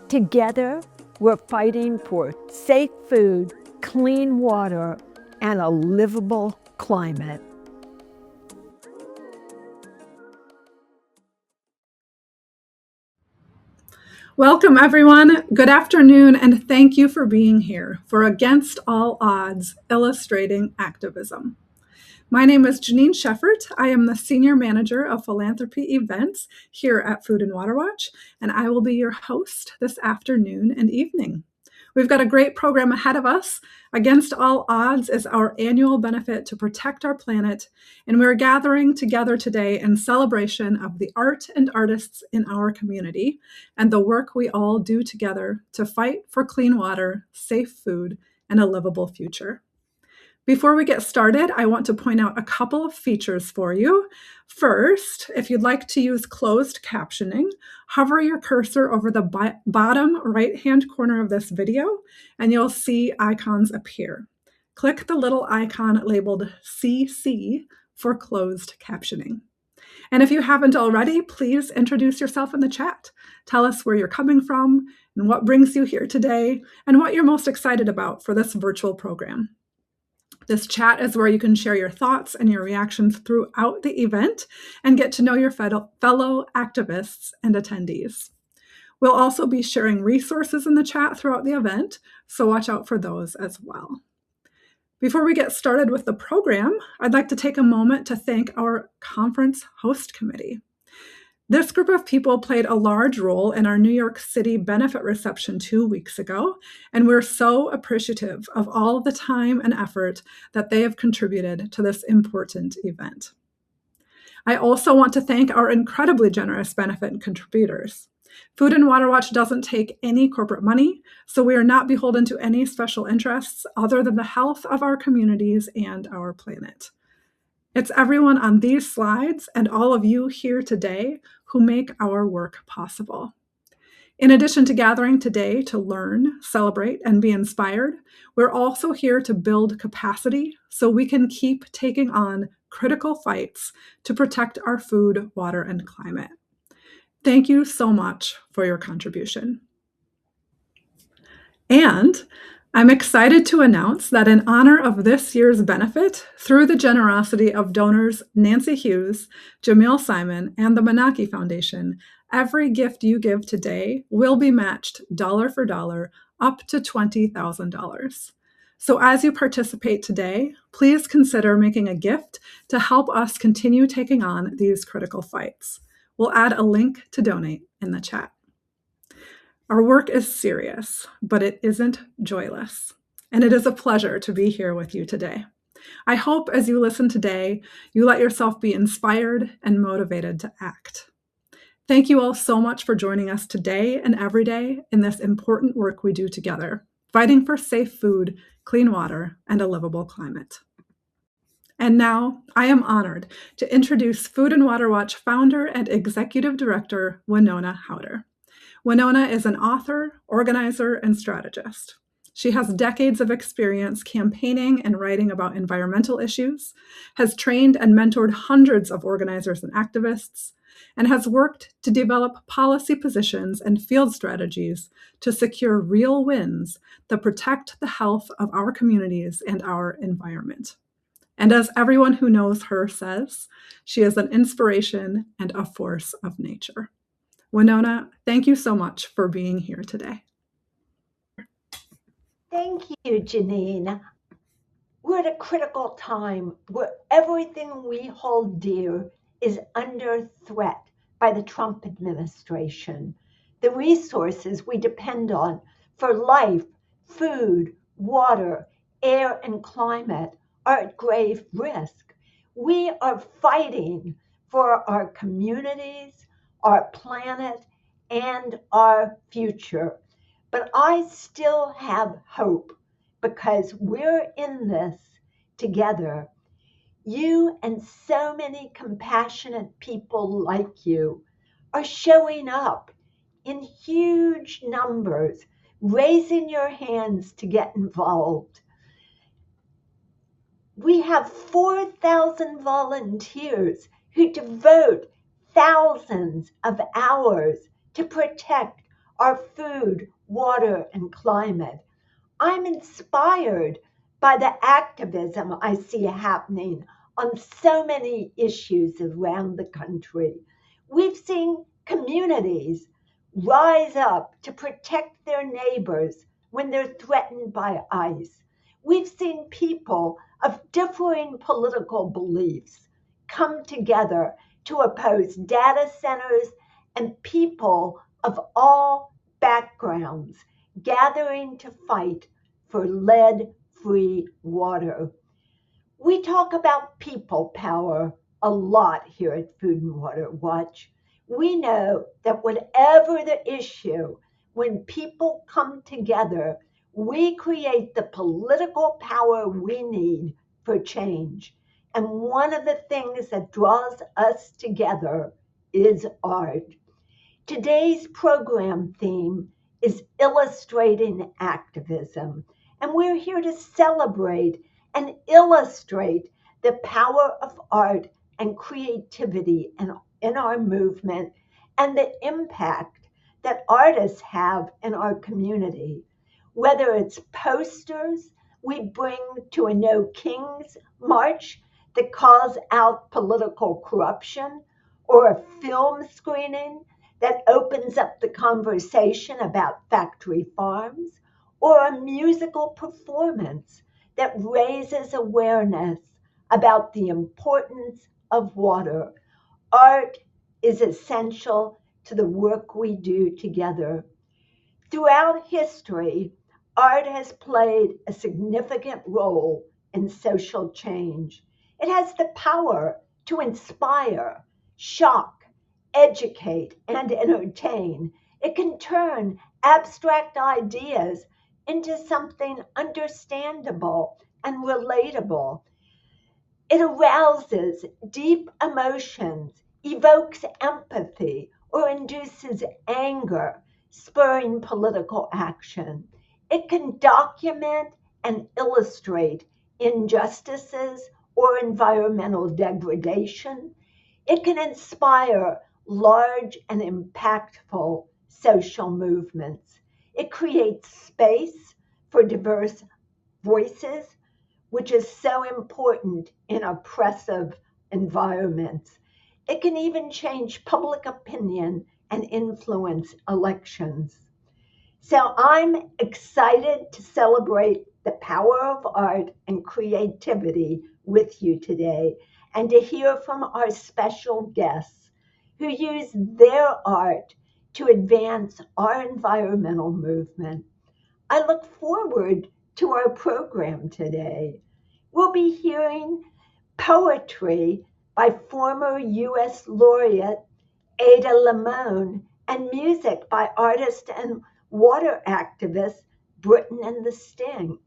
Together, we're fighting for safe food, clean water, and a livable climate. Welcome, everyone. Good afternoon, and thank you for being here for Against All Odds, Illustrating Activism. My name is Jeanine Scheffert. I am the Senior Manager of Philanthropy Events here at Food and Water Watch, and I will be your host this afternoon and evening. We've got a great program ahead of us. Against All Odds is our annual benefit to protect our planet, and we're gathering together today in celebration of the art and artists in our community and the work we all do together to fight for clean water, safe food, and a livable future. Before we get started, I want to point out a couple of features for you. First, if you'd like to use closed captioning, hover your cursor over the bottom right-hand corner of this video, and you'll see icons appear. Click the little icon labeled CC for closed captioning. And if you haven't already, please introduce yourself in the chat. Tell us where you're coming from and what brings you here today and what you're most excited about for this virtual program. This chat is where you can share your thoughts and your reactions throughout the event and get to know your fellow activists and attendees. We'll also be sharing resources in the chat throughout the event, so watch out for those as well. Before we get started with the program, I'd like to take a moment to thank our conference host committee. This group of people played a large role in our New York City benefit reception 2 weeks ago, and we're so appreciative of all the time and effort that they have contributed to this important event. I also want to thank our incredibly generous benefit contributors. Food and Water Watch doesn't take any corporate money, so we are not beholden to any special interests other than the health of our communities and our planet. It's everyone on these slides and all of you here today who make our work possible. In addition to gathering today to learn, celebrate, and be inspired, we're also here to build capacity so we can keep taking on critical fights to protect our food, water, and climate. Thank you so much for your contribution. And I'm excited to announce that in honor of this year's benefit, through the generosity of donors Nancy Hughes, Jamil Simon, and the Menaki Foundation, every gift you give today will be matched dollar for dollar up to $20,000. So as you participate today, please consider making a gift to help us continue taking on these critical fights. We'll add a link to donate in the chat. Our work is serious, but it isn't joyless, and it is a pleasure to be here with you today. I hope as you listen today, you let yourself be inspired and motivated to act. Thank you all so much for joining us today and every day in this important work we do together, fighting for safe food, clean water, and a livable climate. And now, I am honored to introduce Food and Water Watch founder and executive director, Wenonah Hauter. Wenonah is an author, organizer, and strategist. She has decades of experience campaigning and writing about environmental issues, has trained and mentored hundreds of organizers and activists, and has worked to develop policy positions and field strategies to secure real wins that protect the health of our communities and our environment. And as everyone who knows her says, she is an inspiration and a force of nature. Wenonah, thank you so much for being here today. Thank you, Jeanine. We're at a critical time where everything we hold dear is under threat by the Trump administration. The resources we depend on for life, food, water, air, and climate are at grave risk. We are fighting for our communities, our planet, and our future. But I still have hope because we're in this together. You and so many compassionate people like you are showing up in huge numbers, raising your hands to get involved. We have 4,000 volunteers who devote thousands of hours to protect our food, water, and climate. I'm inspired by the activism I see happening on so many issues around the country. We've seen communities rise up to protect their neighbors when they're threatened by ICE. We've seen people of differing political beliefs come together to oppose data centers and people of all backgrounds gathering to fight for lead-free water. We talk about people power a lot here at Food and Water Watch. We know that whatever the issue, when people come together, we create the political power we need for change. And one of the things that draws us together is art. Today's program theme is illustrating activism, and we're here to celebrate and illustrate the power of art and creativity in our movement and the impact that artists have in our community. Whether it's posters we bring to a No Kings march that calls out political corruption, or a film screening that opens up the conversation about factory farms, or a musical performance that raises awareness about the importance of water. Art is essential to the work we do together. Throughout history, art has played a significant role in social change. It has the power to inspire, shock, educate, and entertain. It can turn abstract ideas into something understandable and relatable. It arouses deep emotions, evokes empathy, or induces anger, spurring political action. It can document and illustrate injustices or environmental degradation. It can inspire large and impactful social movements. It creates space for diverse voices, which is so important in oppressive environments. It can even change public opinion and influence elections. So I'm excited to celebrate the power of art and creativity with you today, and to hear from our special guests who use their art to advance our environmental movement. I look forward to our program today. We'll be hearing poetry by former U.S. Laureate Ada Limón and music by artist and water activist Britton and the Sting.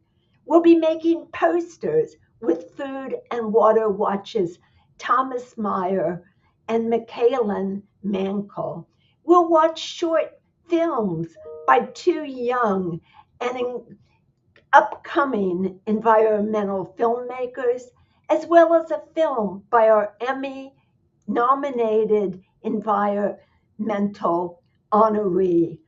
We'll be making posters with Food and Water Watch's Thomas Meyer and Michaelyn Mankel. We'll watch short films by two young and upcoming environmental filmmakers, as well as a film by our Emmy-nominated environmental honoree,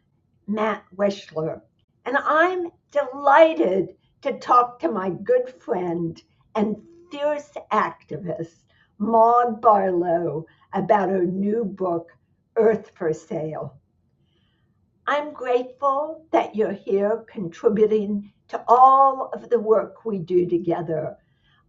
Matt Wechsler. And I'm delighted to talk to my good friend and fierce activist, Maude Barlow, about her new book, Earth for Sale. I'm grateful that you're here contributing to all of the work we do together.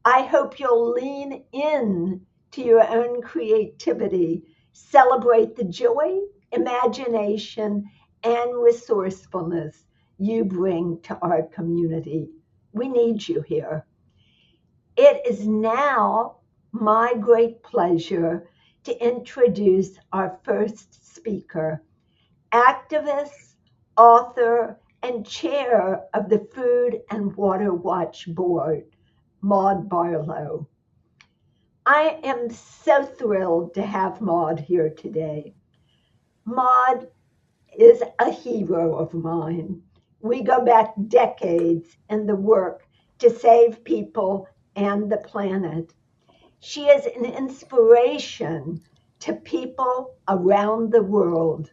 I hope you'll lean in to your own creativity, celebrate the joy, imagination, and resourcefulness you bring to our community. We need you here. It is now my great pleasure to introduce our first speaker, activist, author, and chair of the Food and Water Watch Board, Maude Barlow. I am so thrilled to have Maude here today. Maude is a hero of mine. We go back decades in the work to save people and the planet. She is an inspiration to people around the world.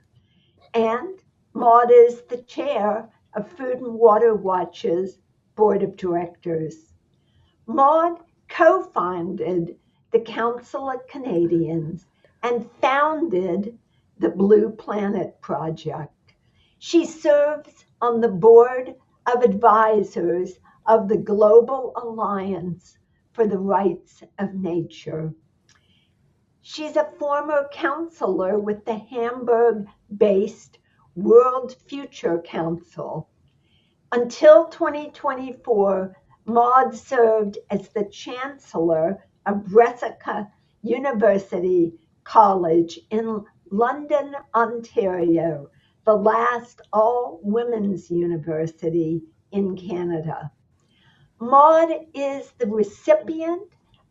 And Maude is the chair of Food and Water Watch's board of directors. Maude co-founded the Council of Canadians and founded the Blue Planet Project. She serves on the board of advisors of the Global Alliance for the Rights of Nature. She's a former counselor with the Hamburg-based World Future Council. Until 2024, Maude served as the Chancellor of Fredericka University College in London, Ontario, the last all-women's university in Canada. Maude is the recipient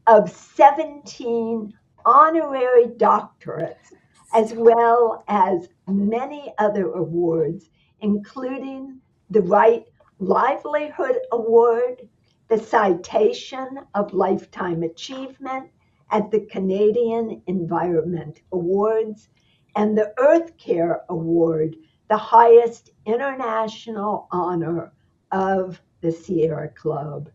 of 17 honorary doctorates, as well as many other awards, including the Right Livelihood Award, the Citation of Lifetime Achievement at the Canadian Environment Awards, and the Earth Care Award, the highest international honor of the Sierra Club.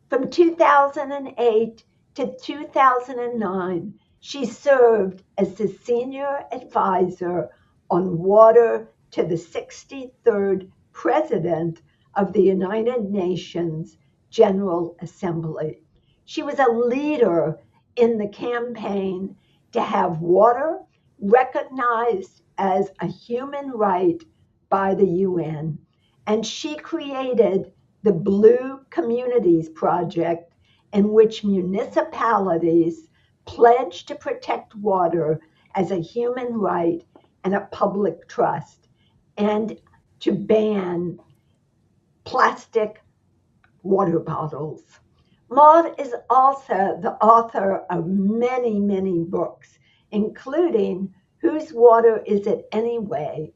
From 2008 to 2009, she served as the senior advisor on water to the 63rd President of the United Nations General Assembly. She was a leader in the campaign to have water recognized as a human right by the UN, and she created the Blue Communities Project, in which municipalities pledge to protect water as a human right and a public trust, and to ban plastic water bottles. Maude is also the author of many, many books, including Whose Water Is It Anyway?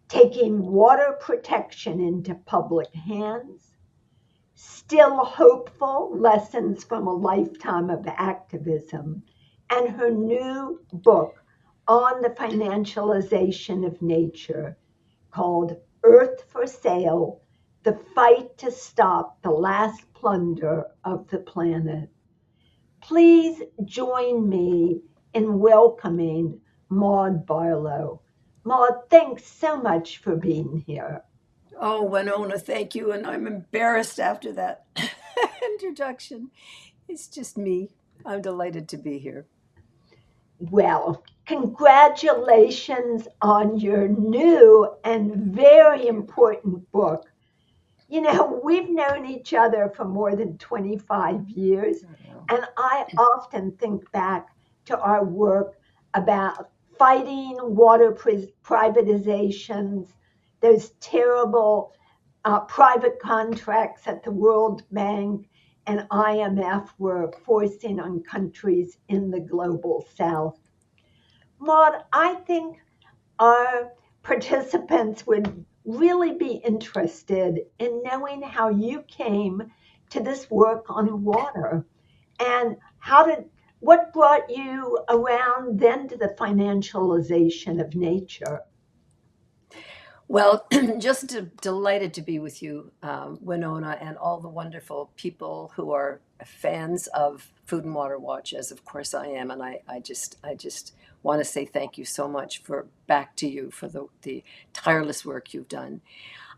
Taking Water Protection into Public Hands, Still Hopeful, Lessons from a Lifetime of Activism, and her new book on the financialization of nature called Earth for Sale, The Fight to Stop the Last Plunder of the Planet. Please join me in welcoming Maude Barlow. Maude, thanks so much for being here. Oh, Wenonah, thank you. And I'm embarrassed after that introduction. It's just me. I'm delighted to be here. Well, congratulations on your new and very important book. You know, we've known each other for more than 25 years, and I often think back to our work about fighting water privatizations, those terrible private contracts at the World Bank and IMF were forcing on countries in the global south. Maude, I think our participants would really be interested in knowing how you came to this work on water and what brought you around then to the financialization of nature. Well, just delighted to be with you, Wenonah, and all the wonderful people who are fans of Food and Water Watch, as of course I am. And I just want to say thank you so much back to you for the tireless work you've done.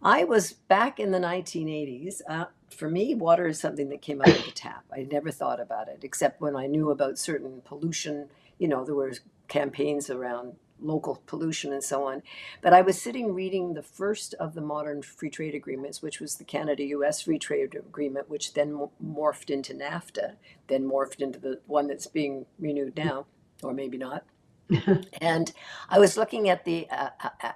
I was back in the 1980s. For me, water is something that came out of the tap. I never thought about it, except when I knew about certain pollution. You know, there were campaigns around local pollution and so on. But I was sitting reading the first of the modern free trade agreements, which was the Canada-US Free Trade Agreement, which then morphed into NAFTA, then morphed into the one that's being renewed now, or maybe not. And I was looking at the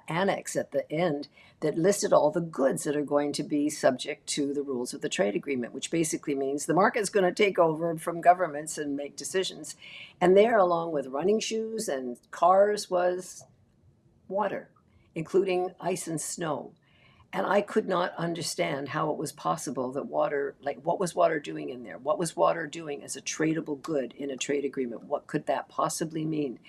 annex at the end that listed all the goods that are going to be subject to the rules of the trade agreement, which basically means the market's going to take over from governments and make decisions. And there, along with running shoes and cars, was water, including ice and snow. And I could not understand how it was possible that water, like what was water doing in there? What was water doing as a tradable good in a trade agreement? What could that possibly mean?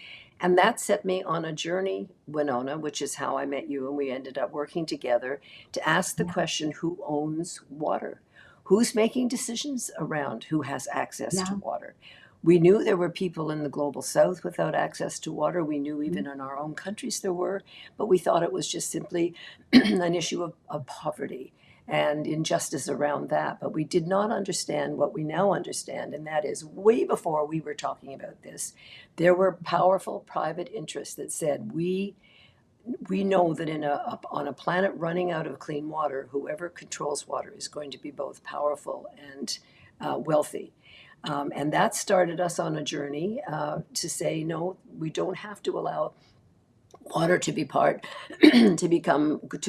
And that set me on a journey, Wenonah, which is how I met you, and we ended up working together to ask the question, who owns water? Who's making decisions around who has access to water? We knew there were people in the global south without access to water. We knew even in our own countries there were, but we thought it was just simply an issue of poverty and injustice around that. But we did not understand what we now understand, and that is way before we were talking about this, there were powerful private interests that said, we know that on a planet running out of clean water, whoever controls water is going to be both powerful and wealthy. And that started us on a journey to say, no, we don't have to allow water to be to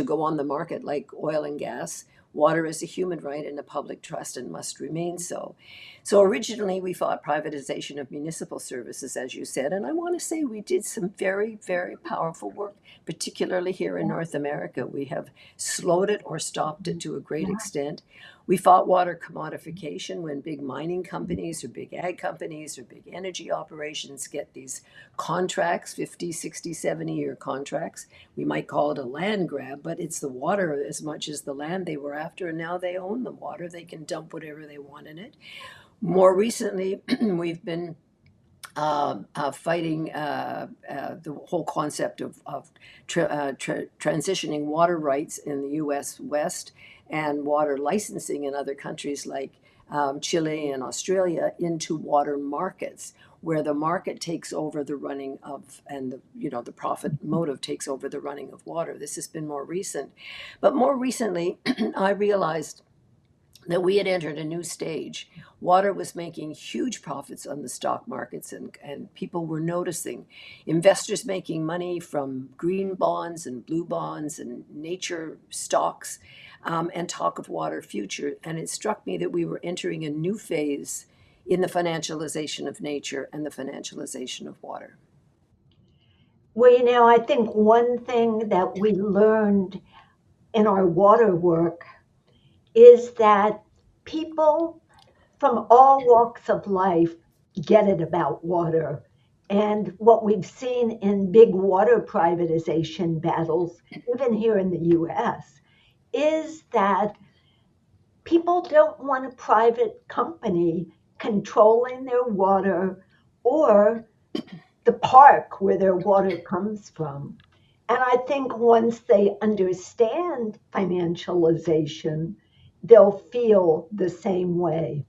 go on the market like oil and gas. Water is a human right and a public trust and must remain so. So originally we fought privatization of municipal services, as you said, and I want to say we did some very, very powerful work, particularly here in North America. We have slowed it or stopped it to a great extent. We fought water commodification when big mining companies or big ag companies or big energy operations get these contracts, 50, 60, 70-year contracts. We might call it a land grab, but it's the water as much as the land they were after, and now they own the water. They can dump whatever they want in it. More recently, we've been fighting the whole concept of transitioning water rights in the U.S. West and water licensing in other countries like Chile and Australia into water markets, where the market takes over the running of, and the profit motive takes over the running of water. This has been more recent. But more recently, I realized that we had entered a new stage. Water was making huge profits on the stock markets, and people were noticing. Investors making money from green bonds and blue bonds and nature stocks, and talk of water future. And it struck me that we were entering a new phase in the financialization of nature and the financialization of water. Well, I think one thing that we learned in our water work is that people from all walks of life get it about water. And what we've seen in big water privatization battles, even here in the US, is that people don't want a private company controlling their water or the park where their water comes from. And I think once they understand financialization, they'll feel the same way.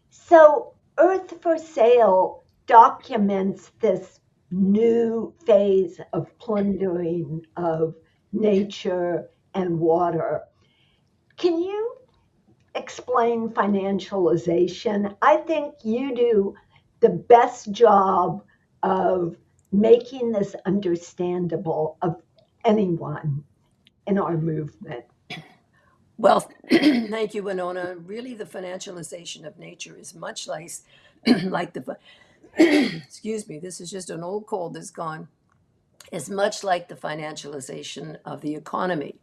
So, Earth for Sale documents this new phase of plundering of nature and water. Can you explain financialization? I think you do the best job of making this understandable of anyone in our movement. Well, thank you, Wenonah. Really, the financialization of nature is much like the, excuse me, this is just an old cold that's gone, is much like the financialization of the economy,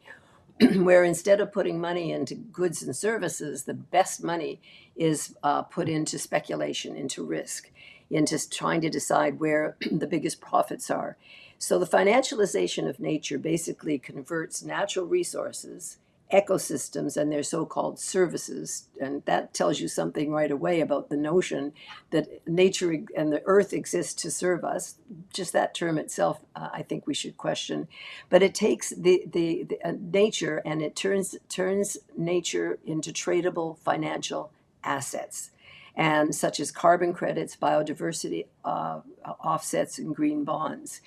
where instead of putting money into goods and services, the best money is put into speculation, into risk, into trying to decide where the biggest profits are. So the financialization of nature basically converts natural resources, ecosystems, and their so-called services, and that tells you something right away about the notion that nature and the earth exists to serve us. Just that term itself, I think we should question. But it takes the nature and it turns nature into tradable financial assets, and such as carbon credits, biodiversity offsets, and green bonds.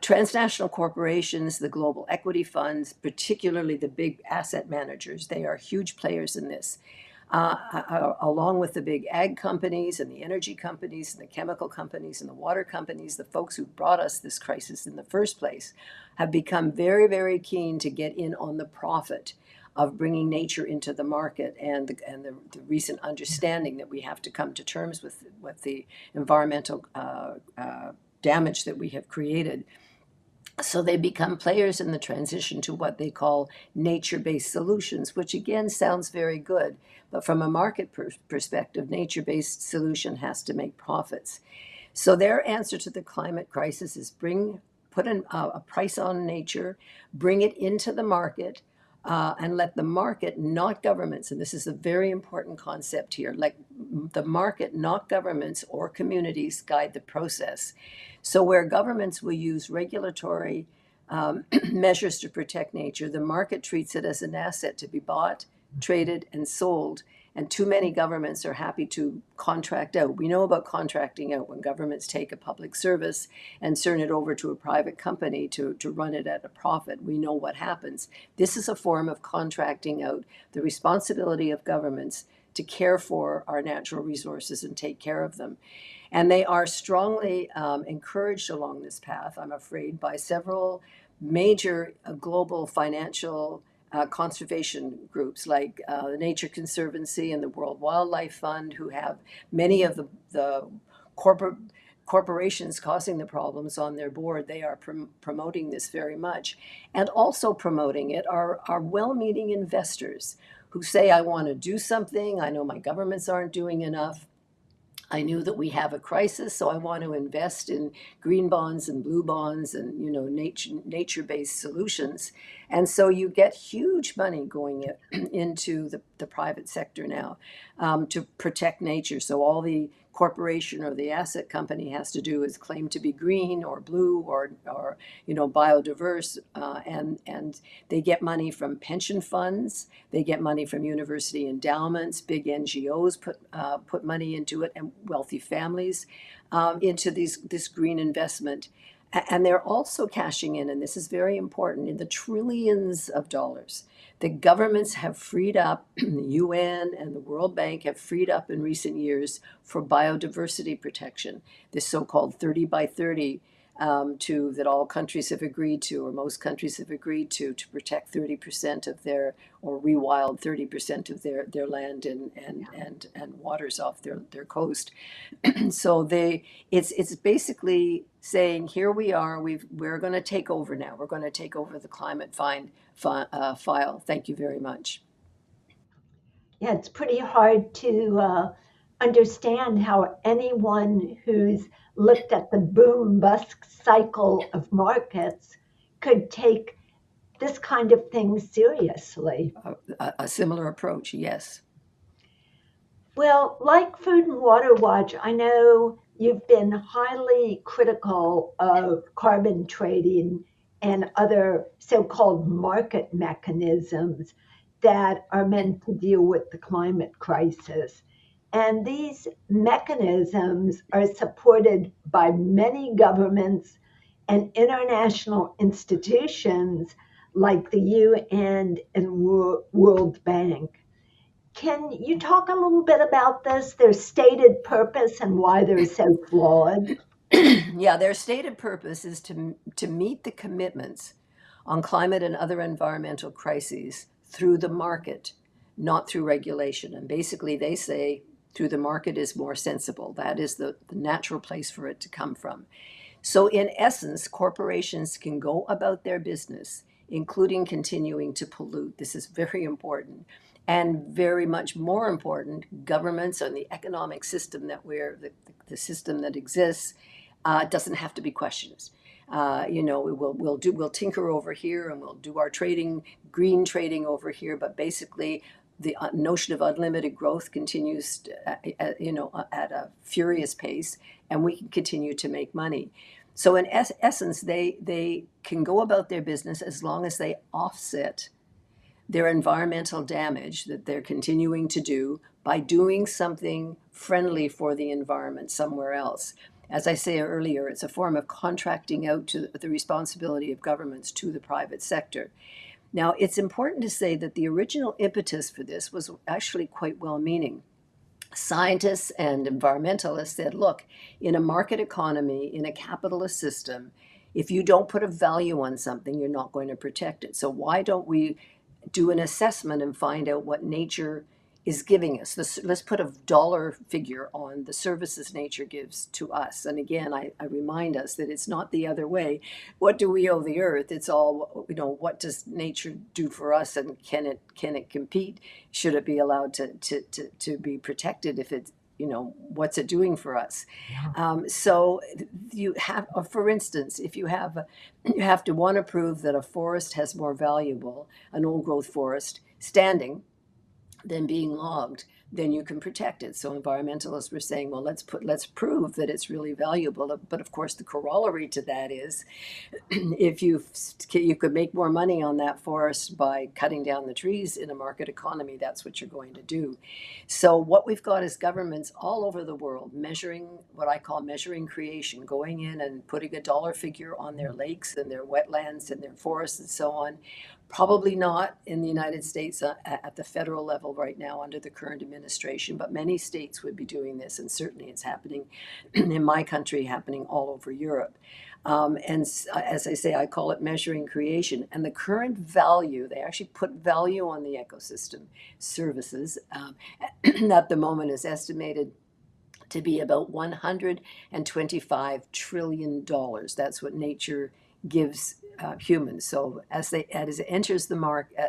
Transnational corporations, the global equity funds, particularly the big asset managers, they are huge players in this, along with the big ag companies and the energy companies and the chemical companies and the water companies. The folks who brought us this crisis in the first place have become very, very keen to get in on the profit of bringing nature into the market, and the recent understanding that we have to come to terms with the environmental damage that we have created. So they become players in the transition to what they call nature-based solutions, which again sounds very good, but from a market perspective, nature-based solution has to make profits. So their answer to the climate crisis is put a price on nature, bring it into the market, and let the market, not governments, and this is a very important concept here, like the market, not governments or communities, guide the process. So where governments will use regulatory measures to protect nature, the market treats it as an asset to be bought, traded, and sold. And too many governments are happy to contract out. We know about contracting out when governments take a public service and turn it over to a private company to run it at a profit. We know what happens. This is a form of contracting out the responsibility of governments to care for our natural resources and take care of them. And they are strongly encouraged along this path, I'm afraid, by several major global financial conservation groups like the Nature Conservancy and the World Wildlife Fund, who have many of the corporations causing the problems on their board. They are promoting this very much. And also promoting it are well-meaning investors who say, I want to do something. I know my governments aren't doing enough. I knew that we have a crisis, so I want to invest in green bonds and blue bonds and nature-based solutions. And so you get huge money going into the private sector now to protect nature. So all the corporation or the asset company has to do is claim to be green or blue or biodiverse, and they get money from pension funds, they get money from university endowments, big NGOs put money into it, and wealthy families into this green investment. And they're also cashing in, and this is very important, in the trillions of dollars that governments have freed up, the UN and the World Bank have freed up in recent years for biodiversity protection, this so-called 30 by 30 that all countries have agreed to, or most countries have agreed to protect 30% of their, or rewild 30% of their land and waters off their coast. So it's basically saying, here we are, we're going to take over now. We're going to take over the climate file. Thank you very much. Yeah, it's pretty hard to understand how anyone who's looked at the boom bust cycle of markets could take this kind of thing seriously. A similar approach, yes. Well, like Food and Water Watch, I know you've been highly critical of carbon trading and other so-called market mechanisms that are meant to deal with the climate crisis. And these mechanisms are supported by many governments and international institutions like the UN and World Bank. Can you talk a little bit about this, their stated purpose and why they're so flawed? Yeah, their stated purpose is to meet the commitments on climate and other environmental crises through the market, not through regulation. And basically they say through the market is more sensible. That is the natural place for it to come from. So in essence, corporations can go about their business, including continuing to pollute. This is very important. And very much more important, governments and the economic system the system that exists doesn't have to be questioned. We'll tinker over here and we'll do our green trading over here, but basically the notion of unlimited growth continues at a furious pace, and we can continue to make money. So in essence, they can go about their business as long as they offset their environmental damage that they're continuing to do by doing something friendly for the environment somewhere else. As I say earlier, it's a form of contracting out to the responsibility of governments to the private sector. Now, it's important to say that the original impetus for this was actually quite well-meaning. Scientists and environmentalists said, look, in a market economy, in a capitalist system, if you don't put a value on something, you're not going to protect it. So why don't we do an assessment and find out what nature is giving us? Let's put a dollar figure on the services nature gives to us. And again, I remind us that it's not the other way. What do we owe the earth? It's all, what does nature do for us, and can it compete? Should it be allowed to be protected if what's it doing for us? So you have, for instance, if you have to want to prove that a forest has more valuable, an old growth forest standing than being logged, then you can protect it. So environmentalists were saying, well, let's prove that it's really valuable. But of course, the corollary to that is, if you could make more money on that forest by cutting down the trees in a market economy, that's what you're going to do. So what we've got is governments all over the world measuring, what I call measuring creation, going in and putting a dollar figure on their lakes and their wetlands and their forests and so on. Probably not in the United States at the federal level right now under the current administration, but many states would be doing this, and certainly it's happening in my country, happening all over Europe. As I say, I call it measuring creation. And the current value, they actually put value on the ecosystem services at the moment is estimated to be about $125 trillion. That's what nature gives humans. So as nature enters the market,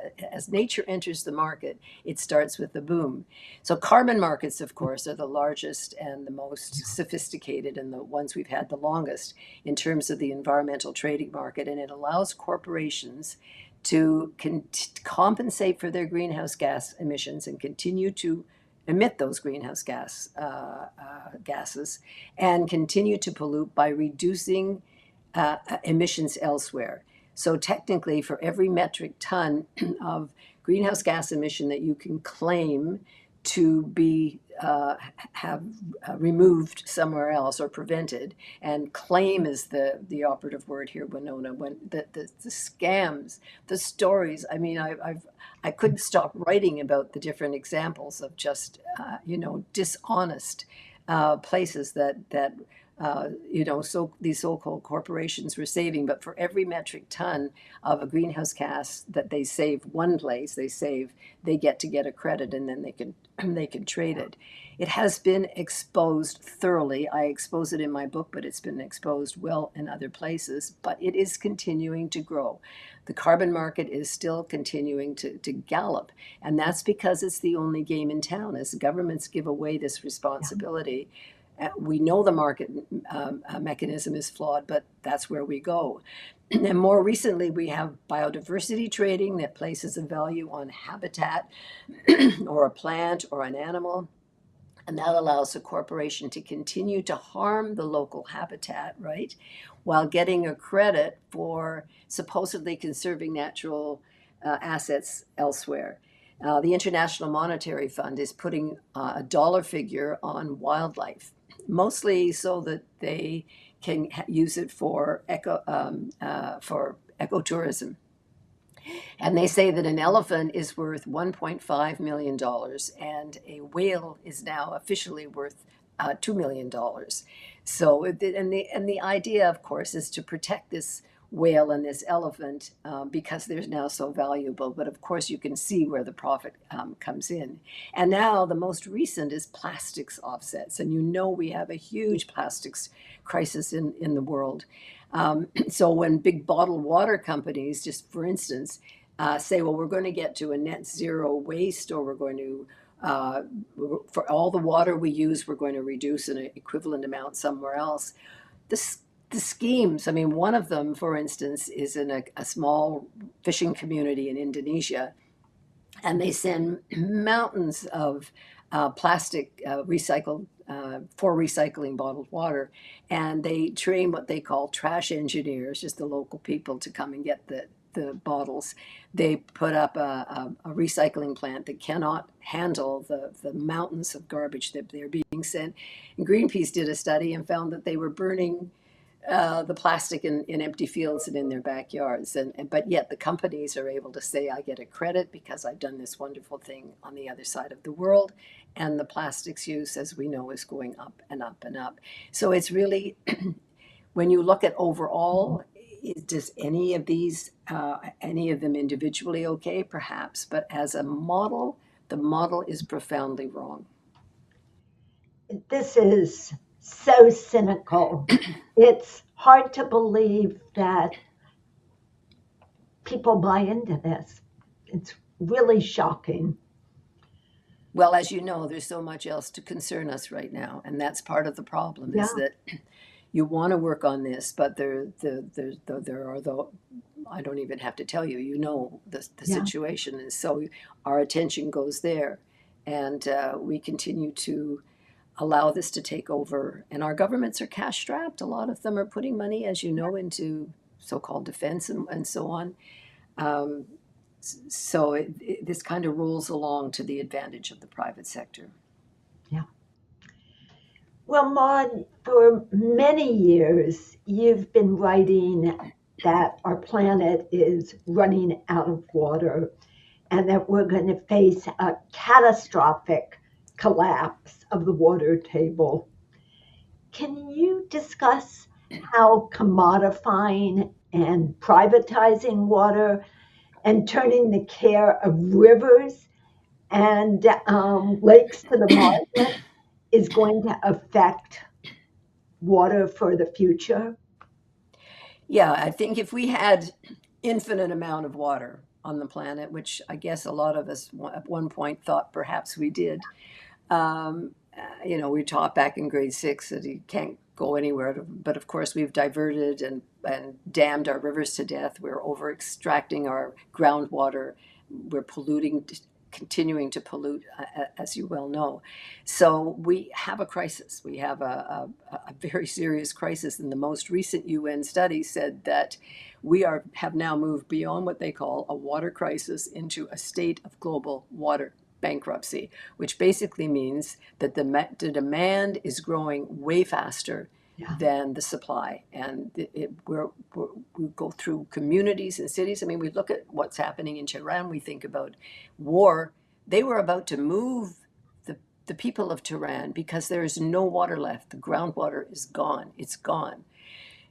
it starts with the boom. So carbon markets, of course, are the largest and the most sophisticated and the ones we've had the longest in terms of the environmental trading market, and it allows corporations to compensate for their greenhouse gas emissions and continue to emit those greenhouse gases and continue to pollute by reducing emissions elsewhere. So technically, for every metric ton of greenhouse gas emission that you can claim to be removed somewhere else or prevented, and claim is the operative word here, Wenonah. When the scams, the stories. I mean, I couldn't stop writing about the different examples of just dishonest places that so these so-called corporations were saving. But for every metric ton of a greenhouse gas that they save one place, they get a credit, and then they can trade it. It has been exposed thoroughly. I expose it in my book, but it's been exposed well in other places. But it is continuing to grow. The carbon market is still continuing to gallop, and that's because it's the only game in town. As governments give away this responsibility, we know the market mechanism is flawed, but that's where we go. And more recently, we have biodiversity trading that places a value on habitat or a plant or an animal. And that allows a corporation to continue to harm the local habitat, right, while getting a credit for supposedly conserving natural assets elsewhere. The International Monetary Fund is putting a dollar figure on wildlife, mostly so that they can use it for ecotourism. And they say that an elephant is worth $1.5 million, and a whale is now officially worth $2 million. So, and the idea, of course, is to protect this whale and this elephant because they're now so valuable. But of course, you can see where the profit comes in. And now the most recent is plastics offsets. And we have a huge plastics crisis in the world. So when big bottled water companies, just for instance, say, well, we're going to get to a net zero waste, or we're going to, for all the water we use, we're going to reduce an equivalent amount somewhere else. The schemes, I mean, one of them, for instance, is in a small fishing community in Indonesia, and they send mountains of plastic recycled for recycling bottled water, and they train what they call trash engineers, just the local people, to come and get the bottles. They put up a recycling plant that cannot handle the mountains of garbage that they're being sent. And Greenpeace did a study and found that they were burning the plastic in empty fields and in their backyards. But yet the companies are able to say, I get a credit because I've done this wonderful thing on the other side of the world. And the plastics use, as we know, is going up and up and up. So it's really, when you look at overall, does any of them individually okay? Perhaps. But as a model, the model is profoundly wrong. This is so cynical. It's hard to believe that people buy into this. It's really shocking. Well, as you know, there's so much else to concern us right now, and that's part of the problem. Yeah, Is that you want to work on this, but there are the I don't even have to tell you. You know the yeah, situation, and so our attention goes there, and we continue to allow this to take over. And our governments are cash strapped. A lot of them are putting money, as you know, into so-called defense and so on. Um, so this kind of rolls along to the advantage of the private sector. yeah. Well, Maude, for many years, you've been writing that our planet is running out of water and that we're going to face a catastrophic collapse of the water table. Can you discuss how commodifying and privatizing water and turning the care of rivers and lakes to the market is going to affect water for the future? Yeah, I think if we had infinite amount of water on the planet, which I guess a lot of us at one point thought perhaps we did, we taught back in grade six that you can't go anywhere. But of course, we've diverted and dammed our rivers to death. We're over extracting our groundwater. We're polluting, continuing to pollute, as you well know. So we have a crisis. We have a very serious crisis. And the most recent UN study said that have now moved beyond what they call a water crisis into a state of global water bankruptcy, which basically means that the demand is growing way faster Yeah. than the supply. And we go through communities and cities. I mean, we look at what's happening in Tehran, we think about war. They were about to move the people of Tehran because there is no water left. The groundwater is gone. It's gone.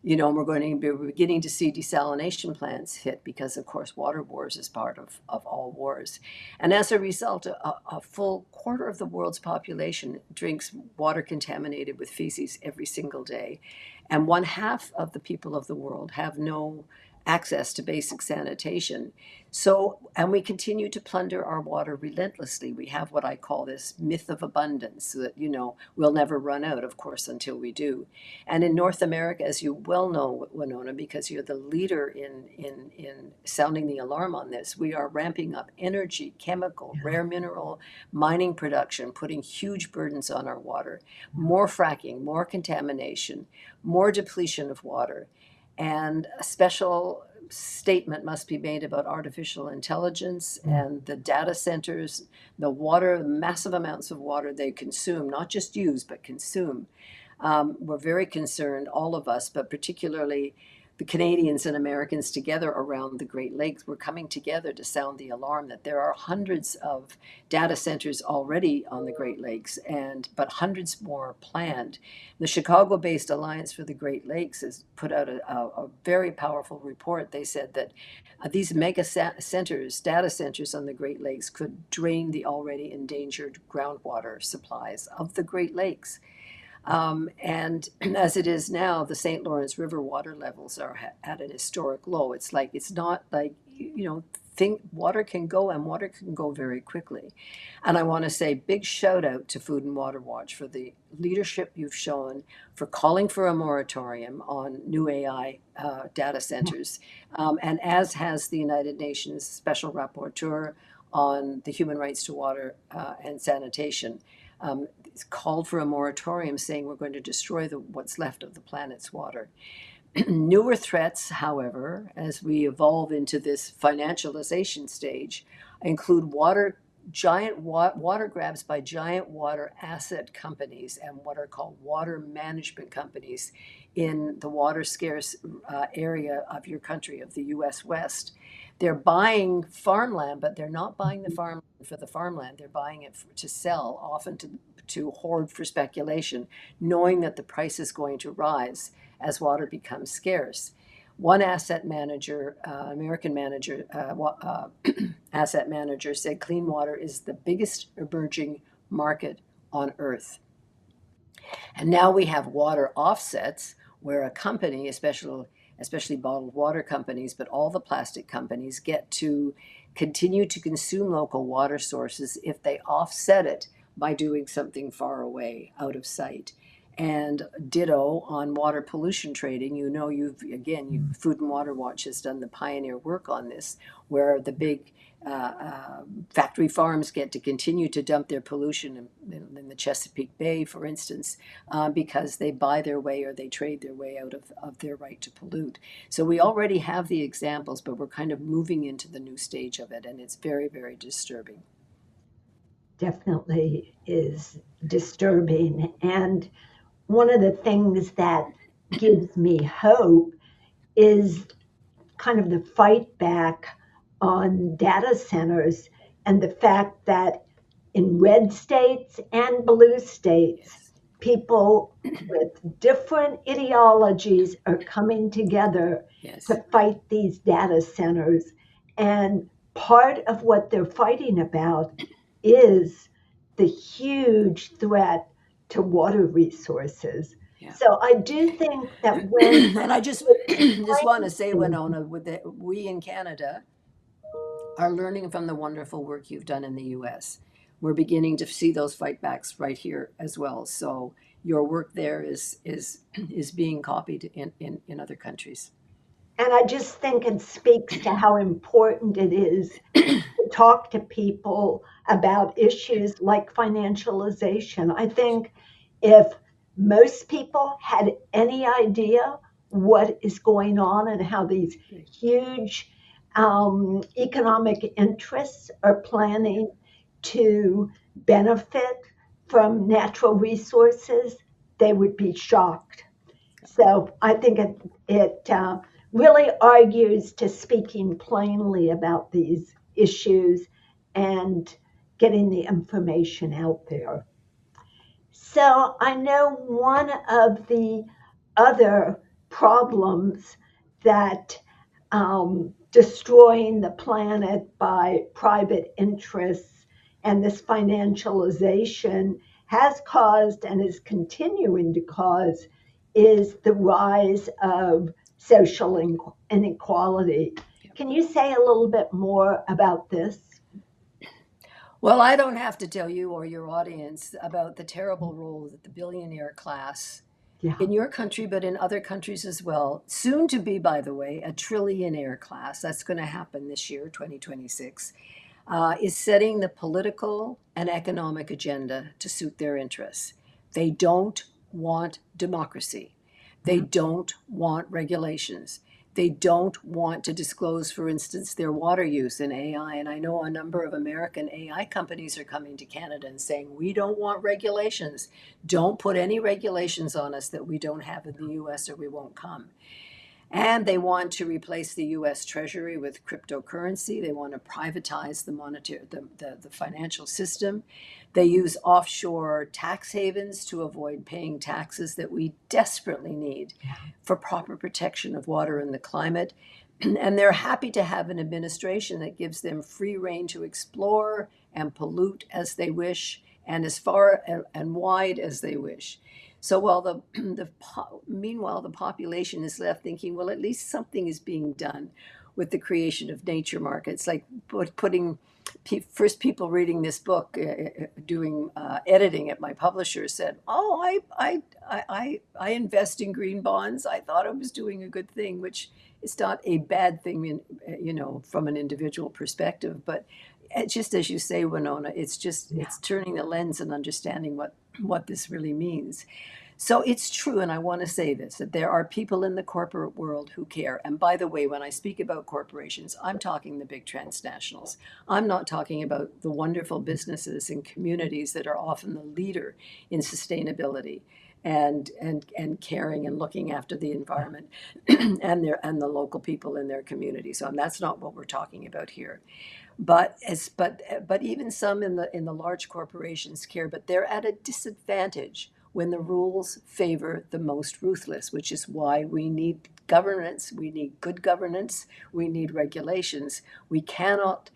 And we're going to be beginning to see desalination plants hit because, of course, water wars is part of all wars. And as a result, a full quarter of the world's population drinks water contaminated with feces every single day. And one half of the people of the world have no access to basic sanitation. So, and we continue to plunder our water relentlessly. We have what I call this myth of abundance, so that, we'll never run out, of course, until we do. And in North America, as you well know, Wenonah, because you're the leader in sounding the alarm on this, we are ramping up energy, chemical, rare mineral mining production, putting huge burdens on our water, more fracking, more contamination, more depletion of water. And a special statement must be made about artificial intelligence and the data centers, the water, massive amounts of water they consume, not just use, but consume. We're very concerned, all of us, but particularly the Canadians and Americans together around the Great Lakes. We're coming together to sound the alarm that there are hundreds of data centers already on the Great Lakes, but hundreds more planned. The Chicago-based Alliance for the Great Lakes has put out a very powerful report. They said that these mega centers, data centers on the Great Lakes, could drain the already endangered groundwater supplies of the Great Lakes. And as it is now, the St. Lawrence River water levels are at an historic low. It's not like, water can go and water can go very quickly. And I want to say big shout out to Food and Water Watch for the leadership you've shown for calling for a moratorium on new AI data centers. And as has the United Nations Special Rapporteur on the human rights to water and sanitation. Called for a moratorium, saying we're going to destroy what's left of the planet's water. Newer threats, however, as we evolve into this financialization stage, include giant water grabs by giant water asset companies and what are called water management companies in the water scarce area of your country, of the U.S. West. They're buying farmland, but they're not buying the farmland for the farmland. They're buying it to sell, often to hoard for speculation, knowing that the price is going to rise as water becomes scarce. One asset manager, American manager, asset manager said clean water is the biggest emerging market on earth. And now we have water offsets where a company, especially bottled water companies, but all the plastic companies get to continue to consume local water sources if they offset it by doing something far away, out of sight. And ditto on water pollution trading. Food and Water Watch has done the pioneer work on this, where the big factory farms get to continue to dump their pollution in the Chesapeake Bay, for instance, because they buy their way or they trade their way out of their right to pollute. So we already have the examples, but we're kind of moving into the new stage of it, and it's very, very disturbing. Definitely is disturbing. And one of the things that gives me hope is kind of the fight back on data centers and the fact that in red states and blue states, people with different ideologies are coming together to fight these data centers. And part of what they're fighting about is the huge threat to water resources. Yeah. So I do think that when and I just want to say, Wenonah, we in Canada are learning from the wonderful work you've done in the U.S. We're beginning to see those fightbacks right here as well. So your work there is being copied in other countries. And I just think it speaks to how important it is to talk to people about issues like financialization. I think if most people had any idea what is going on and how these huge economic interests are planning to benefit from natural resources, they would be shocked. So I think it really argues to speaking plainly about these issues and getting the information out there. So I know one of the other problems that destroying the planet by private interests and this financialization has caused and is continuing to cause is the rise of social inequality. Can you say a little bit more about this? Well, I don't have to tell you or your audience about the terrible role that the billionaire class in your country, but in other countries as well, soon to be, by the way, a trillionaire class, that's going to happen this year, 2026, is setting the political and economic agenda to suit their interests. They don't want democracy. They don't want regulations. They don't want to disclose, for instance, their water use in AI. And I know a number of American AI companies are coming to Canada and saying, we don't want regulations. Don't put any regulations on us that we don't have in the US or we won't come. And they want to replace the U.S. Treasury with cryptocurrency. They want to privatize the financial system. They use offshore tax havens to avoid paying taxes that we desperately need for proper protection of water and the climate. And they're happy to have an administration that gives them free rein to explore and pollute as they wish and as far and wide as they wish. So while meanwhile, the population is left thinking, well, at least something is being done with the creation of nature markets, like putting first people reading this book, doing editing at my publisher said, oh, I invest in green bonds. I thought I was doing a good thing, which is not a bad thing, from an individual perspective. But just as you say, Wenonah, it's turning the lens and understanding what this really means. So it's true, and I want to say this, that there are people in the corporate world who care. And by the way, when I speak about corporations, I'm talking the big transnationals. I'm not talking about the wonderful businesses and communities that are often the leader in sustainability and caring and looking after the environment and the local people in their community. So that's not what we're talking about here. But even some in the large corporations care, but they're at a disadvantage when the rules favor the most ruthless, which is why we need governance. We need good governance. We need regulations. We cannot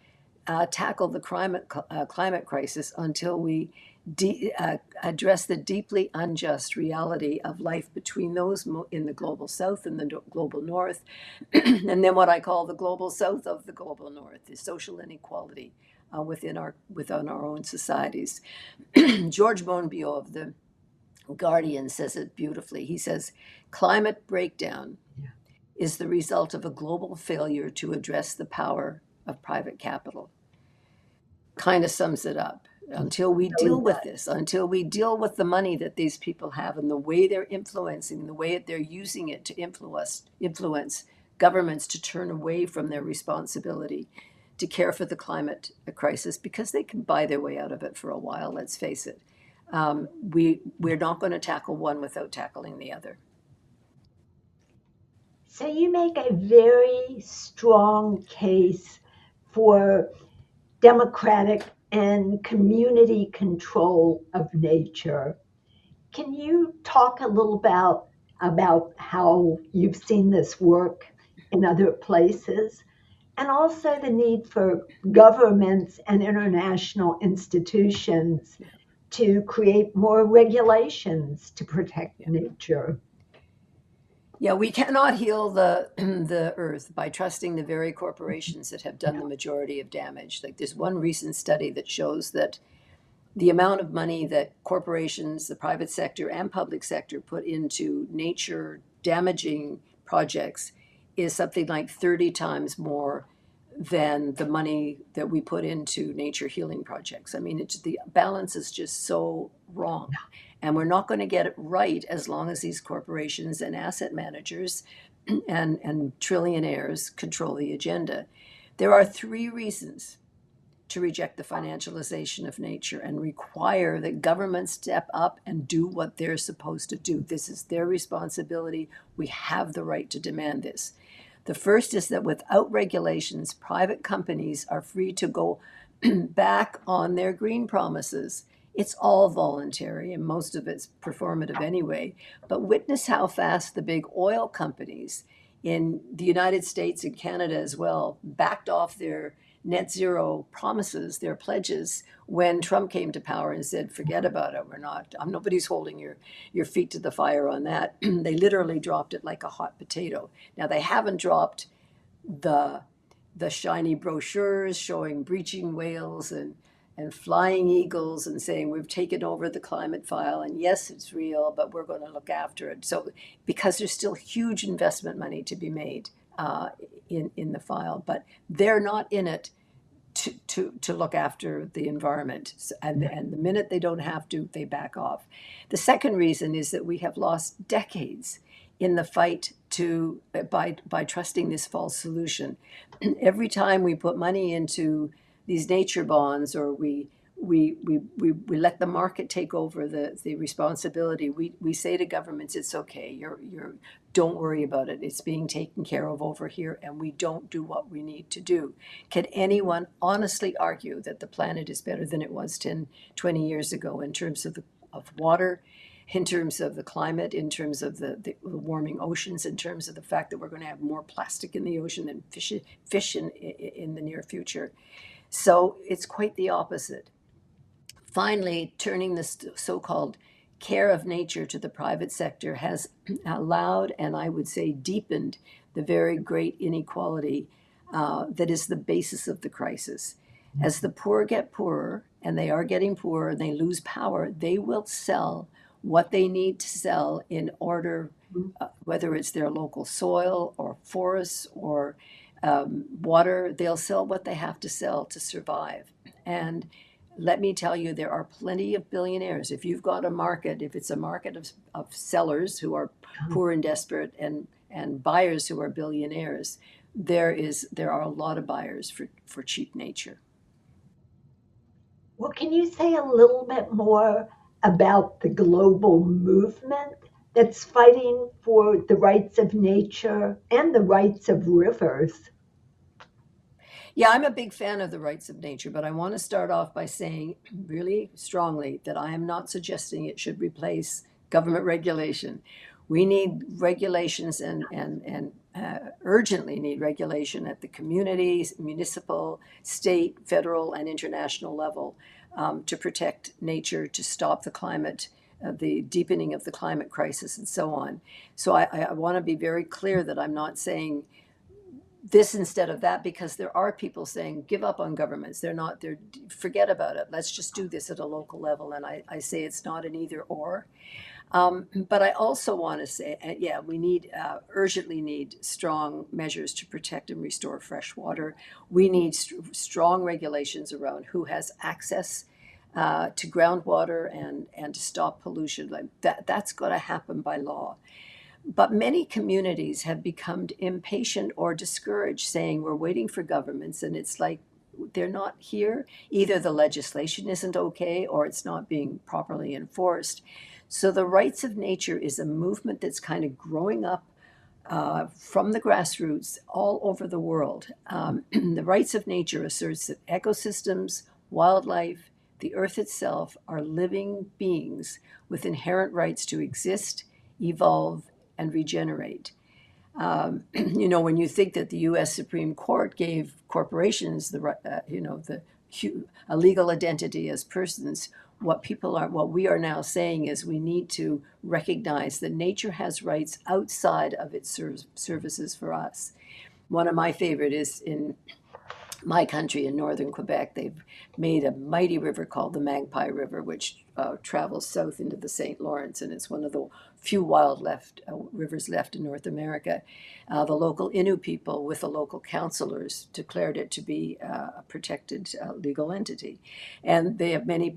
tackle the climate crisis until we address the deeply unjust reality of life between those in the global south and the global north, and then what I call the global south of the global north, the social inequality within our own societies. George Monbiot of the Guardian says it beautifully. He says, climate breakdown is the result of a global failure to address the power of private capital. Kind of sums it up. Until we deal with this, until we deal with the money that these people have and the way they're influencing, the way they're using it to influence governments to turn away from their responsibility to care for the climate crisis, because they can buy their way out of it for a while, let's face it. We're not going to tackle one without tackling the other. So you make a very strong case for democratic and community control of nature. Can you talk a little about how you've seen this work in other places, and also the need for governments and international institutions to create more regulations to protect nature? Yeah, we cannot heal the earth by trusting the very corporations that have done the majority of damage. Like, there's one recent study that shows that the amount of money that corporations, the private sector and public sector, put into nature damaging projects is something like 30 times more than the money that we put into nature healing projects. I mean, the balance is just so wrong. And we're not going to get it right as long as these corporations and asset managers and trillionaires control the agenda. There are 3 reasons to reject the financialization of nature and require that governments step up and do what they're supposed to do. This is their responsibility. We have the right to demand this. The first is that without regulations, private companies are free to go back on their green promises. It's all voluntary, and most of it's performative anyway. But witness how fast the big oil companies in the United States and Canada as well backed off their net zero promises, their pledges, when Trump came to power and said, forget about it, nobody's holding your feet to the fire on that. They literally dropped it like a hot potato. Now, they haven't dropped the shiny brochures showing breaching whales and flying eagles and saying we've taken over the climate file, and yes, it's real, but we're going to look after it. So, because there's still huge investment money to be made in the file, but they're not in it to look after the environment. And the minute they don't have to, they back off. The second reason is that we have lost decades in the fight by trusting this false solution. Every time we put money into these nature bonds, or we let the market take over the responsibility, we say to governments, it's okay, you're don't worry about it, it's being taken care of over here, and we don't do what we need to do. Can anyone honestly argue that the planet is better than it was 10, 20 years ago in terms of water, in terms of the climate, in terms of the warming oceans, in terms of the fact that we're going to have more plastic in the ocean than fish in the near future? So it's quite the opposite. Finally, turning this so-called care of nature to the private sector has allowed, and I would say deepened, the very great inequality that is the basis of the crisis. As the poor get poorer, and they are getting poorer, and they lose power, they will sell what they need to sell in order, whether it's their local soil or forests or water, they'll sell what they have to sell to survive. And let me tell you, there are plenty of billionaires. If you've got a market, if it's a market of sellers who are poor and desperate and buyers who are billionaires, there are a lot of buyers for cheap nature. Well, can you say a little bit more about the global movement that's fighting for the rights of nature and the rights of rivers? Yeah, I'm a big fan of the rights of nature, but I want to start off by saying really strongly that I am not suggesting it should replace government regulation. We need regulations and urgently need regulation at the community, municipal, state, federal, and international level to protect nature, to stop the climate, the deepening of the climate crisis, and so on. So I want to be very clear that I'm not saying this instead of that, because there are people saying give up on governments. They're forget about it. Let's just do this at a local level. And I say it's not an either or. But I also want to say, yeah, we urgently need strong measures to protect and restore fresh water. We need strong regulations around who has access to groundwater and to stop pollution. Like that's got to happen by law. But many communities have become impatient or discouraged, saying we're waiting for governments, and it's like they're not here. Either the legislation isn't okay or it's not being properly enforced. So the rights of nature is a movement that's kind of growing up from the grassroots all over the world. The rights of nature asserts that ecosystems, wildlife, the earth itself are living beings with inherent rights to exist, evolve, and regenerate. When you think that the U.S. Supreme Court gave corporations a legal identity as persons, what we are now saying is we need to recognize that nature has rights outside of its services for us. One of my favorite is in my country in northern Quebec. They've made a mighty river called the Magpie River, which travels south into the St. Lawrence, and it's one of the few wild rivers left in North America. The local Innu people, with the local councillors, declared it to be a protected legal entity. And they have many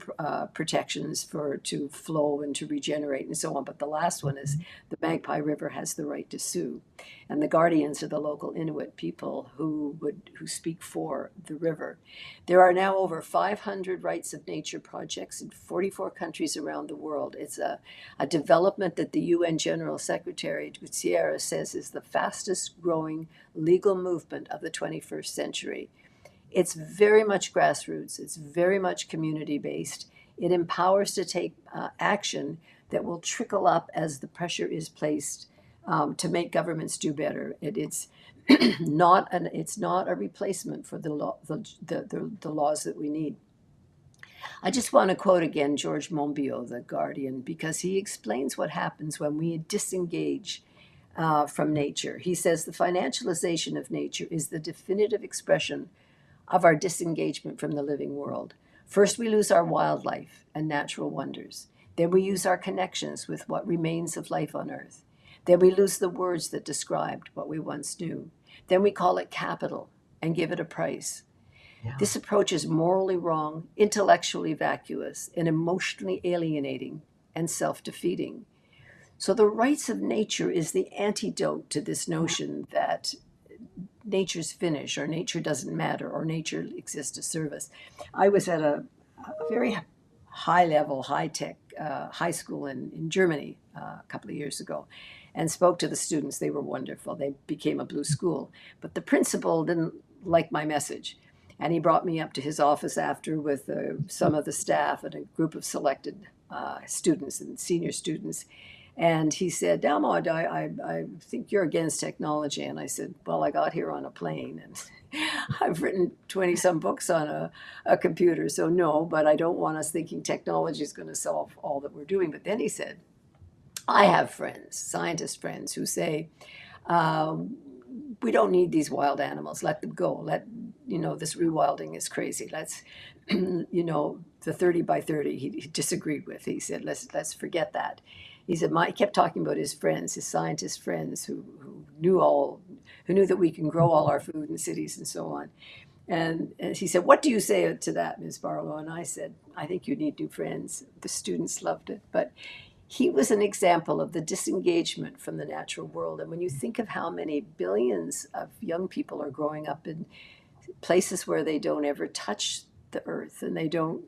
protections to flow and to regenerate and so on. But the last one is the Magpie River has the right to sue. And the guardians are the local Inuit people who speak for the river. There are now over 500 rights of nature projects in 44 countries around the world. It's a development that the UN General Secretary Gutierrez says is the fastest growing legal movement of the 21st century. It's very much grassroots. It's very much community based. It empowers to take action that will trickle up as the pressure is placed to make governments do better. It's not a replacement for the laws that we need. I just want to quote again George Monbiot, the Guardian, because he explains what happens when we disengage from nature. He says the financialization of nature is the definitive expression of our disengagement from the living world. First, we lose our wildlife and natural wonders. Then we use our connections with what remains of life on Earth. Then we lose the words that described what we once knew. Then we call it capital and give it a price. Yeah. This approach is morally wrong, intellectually vacuous, and emotionally alienating and self-defeating. So the rights of nature is the antidote to this notion that nature's finished, or nature doesn't matter, or nature exists to serve us. I was at a very high-level, high-tech high school in Germany a couple of years ago, and spoke to the students. They were wonderful. They became a blue school. But the principal didn't like my message. And he brought me up to his office after with some of the staff and a group of selected students and senior students. And he said, now, Maude, I think you're against technology. And I said, well, I got here on a plane. And I've written 20-some books on a computer. So no, but I don't want us thinking technology is going to solve all that we're doing. But then he said, I have friends, scientist friends, who say, we don't need these wild animals. Let them go. This rewilding is crazy. Let's, the 30 by 30 he disagreed with. He said, let's forget that. He said, he kept talking about his friends, his scientist friends who knew that we can grow all our food in cities and so on. And he said, what do you say to that, Ms. Barlow? And I said, I think you need new friends. The students loved it. But he was an example of the disengagement from the natural world. And when you think of how many billions of young people are growing up in places where they don't ever touch the earth, and they don't,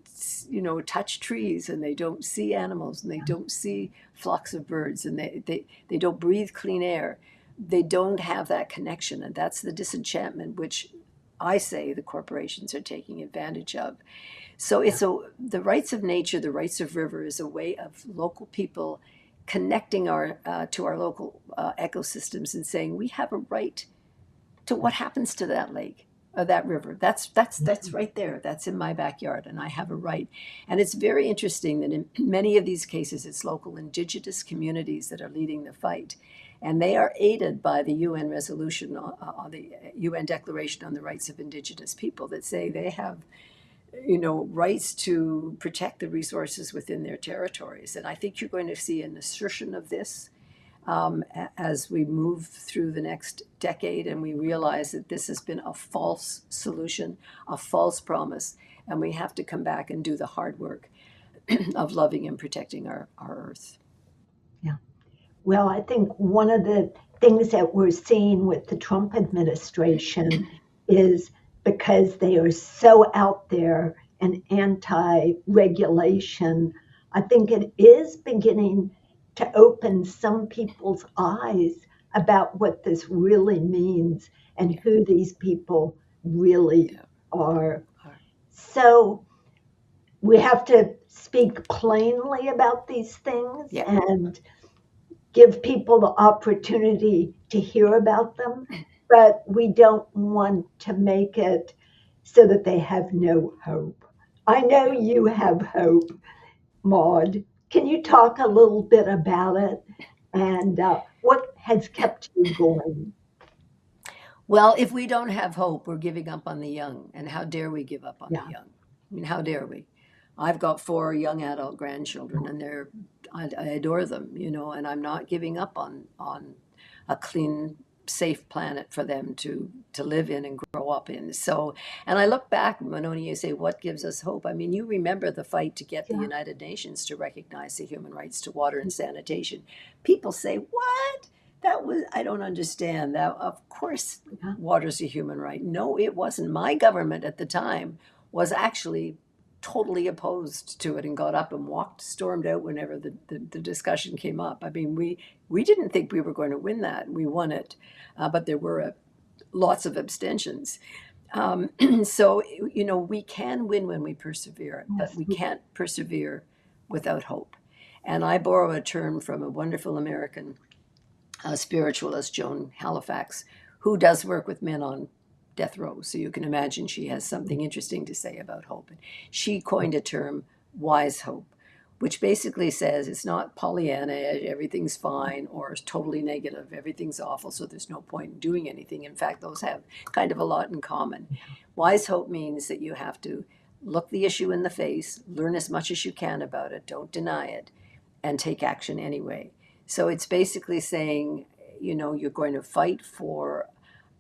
touch trees, and they don't see animals, and they don't see flocks of birds, and they don't breathe clean air, they don't have that connection. And that's the disenchantment, which I say the corporations are taking advantage of. So the rights of nature, the rights of river is a way of local people connecting our to our local ecosystems and saying we have a right to what happens to that lake or that river. That's right there. That's in my backyard, and I have a right. And it's very interesting that in many of these cases, it's local Indigenous communities that are leading the fight, and they are aided by the UN resolution, on the UN Declaration on the Rights of Indigenous People, that say they have, rights to protect the resources within their territories. And I think you're going to see an assertion of this as we move through the next decade, and we realize that this has been a false solution, a false promise, and we have to come back and do the hard work of loving and protecting our earth. Yeah. Well, I think one of the things that we're seeing with the Trump administration is because they are so out there and anti-regulation, I think it is beginning to open some people's eyes about what this really means and who these people really are. So we have to speak plainly about these things and give people the opportunity to hear about them, but we don't want to make it so that they have no hope. I know you have hope, Maude. Can you talk a little bit about it and what has kept you going? Well, if we don't have hope, we're giving up on the young. And how dare we give up on the young? I mean, how dare we? I've got 4 young adult grandchildren, and I adore them, and I'm not giving up on a clean, safe planet for them to live in and grow up in. So, and I look back, Wenonah, you say, what gives us hope? I mean, you remember the fight to get the United Nations to recognize the human rights to water and sanitation. People say, what? I don't understand that. Of course, water's a human right. No, it wasn't. My government at the time was actually totally opposed to it and got up and stormed out whenever the discussion came up. I mean, we didn't think we were going to win that. We won it, but there were lots of abstentions. So, we can win when we persevere, but we can't persevere without hope. And I borrow a term from a wonderful American spiritualist, Joan Halifax, who does work with men on death row. So you can imagine she has something interesting to say about hope. And she coined a term, wise hope, which basically says it's not Pollyanna, everything's fine, or it's totally negative, everything's awful, so there's no point in doing anything. In fact, those have kind of a lot in common. Wise hope means that you have to look the issue in the face, learn as much as you can about it, don't deny it, and take action anyway. So it's basically saying, you're going to fight for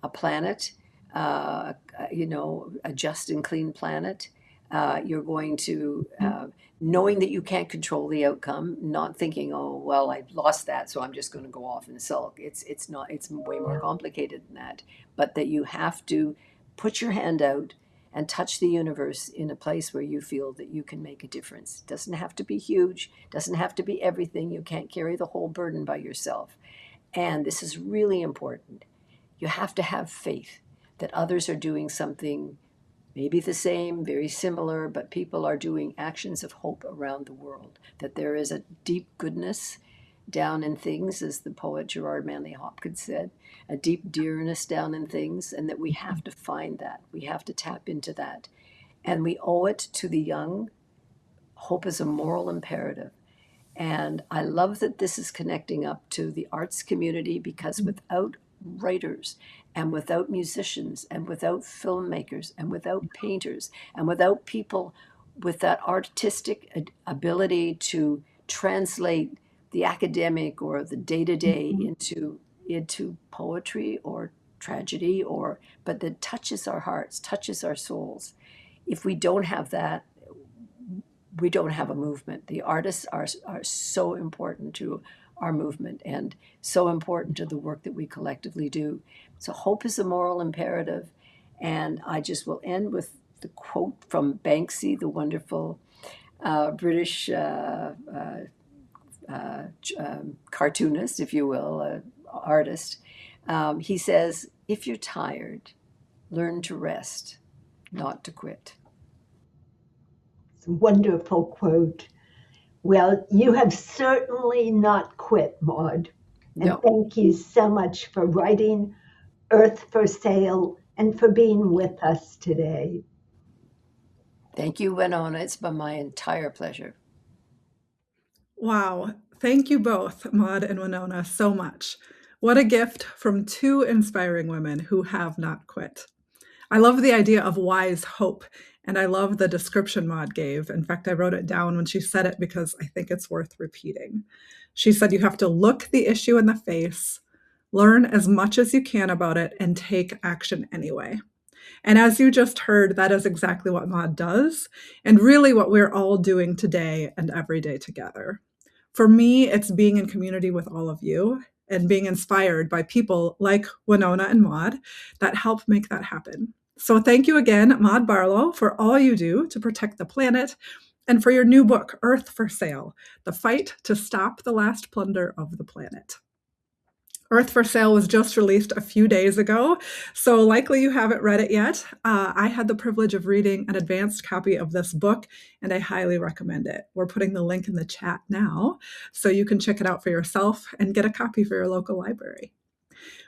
a planet, a just and clean planet. You're going to, knowing that you can't control the outcome, not thinking, oh, well, I lost that, so I'm just going to go off and sulk. It's not, it's way more complicated than that. But that you have to put your hand out and touch the universe in a place where you feel that you can make a difference. It doesn't have to be huge, doesn't have to be everything. You can't carry the whole burden by yourself. And this is really important. You have to have faith that others are doing something maybe the same, very similar, but people are doing actions of hope around the world, that there is a deep goodness down in things, as the poet Gerard Manley Hopkins said, a deep dearness down in things, and that we have to find that. We have to tap into that. And we owe it to the young. Hope is a moral imperative. And I love that this is connecting up to the arts community, because without writers and without musicians and without filmmakers and without painters and without people with that artistic ability to translate the academic or the day-to-day into poetry or tragedy, but that touches our hearts, touches our souls. If we don't have that, we don't have a movement. The artists are so important to our movement and so important to the work that we collectively do. So hope is a moral imperative. And I just will end with the quote from Banksy, the wonderful British cartoonist, if you will, artist. He says, if you're tired, learn to rest, not to quit. It's a wonderful quote. Well, you have certainly not quit, Maude. And No. thank you so much for writing Earth for Sale and for being with us today. Thank you, Wenonah. It's been my entire pleasure. Wow. Thank you both, Maude and Wenonah, so much. What a gift from two inspiring women who have not quit. I love the idea of wise hope, and I love the description Maude gave. In fact, I wrote it down when she said it because I think it's worth repeating. She said you have to look the issue in the face, learn as much as you can about it, and take action anyway. And as you just heard, that is exactly what Maude does, and really what we're all doing today and every day together. For me, it's being in community with all of you and being inspired by people like Wenonah and Maude that help make that happen. So thank you again, Maude Barlow, for all you do to protect the planet and for your new book, Earth for Sale, The Fight to Stop the Last Plunder of the Planet. Earth for Sale was just released a few days ago, so likely you haven't read it yet. I had the privilege of reading an advanced copy of this book, and I highly recommend it. We're putting the link in the chat now, so you can check it out for yourself and get a copy for your local library.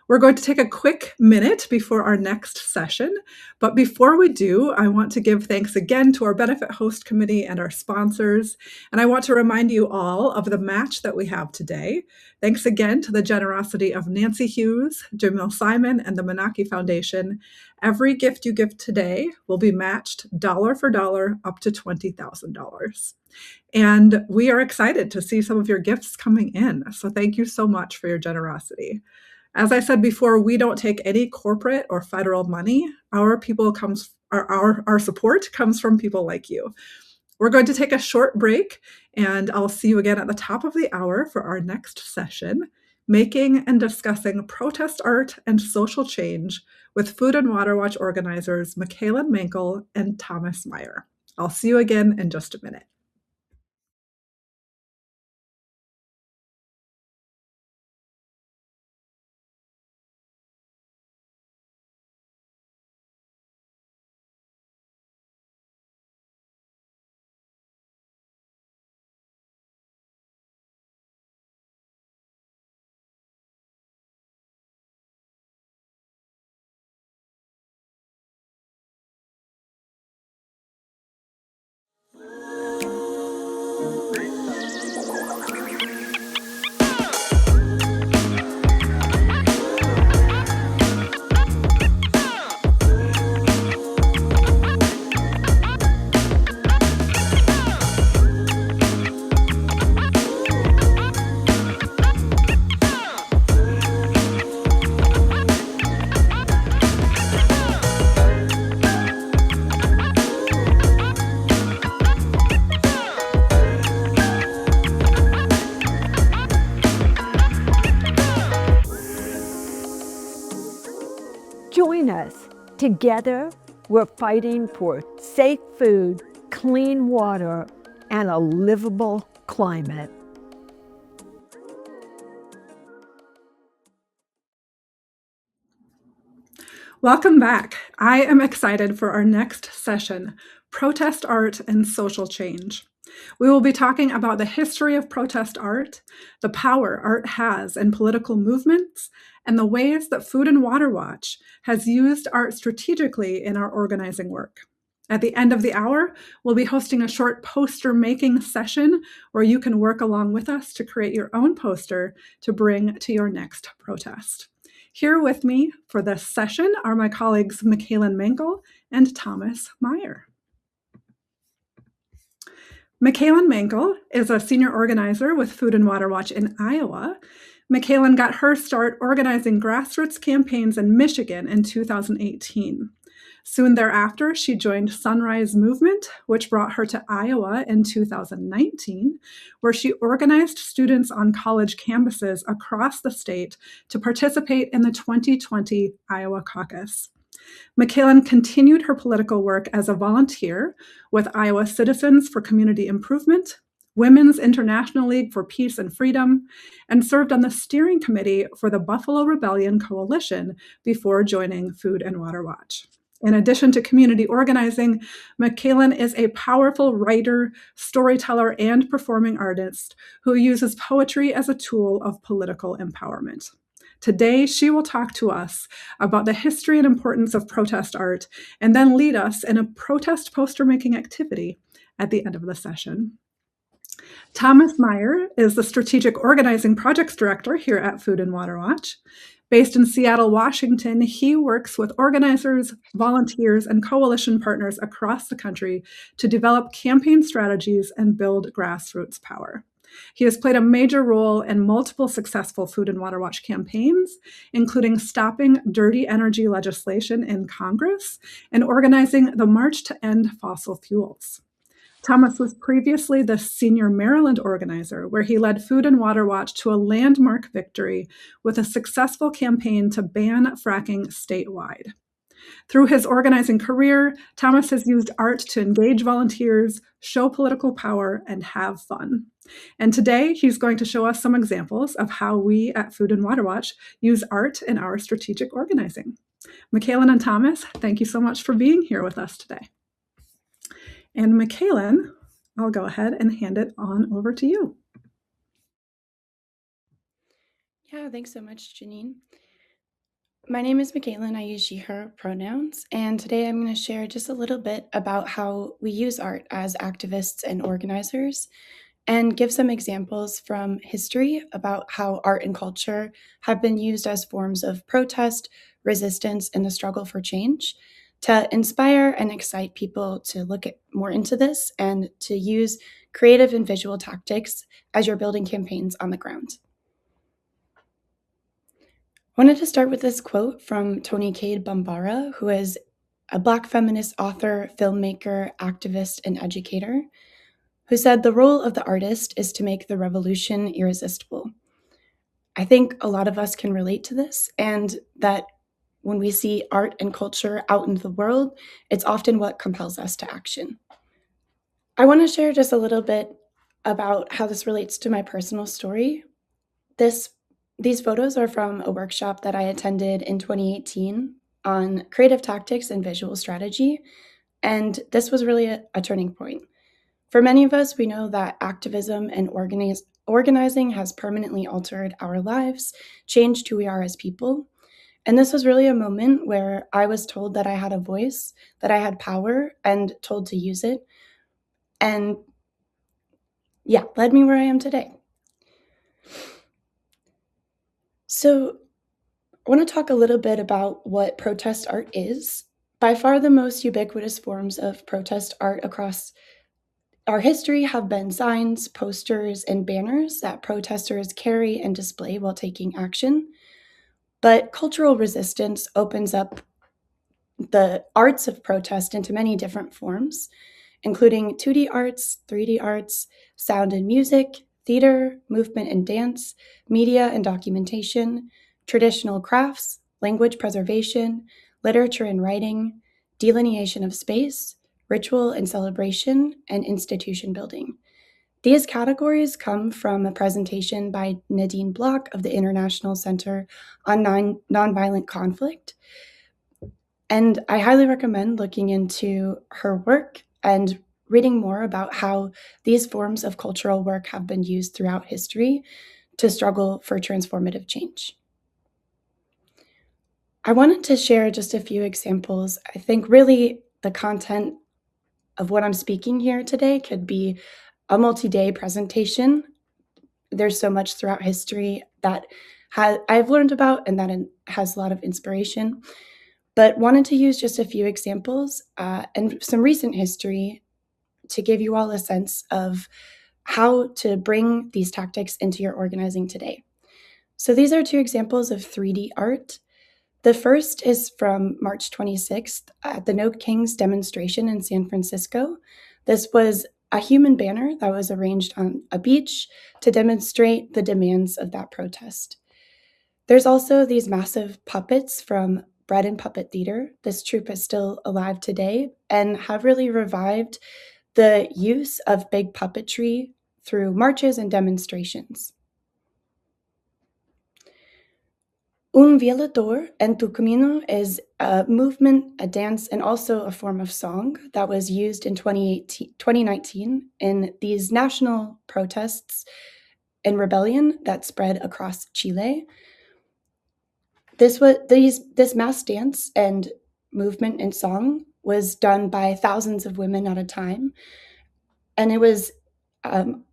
We're going to take a quick minute before our next session, but before we do, I want to give thanks again to our benefit host committee and our sponsors, and I want to remind you all of the match that we have today. Thanks again to the generosity of Nancy Hughes, Jamil Simon, and the Menaki Foundation. Every gift you give today will be matched dollar for dollar up to $20,000. And we are excited to see some of your gifts coming in, so thank you so much for your generosity. As I said before, we don't take any corporate or federal money. Our support comes from people like you. We're going to take a short break, and I'll see you again at the top of the hour for our next session, Making and Discussing Protest Art and Social Change with Food and Water Watch organizers Michaelyn, Mankel, and Thomas Meyer. I'll see you again in just a minute. Join us. Together, we're fighting for safe food, clean water, and a livable climate. Welcome back. I am excited for our next session, Protest Art and Social Change. We will be talking about the history of protest art, the power art has in political movements, and the ways that Food and Water Watch has used art strategically in our organizing work. At the end of the hour, we'll be hosting a short poster making session where you can work along with us to create your own poster to bring to your next protest. Here with me for this session are my colleagues Michaelyn, Mankel and Thomas Meyer. Michaelyn Mankel is a senior organizer with Food and Water Watch in Iowa. Michaelyn got her start organizing grassroots campaigns in Michigan in 2018. Soon thereafter, she joined Sunrise Movement, which brought her to Iowa in 2019, where she organized students on college campuses across the state to participate in the 2020 Iowa caucus. Michaelyn continued her political work as a volunteer with Iowa Citizens for Community Improvement, Women's International League for Peace and Freedom, and served on the steering committee for the Buffalo Rebellion Coalition before joining Food and Water Watch. In addition to community organizing, Michaelyn is a powerful writer, storyteller, and performing artist who uses poetry as a tool of political empowerment. Today, she will talk to us about the history and importance of protest art, and then lead us in a protest poster-making activity at the end of the session. Thomas Meyer is the Strategic Organizing Projects Director here at Food and Water Watch. Based in Seattle, Washington, he works with organizers, volunteers, and coalition partners across the country to develop campaign strategies and build grassroots power. He has played a major role in multiple successful Food and Water Watch campaigns, including stopping dirty energy legislation in Congress and organizing the March to End Fossil Fuels. Thomas was previously the senior Maryland organizer, where he led Food and Water Watch to a landmark victory with a successful campaign to ban fracking statewide. Through his organizing career, Thomas has used art to engage volunteers, show political power, and have fun. And today, he's going to show us some examples of how we at Food and Water Watch use art in our strategic organizing. Michaelyn and Thomas, thank you so much for being here with us today. And Michaelyn, I'll go ahead and hand it on over to you. Yeah, thanks so much, Jeanine. My name is Michaelyn. I use she, her pronouns, and today I'm going to share just a little bit about how we use art as activists and organizers, and give some examples from history about how art and culture have been used as forms of protest, resistance, and the struggle for change, to inspire and excite people to look more into this and to use creative and visual tactics as you're building campaigns on the ground. I wanted to start with this quote from Toni Cade Bambara, who is a Black feminist author, filmmaker, activist, and educator, who said, "The role of the artist is to make the revolution irresistible." I think a lot of us can relate to this, and that when we see art and culture out in the world, it's often what compels us to action. I want to share just a little bit about how this relates to my personal story. These photos are from a workshop that I attended in 2018 on creative tactics and visual strategy, and this was really a turning point. For many of us, we know that activism and organizing has permanently altered our lives, changed who we are as people. And this was really a moment where I was told that I had a voice, that I had power, and told to use it. And yeah, led me where I am today. So I want to talk a little bit about what protest art is. By far the most ubiquitous forms of protest art across our history have been signs, posters, and banners that protesters carry and display while taking action. But cultural resistance opens up the arts of protest into many different forms, including 2D arts, 3D arts, sound and music, theater, movement and dance, media and documentation, traditional crafts, language preservation, literature and writing, delineation of space, ritual and celebration, and institution building. These categories come from a presentation by Nadine Block of the International Center on Nonviolent Conflict. And I highly recommend looking into her work and reading more about how these forms of cultural work have been used throughout history to struggle for transformative change. I wanted to share just a few examples. I think really the content of what I'm speaking here today could be a multi-day presentation. There's so much throughout history that I've learned about and that has a lot of inspiration, but wanted to use just a few examples and some recent history to give you all a sense of how to bring these tactics into your organizing today. So these are two examples of 3D art. The first is from March 26th at the No Kings demonstration in San Francisco. This was a human banner that was arranged on a beach to demonstrate the demands of that protest. There's also these massive puppets from Bread and Puppet Theater. This troupe is still alive today and have really revived the use of big puppetry through marches and demonstrations. Un violador en tu camino is a movement, a dance, and also a form of song that was used in 2019 in these national protests and rebellion that spread across Chile. This mass dance and movement and song was done by thousands of women at a time, and it was the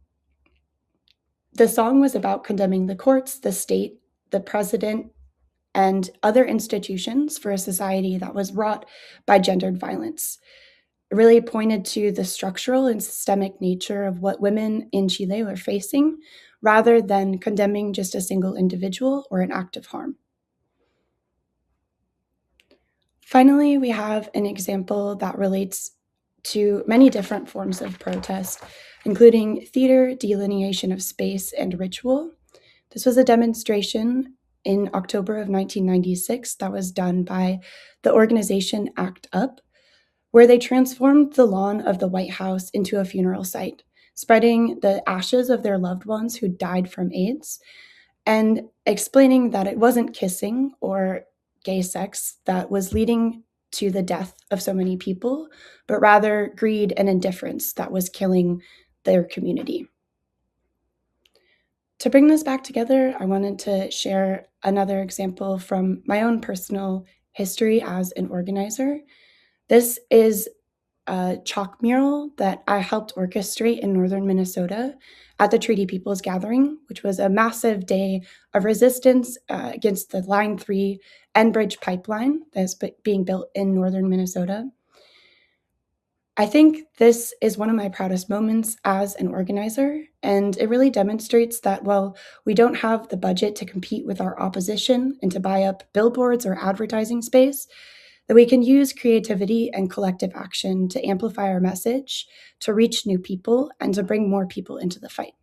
song was about condemning the courts, the state, the president, and other institutions for a society that was wrought by gendered violence. It really pointed to the structural and systemic nature of what women in Chile were facing, rather than condemning just a single individual or an act of harm. Finally, we have an example that relates to many different forms of protest, including theater, delineation of space, and ritual. This was a demonstration in October of 1996 that was done by the organization ACT UP, where they transformed the lawn of the White House into a funeral site, spreading the ashes of their loved ones who died from AIDS, and explaining that it wasn't kissing or gay sex that was leading to the death of so many people, but rather greed and indifference that was killing their community. To bring this back together, I wanted to share another example from my own personal history as an organizer. This is a chalk mural that I helped orchestrate in northern Minnesota at the Treaty Peoples Gathering, which was a massive day of resistance against the Line 3 Enbridge pipeline that's being built in northern Minnesota. I think this is one of my proudest moments as an organizer, and it really demonstrates that while we don't have the budget to compete with our opposition and to buy up billboards or advertising space, that we can use creativity and collective action to amplify our message, to reach new people, and to bring more people into the fight.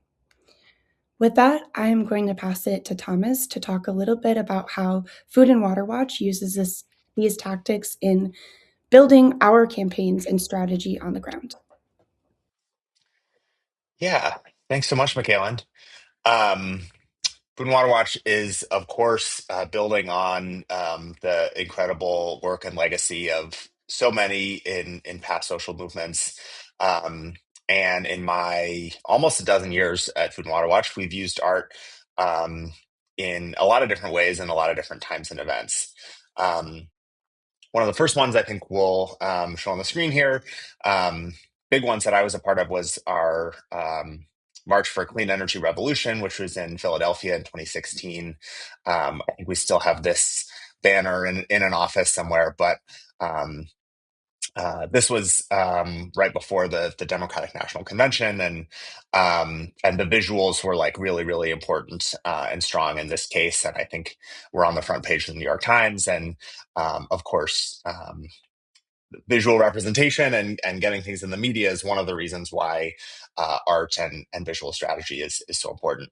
With that, I am going to pass it to Thomas to talk a little bit about how Food and Water Watch uses these tactics in building our campaigns and strategy on the ground. Yeah, thanks so much, Michaelyn. Food and Water Watch is, of course, building on the incredible work and legacy of so many in past social movements. And in my almost a dozen years at Food and Water Watch, we've used art in a lot of different ways and a lot of different times and events. One of the first ones I think we'll show on the screen here, big ones that I was a part of was our March for a Clean Energy Revolution, which was in Philadelphia in 2016. I think we still have this banner in an office somewhere, but this was right before the Democratic National Convention, and the visuals were like really, really important and strong in this case. And I think we're on the front page of the New York Times, and of course, visual representation and getting things in the media is one of the reasons why art and visual strategy is so important.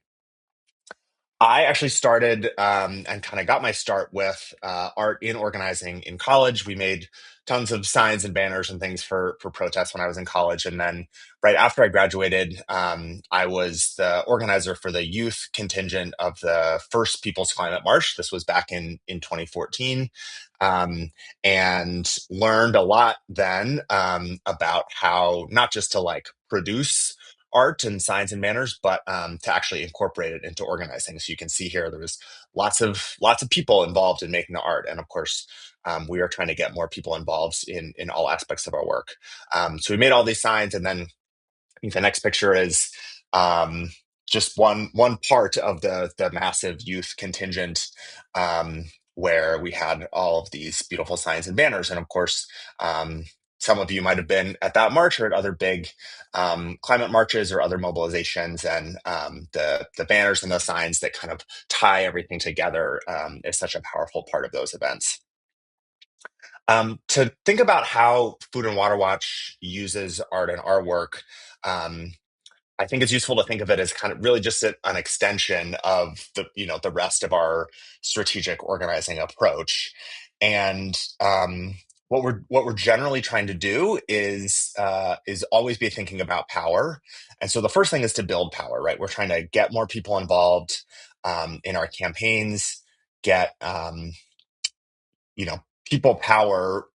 I actually started and kind of got my start with art in organizing in college. We made tons of signs and banners and things for protests when I was in college. And then right after I graduated, I was the organizer for the youth contingent of the first People's Climate March. This was back in 2014. And learned a lot then about how not just to like produce art and signs and manners, but to actually incorporate it into organizing. So you can see here there was lots of people involved in making the art, and of course we are trying to get more people involved in all aspects of our work. So we made all these signs, and then I think the next picture is just one part of the massive youth contingent, where we had all of these beautiful signs and banners. And of course, some of you might have been at that march or at other big climate marches or other mobilizations. And the banners and the signs that kind of tie everything together is such a powerful part of those events. To think about how Food and Water Watch uses art and our work, I think it's useful to think of it as kind of really just an extension of the rest of our strategic organizing approach. And what we're generally trying to do is always be thinking about power. And so the first thing is to build power, right? We're trying to get more people involved in our campaigns, get people power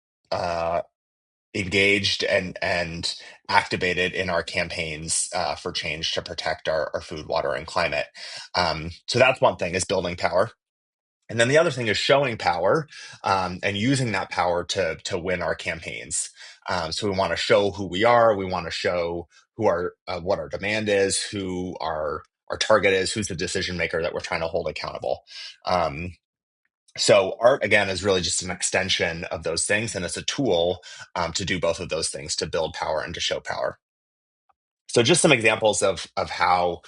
engaged and activated in our campaigns for change to protect our food, water, and climate. So that's one thing, is building power. And then the other thing is showing power and using that power to win our campaigns. So we want to show who we are. We want to show who what our demand is, who our target is, who's the decision maker that we're trying to hold accountable. So art, again, is really just an extension of those things, and it's a tool to do both of those things, to build power and to show power. So just some examples of how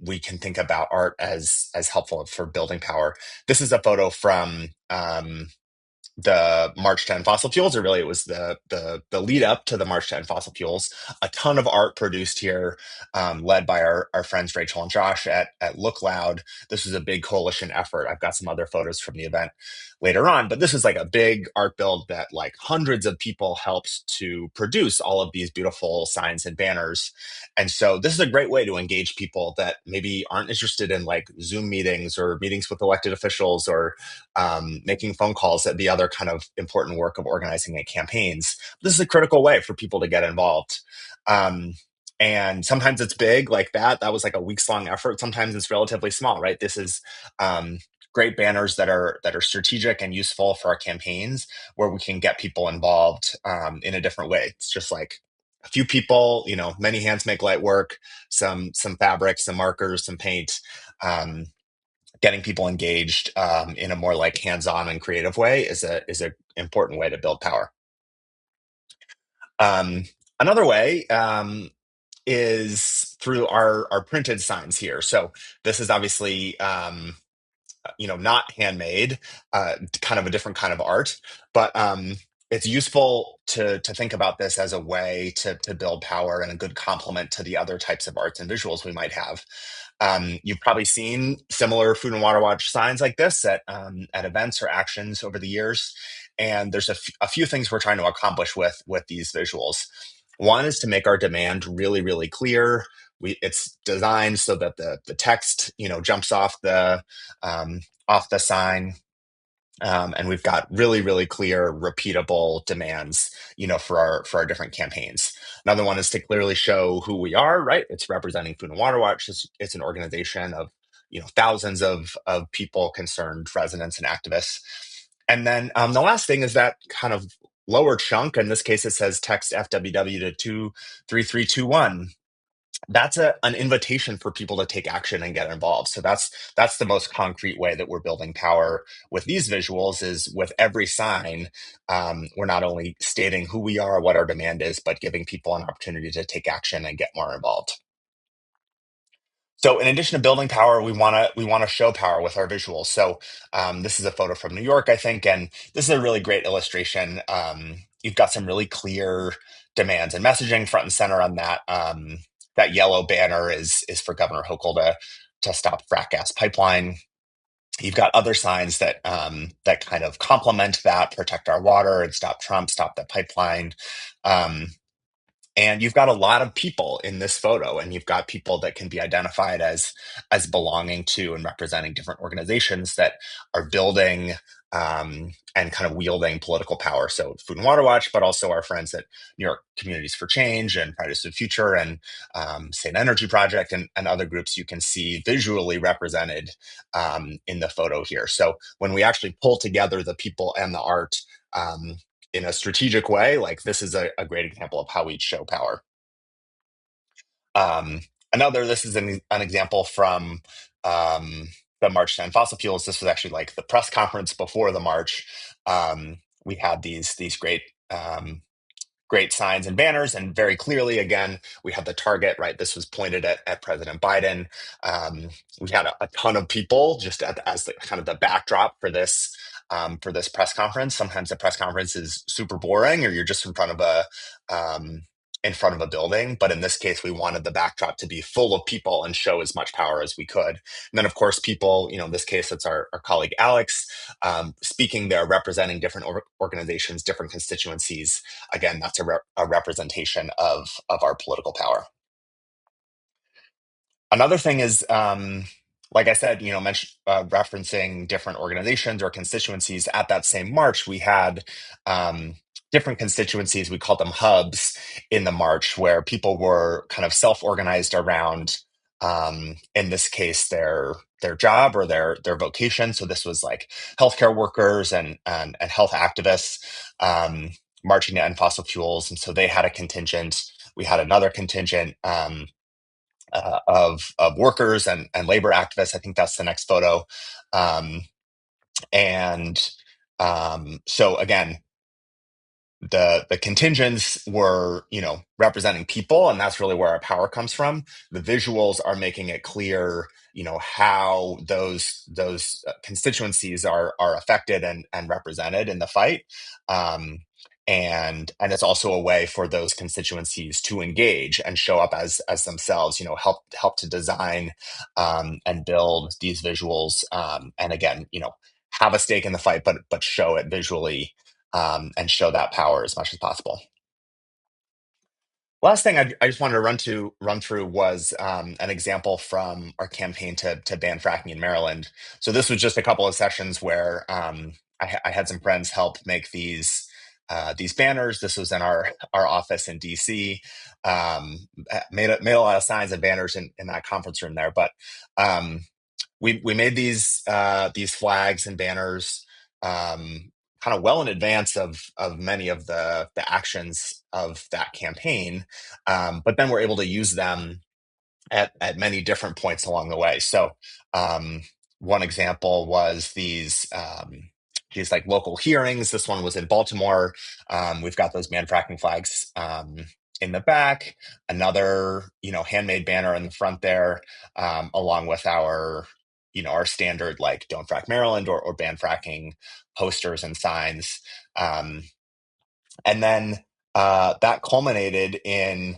we can think about art as helpful for building power. This is a photo from the March to End Fossil Fuels, or really it was the lead up to the March to End Fossil Fuels. A ton of art produced here, led by our friends Rachel and Josh at Look Loud. This was a big coalition effort. I've got some other photos from the event later on, but this is like a big art build that like hundreds of people helped to produce all of these beautiful signs and banners. And so this is a great way to engage people that maybe aren't interested in like Zoom meetings or meetings with elected officials or making phone calls at the other kind of important work of organizing campaigns. This is a critical way for people to get involved. And sometimes it's big like that. That was like a weeks-long effort. Sometimes it's relatively small, right? This is great banners that are strategic and useful for our campaigns, where we can get people involved in a different way. It's just like a few people, many hands make light work, some fabric, some markers, some paint, getting people engaged in a more like hands-on and creative way is a important way to build power. Another way is through our printed signs here. So this is obviously not handmade, kind of a different kind of art, but it's useful to think about this as a way to build power and a good complement to the other types of arts and visuals we might have. You've probably seen similar Food and Water Watch signs like this at events or actions over the years. And there's a few things we're trying to accomplish with these visuals. One is to make our demand really, really clear. It's designed so that the text, jumps off the sign. And we've got really, really clear, repeatable demands, for our different campaigns. Another one is to clearly show who we are, right? It's representing Food and Water Watch. It's an organization of, thousands of people, concerned residents and activists. And then the last thing is that kind of lower chunk. In this case, it says text FWW to 23321. That's an invitation for people to take action and get involved. So that's the most concrete way that we're building power with these visuals, is with every sign, we're not only stating who we are, what our demand is, but giving people an opportunity to take action and get more involved. So in addition to building power, we want to show power with our visuals. So this is a photo from New York, I think, and this is a really great illustration. You've got some really clear demands and messaging front and center on that. That yellow banner is for Governor Hochul to stop frack gas pipeline. You've got other signs that kind of complement that: protect our water and stop Trump, stop the pipeline. And you've got a lot of people in this photo, and you've got people that can be identified as belonging to and representing different organizations that are building and kind of wielding political power. So Food and Water Watch, but also our friends at New York Communities for Change and Fridays for the Future and State Energy Project and other groups you can see visually represented in the photo here. So when we actually pull together the people and the art in a strategic way, like this is a great example of how we'd show power. This is an example from the March to End Fossil Fuels. This was actually like the press conference before the march. We had these great signs and banners, and very clearly, again, we had the target, right? This was pointed at President Biden. We had a ton of people just as the kind of the backdrop for this press conference. Sometimes the press conference is super boring, or you're just in front of a building. But in this case, we wanted the backdrop to be full of people and show as much power as we could. And then, of course, people, in this case, it's our colleague Alex speaking there, representing different organizations, different constituencies. Again, that's a representation of our political power. Another thing is like I said, referencing different organizations or constituencies at that same march, we had different constituencies. We called them hubs in the march, where people were kind of self-organized around, in this case, their job or their vocation. So this was like healthcare workers and health activists marching to end fossil fuels, and so they had a contingent. We had another contingent. Of workers and labor activists. I think that's the next photo. So again, the contingents were, representing people, and that's really where our power comes from. The visuals are making it clear, how those constituencies are affected and represented in the fight. And it's also a way for those constituencies to engage and show up as themselves, help to design and build these visuals, and again, have a stake in the fight, but show it visually, and show that power as much as possible. Last thing I just wanted to run through was an example from our campaign to ban fracking in Maryland. So this was just a couple of sessions where I had some friends help make these banners. This was in our office in DC. Made a lot of signs and banners in that conference room there, but we made these flags and banners kind of well in advance of many of the actions of that campaign, but then we're able to use them at many different points along the way. So one example was these like local hearings. This one was in Baltimore. We've got those ban fracking flags in the back, another handmade banner in the front there, along with our standard like "Don't Frack Maryland" or "Ban Fracking" posters and signs. And then that culminated in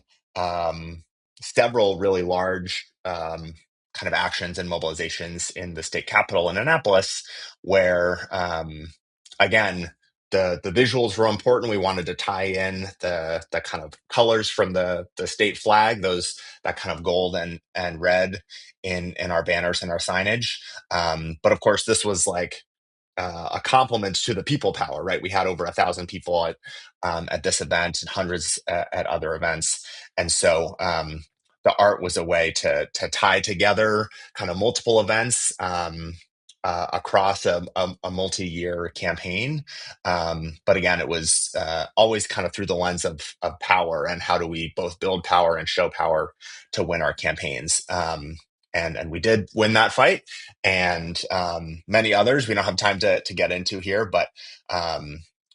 several really large kind of actions and mobilizations in the state capitol in Annapolis, where again, the visuals were important. We wanted to tie in the kind of colors from the state flag, that kind of gold and red in our banners and our signage. But of course, this was like a compliment to the people power, right? We had over 1,000 people at this event and hundreds at other events. And so the art was a way to tie together kind of multiple events across a multi-year campaign. But again, it was always kind of through the lens of power, and how do we both build power and show power to win our campaigns. And we did win that fight, and many others we don't have time to get into here, but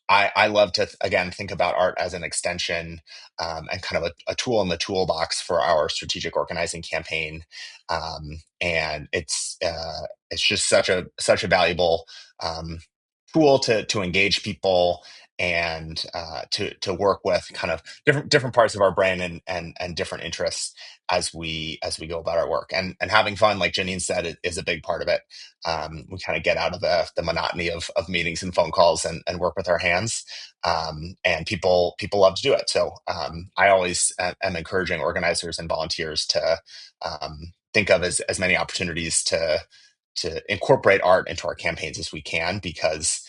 I love to, again, think about art as an extension and kind of a tool in the toolbox for our strategic organizing campaign. And it's just such a valuable tool to engage people and to work with kind of different parts of our brain and different interests as we go about our work, and having fun, like Jeanine said, is a big part of it. We kind of get out of the monotony of meetings and phone calls and work with our hands, and people love to do it. So I always am encouraging organizers and volunteers to think of as many opportunities to incorporate art into our campaigns as we can, because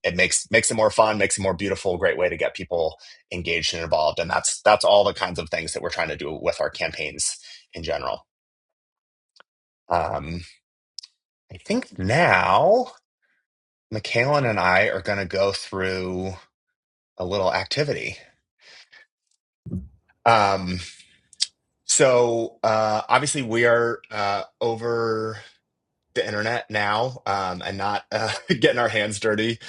it makes it more fun, makes it more beautiful, great way to get people engaged and involved. And that's all the kinds of things that we're trying to do with our campaigns in general. I think now Michaelyn and I are going to go through a little activity. So obviously we are over the internet now, and not getting our hands dirty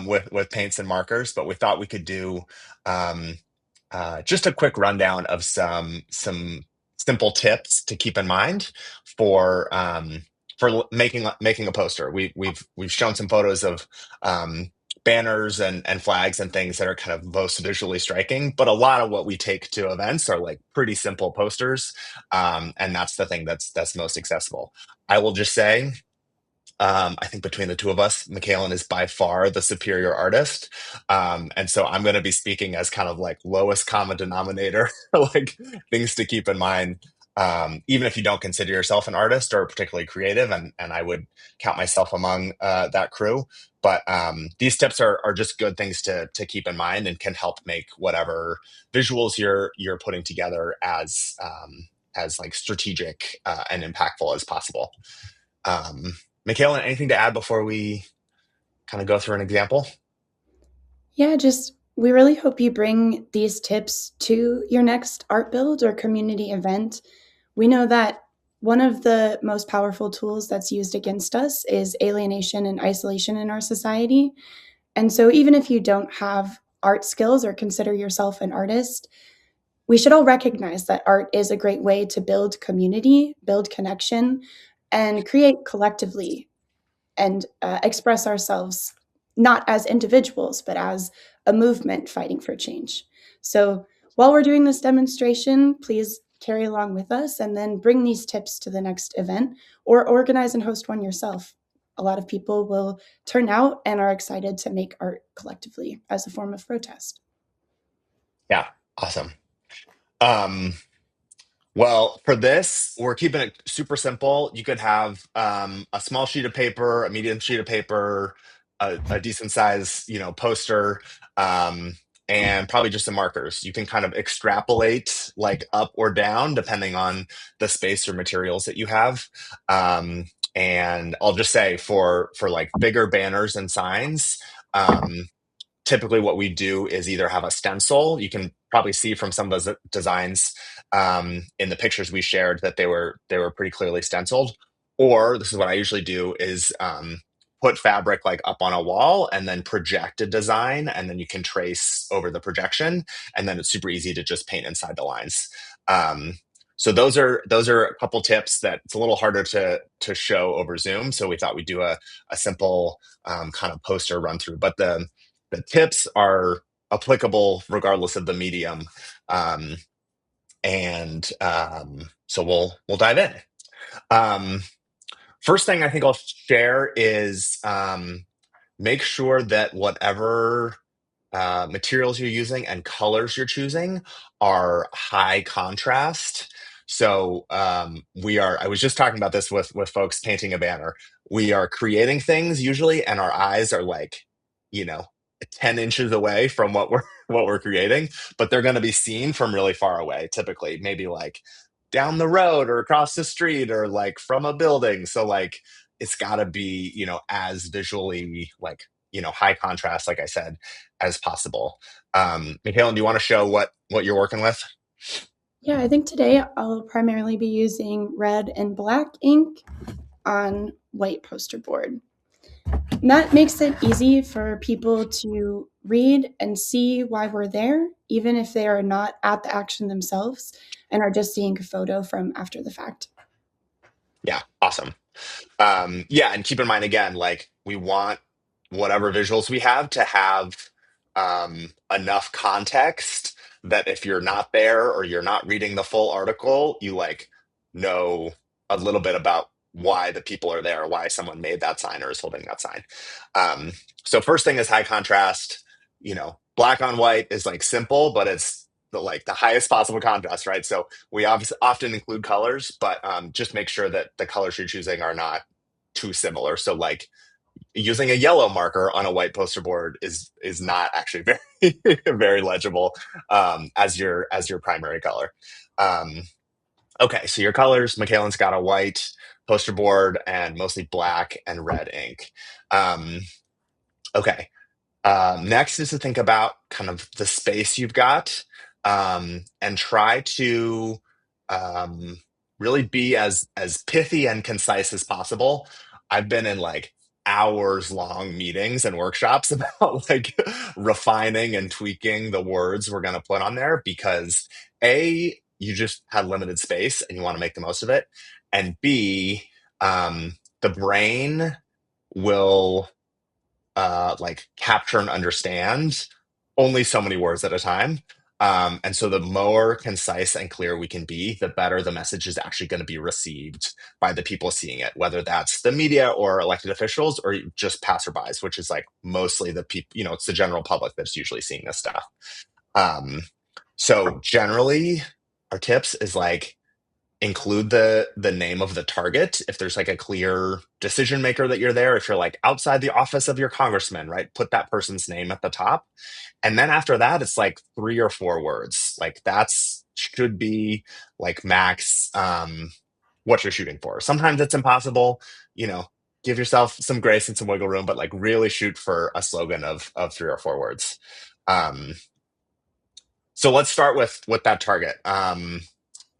with paints and markers, but we thought we could do just a quick rundown of some simple tips to keep in mind for making a poster. We've shown some photos of banners and flags and things that are kind of most visually striking, but a lot of what we take to events are like pretty simple posters, and that's the thing that's most accessible. I will just say, I think between the two of us, Michaelyn is by far the superior artist. And so I'm going to be speaking as kind of like lowest common denominator, like things to keep in mind even if you don't consider yourself an artist or particularly creative, and I would count myself among that crew. But these tips are just good things to keep in mind and can help make whatever visuals you're putting together as like strategic and impactful as possible. Michaelyn, anything to add before we kind of go through an example? Yeah, we really hope you bring these tips to your next art build or community event. We know that one of the most powerful tools that's used against us is alienation and isolation in our society. And so even if you don't have art skills or consider yourself an artist, we should all recognize that art is a great way to build community, build connection, and create collectively and express ourselves not as individuals, but as a movement fighting for change. So while we're doing this demonstration, please carry along with us and then bring these tips to the next event or organize and host one yourself. A lot of people will turn out and are excited to make art collectively as a form of protest. Yeah, awesome. Well, for this, we're keeping it super simple. You could have a small sheet of paper, a medium sheet of paper, a decent size, poster, and probably just some markers. You can kind of extrapolate like up or down depending on the space or materials that you have. And I'll just say for like bigger banners and signs, typically what we do is either have a stencil. You can probably see from some of those designs in the pictures we shared that they were pretty clearly stenciled. Or this is what I usually do is put fabric like up on a wall and then project a design, and then you can trace over the projection, and then it's super easy to just paint inside the lines. So those are a couple tips that it's a little harder to show over Zoom. So we thought we'd do a simple kind of poster run through, but the tips are applicable regardless of the medium. So we'll dive in. First thing I think I'll share is make sure that whatever materials you're using and colors you're choosing are high contrast. So I was just talking about this with folks painting a banner. We are creating things usually, and our eyes are like, 10 inches away from what we're creating, but they're going to be seen from really far away, typically, maybe like down the road or across the street or like from a building. So like it's got to be, as visually like, high contrast, like I said, as possible. Michaelyn, do you want to show what you're working with? Yeah, I think today I'll primarily be using red and black ink on white poster board. And that makes it easy for people to read and see why we're there, even if they are not at the action themselves and are just seeing a photo from after the fact. Yeah, awesome. And keep in mind, again, like we want whatever visuals we have to have enough context that if you're not there or you're not reading the full article, you like know a little bit about why the people are there, why someone made that sign or is holding that sign. So first thing is high contrast. Black on white is like simple, but it's the highest possible contrast, right? So we often include colors, but just make sure that the colors you're choosing are not too similar. So like using a yellow marker on a white poster board is not actually very very legible as your primary color. Okay, so your colors, Michaelyn's got a white poster board and mostly black and red ink. Okay. Next is to think about kind of the space you've got, and try to really be as pithy and concise as possible. I've been in like hours long meetings and workshops about like refining and tweaking the words we're going to put on there because A, you just had limited space and you want to make the most of it, and B, the brain will like capture and understand only so many words at a time. And so the more concise and clear we can be, the better the message is actually going to be received by the people seeing it, whether that's the media or elected officials or just passerbys, which is like mostly the people, it's the general public that's usually seeing this stuff. So generally our tips is like, include the name of the target if there's like a clear decision maker that you're there. If you're like outside the office of your congressman, right, put that person's name at the top. And then after that, it's like 3 or 4 words. Like that's should be like max what you're shooting for. Sometimes it's impossible, you know, give yourself some grace and some wiggle room, but like really shoot for a slogan of 3 or 4 words. So let's start with that target.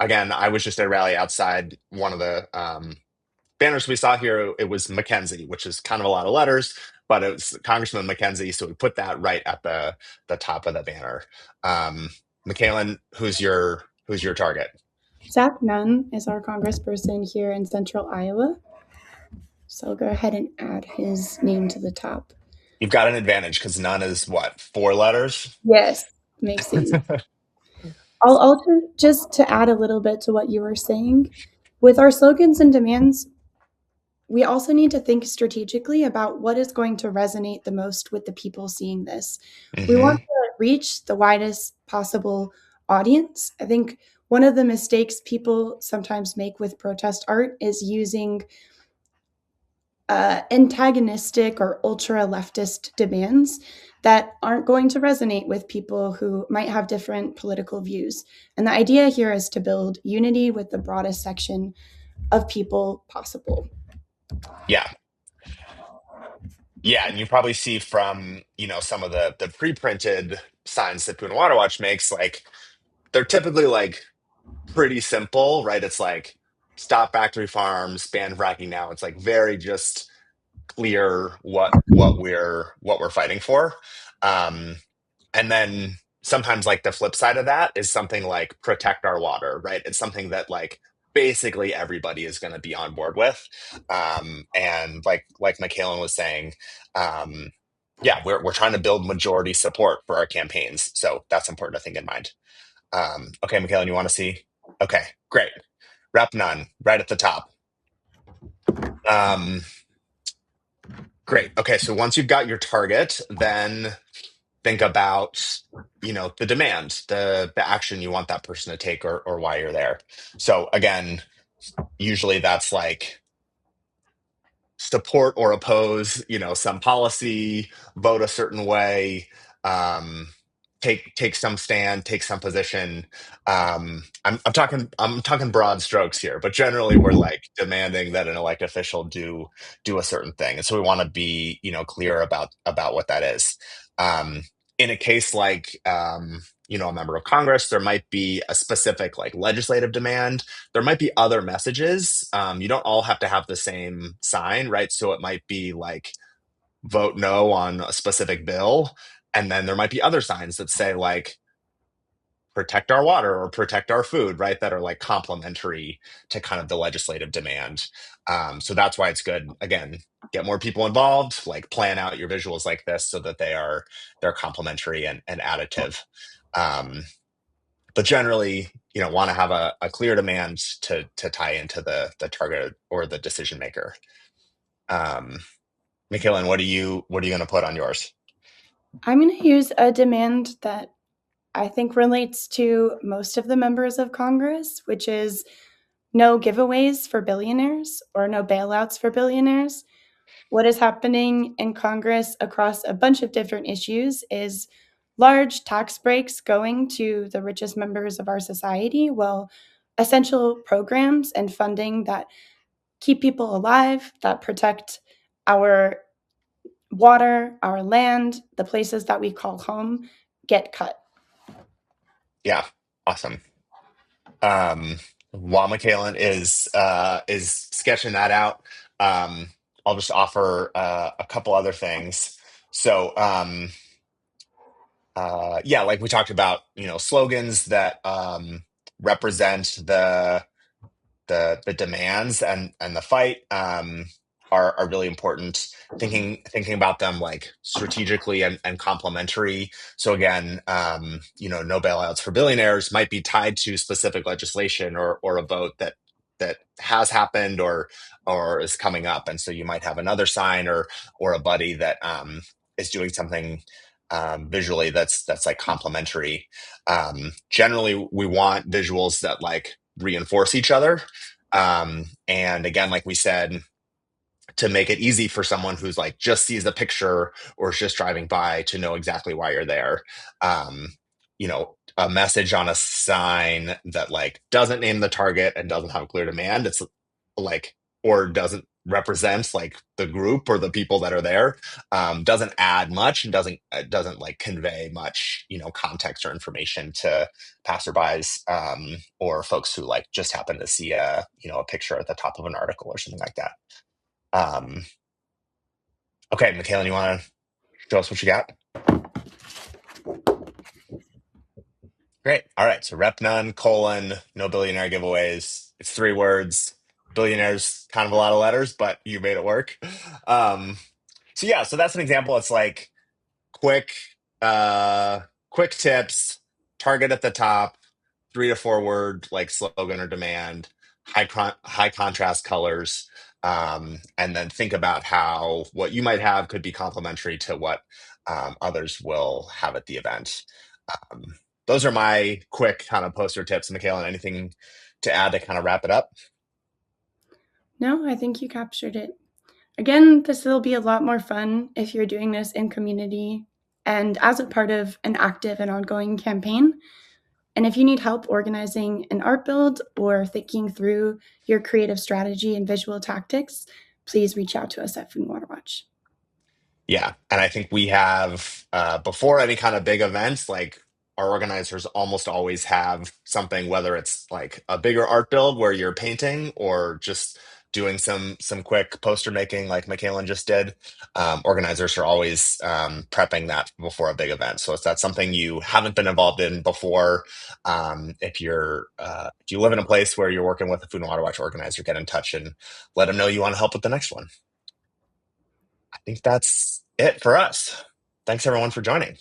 Again, I was just at a rally outside one of the banners we saw here. It was Mackenzie, which is kind of a lot of letters, but it was Congressman Mackenzie. So we put that right at the top of the banner. Michaelyn, who's your target? Zach Nunn is our congressperson here in central Iowa. So I'll go ahead and add his name to the top. You've got an advantage because Nunn is what, 4 letters? Yes, makes it easy. I'll just to add a little bit to what you were saying. With our slogans and demands, we also need to think strategically about what is going to resonate the most with the people seeing this. We want to reach the widest possible audience. I think one of the mistakes people sometimes make with protest art is using antagonistic or ultra leftist demands that aren't going to resonate with people who might have different political views. And the idea here is to build unity with the broadest section of people possible. Yeah. Yeah, and you probably see from, some of the pre-printed signs that Food and Water Watch makes, like they're typically like pretty simple, right? It's like stop factory farms, ban fracking now. It's like very just clear what we're fighting for. And then sometimes like the flip side of that is something like protect our water, right? It's something that like basically everybody is going to be on board with. And like Michaelyn was saying, yeah, we're trying to build majority support for our campaigns. So that's important to think in mind. Okay, Michaelyn, you want to see? Okay, great. Rep None, right at the top. Great. Okay, so once you've got your target, then think about, the demand, the action you want that person to take or why you're there. So again, usually that's like support or oppose, some policy, vote a certain way, take some stand, take some position. I'm talking broad strokes here, but generally we're like demanding that an elected official do a certain thing, and so we want to be clear about what that is. In a case like a member of Congress, there might be a specific like legislative demand. There might be other messages. You don't all have to have the same sign, right? So it might be like vote no on a specific bill. And then there might be other signs that say like protect our water or protect our food, right? That are like complementary to kind of the legislative demand. So that's why it's good. Again, get more people involved, like plan out your visuals like this so that they're complementary and additive. But generally, want to have a clear demand to tie into the target or the decision maker. Michaelyn, what are you going to put on yours? I'm going to use a demand that I think relates to most of the members of Congress, which is no giveaways for billionaires or no bailouts for billionaires. What is happening in Congress across a bunch of different issues is large tax breaks going to the richest members of our society, while essential programs and funding that keep people alive, that protect our water, our land, the places that we call home, get cut. Yeah, awesome. While Michaelyn is sketching that out, I'll just offer a couple other things. So yeah, like we talked about, slogans that represent the demands and the fight are really important. Thinking about them like strategically and complementary. So again, no bailouts for billionaires might be tied to specific legislation or a vote that has happened or is coming up, and so you might have another sign or a buddy that is doing something visually that's like complementary. Generally, we want visuals that like reinforce each other. And again, like we said, to make it easy for someone who's like just sees the picture or is just driving by to know exactly why you're there. A message on a sign that like doesn't name the target and doesn't have a clear demand, it's like, or doesn't represent like the group or the people that are there, doesn't add much and doesn't like convey much, context or information to passerbys, or folks who like just happen to see a picture at the top of an article or something like that. Okay, Michaelyn, you want to show us what you got? Great. All right. So rep none, no billionaire giveaways. It's 3 words. Billionaire's kind of a lot of letters, but you made it work. So that's an example. It's like quick tips, target at the top, 3 to 4 word like slogan or demand, high contrast colors, and then think about how what you might have could be complementary to what others will have at the event. Those are my quick kind of poster tips. Michaelyn, anything to add to kind of wrap it up? No, I think you captured it. Again, this will be a lot more fun if you're doing this in community and as a part of an active and ongoing campaign. And if you need help organizing an art build or thinking through your creative strategy and visual tactics, please reach out to us at Food and Water Watch. Yeah. And I think we have, before any kind of big events, like our organizers almost always have something, whether it's like a bigger art build where you're painting or just doing some quick poster making like Michaelyn just did. Organizers are always prepping that before a big event. So if that's something you haven't been involved in before, if you live in a place where you're working with a Food and Water Watch organizer, get in touch and let them know you want to help with the next one. I think that's it for us. Thanks everyone for joining.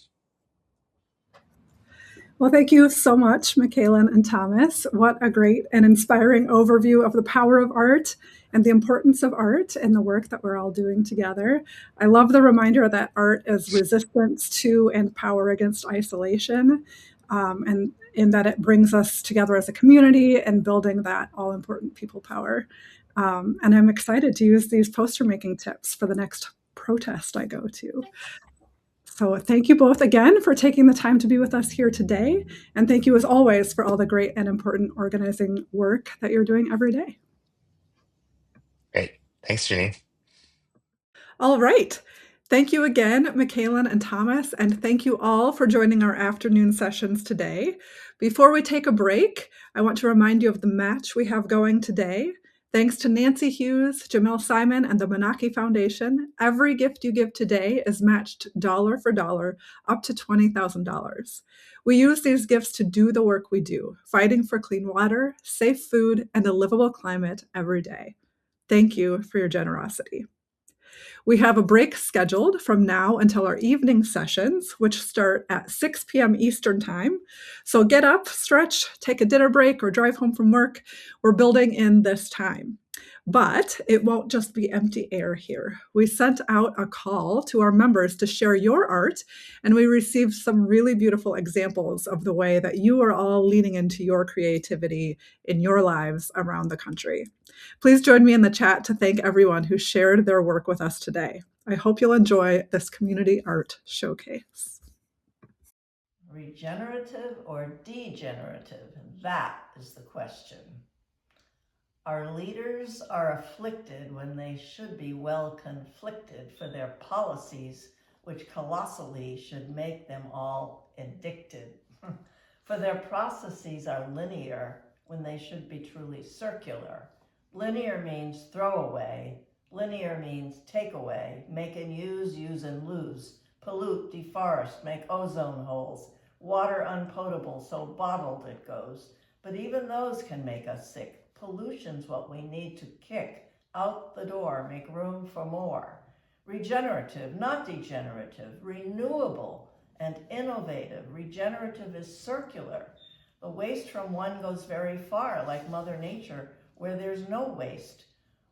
Well, thank you so much, Michaelyn and Thomas. What a great and inspiring overview of the power of art and the importance of art and the work that we're all doing together. I love the reminder that art is resistance to and power against isolation, and in that it brings us together as a community and building that all-important people power. And I'm excited to use these poster making tips for the next protest I go to. So thank you both again for taking the time to be with us here today. And thank you as always for all the great and important organizing work that you're doing every day. Great. Thanks, Jeanine. All right. Thank you again, Michaelyn and Thomas, and thank you all for joining our afternoon sessions today. Before we take a break, I want to remind you of the match we have going today. Thanks to Nancy Hughes, Jamil Simon, and the Menaki Foundation, every gift you give today is matched dollar for dollar up to $20,000. We use these gifts to do the work we do, fighting for clean water, safe food, and a livable climate every day. Thank you for your generosity. We have a break scheduled from now until our evening sessions, which start at 6 p.m. Eastern Time. So get up, stretch, take a dinner break, or drive home from work. We're building in this time. But it won't just be empty air here. We sent out a call to our members to share your art, and we received some really beautiful examples of the way that you are all leaning into your creativity in your lives around the country. Please join me in the chat to thank everyone who shared their work with us today. I hope you'll enjoy this community art showcase. Regenerative or degenerative? That is the question. Our leaders are afflicted when they should be well conflicted for their policies, which colossally should make them all addicted. For their processes are linear when they should be truly circular. Linear means throw away. Linear means take away, make and use and lose, pollute, deforest, make ozone holes, water unpotable so bottled it goes. But even those can make us sick. Pollution's what we need to kick out the door, make room for more. Regenerative, not degenerative, renewable and innovative. Regenerative is circular. The waste from one goes very far, like Mother Nature, where there's no waste,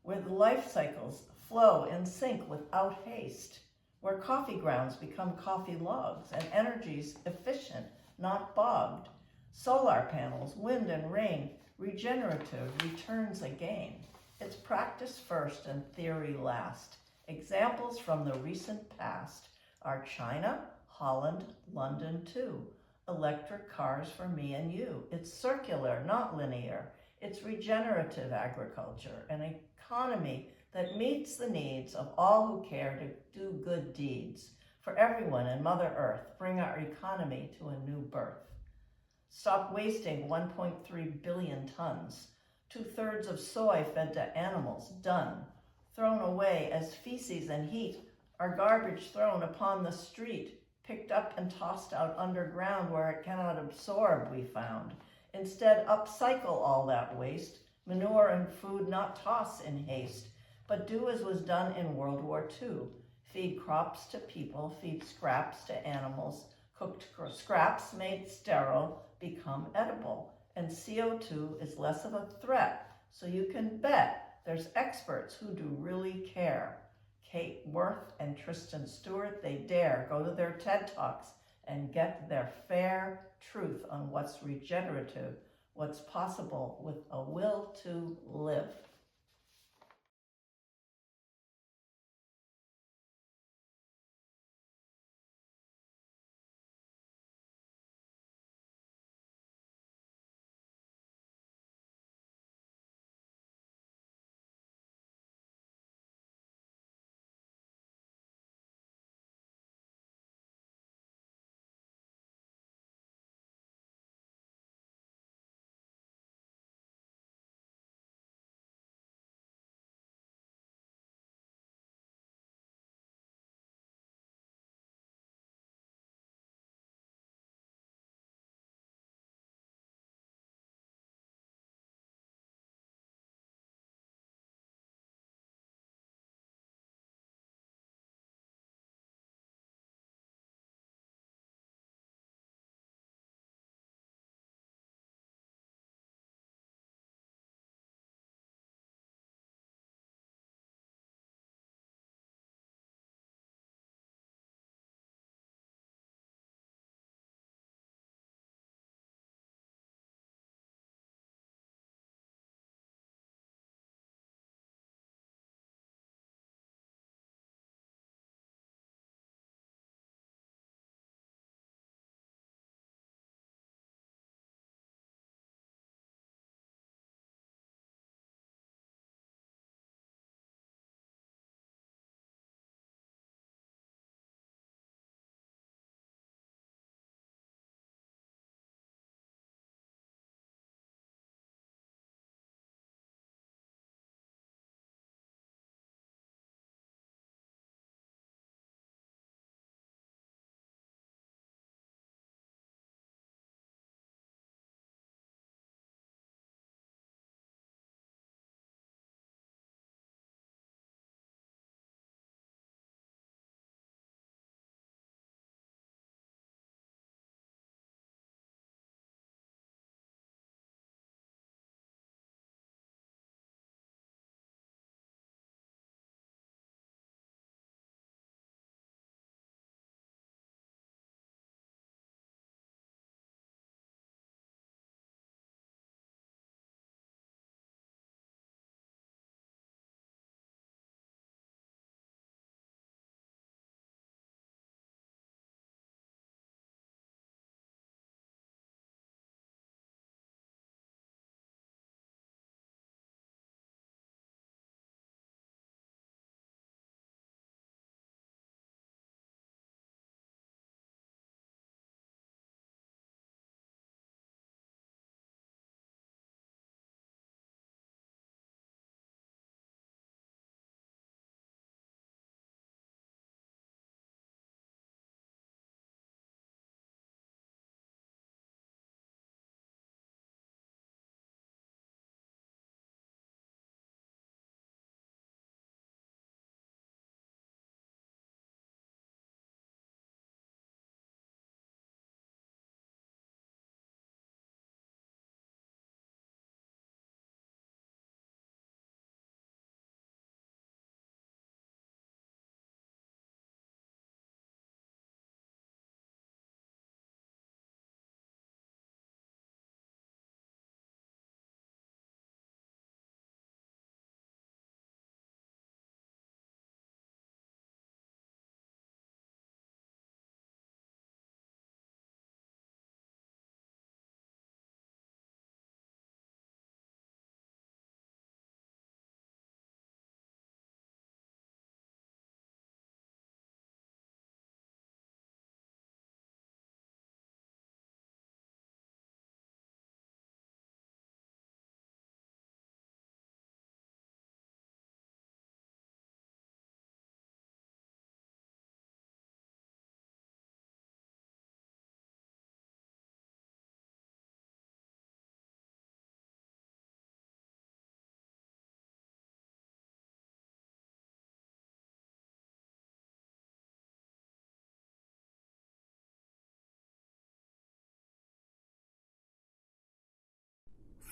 where the life cycles flow in sync without haste, where coffee grounds become coffee logs and energy's efficient, not bogged. Solar panels, wind and rain, Regenerative returns again. It's practice first and theory last. Examples from the recent past are China, Holland, London too. Electric cars for me and you. It's circular, not linear. It's regenerative agriculture, an economy that meets the needs of all who care to do good deeds. For everyone in Mother Earth, bring our economy to a new birth. Stop wasting 1.3 billion tons. 2/3 of soy fed to animals, done. Thrown away as feces and heat, our garbage thrown upon the street, picked up and tossed out underground where it cannot absorb, we found. Instead, upcycle all that waste, manure and food not toss in haste, but do as was done in World War II. Feed crops to people, feed scraps to animals, cooked scraps made sterile become edible, and CO2 is less of a threat, so you can bet there's experts who do really care. Kate Worth and Tristan Stewart, they dare go to their TED Talks and get their fair truth on what's regenerative, what's possible with a will to live.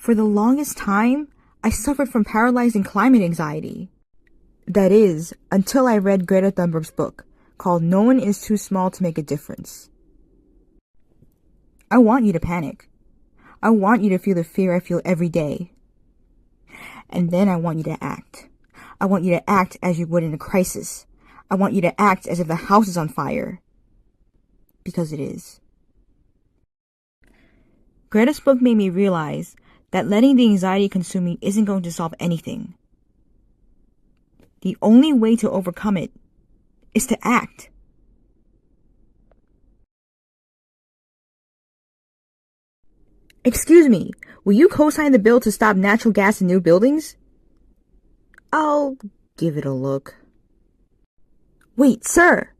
For the longest time, I suffered from paralyzing climate anxiety. That is, until I read Greta Thunberg's book, called No One Is Too Small to Make a Difference. I want you to panic. I want you to feel the fear I feel every day. And then I want you to act. I want you to act as you would in a crisis. I want you to act as if the house is on fire. Because it is. Greta's book made me realize that letting the anxiety consume me isn't going to solve anything. The only way to overcome it is to act. Excuse me, will you co-sign the bill to stop natural gas in new buildings? I'll give it a look. Wait, sir!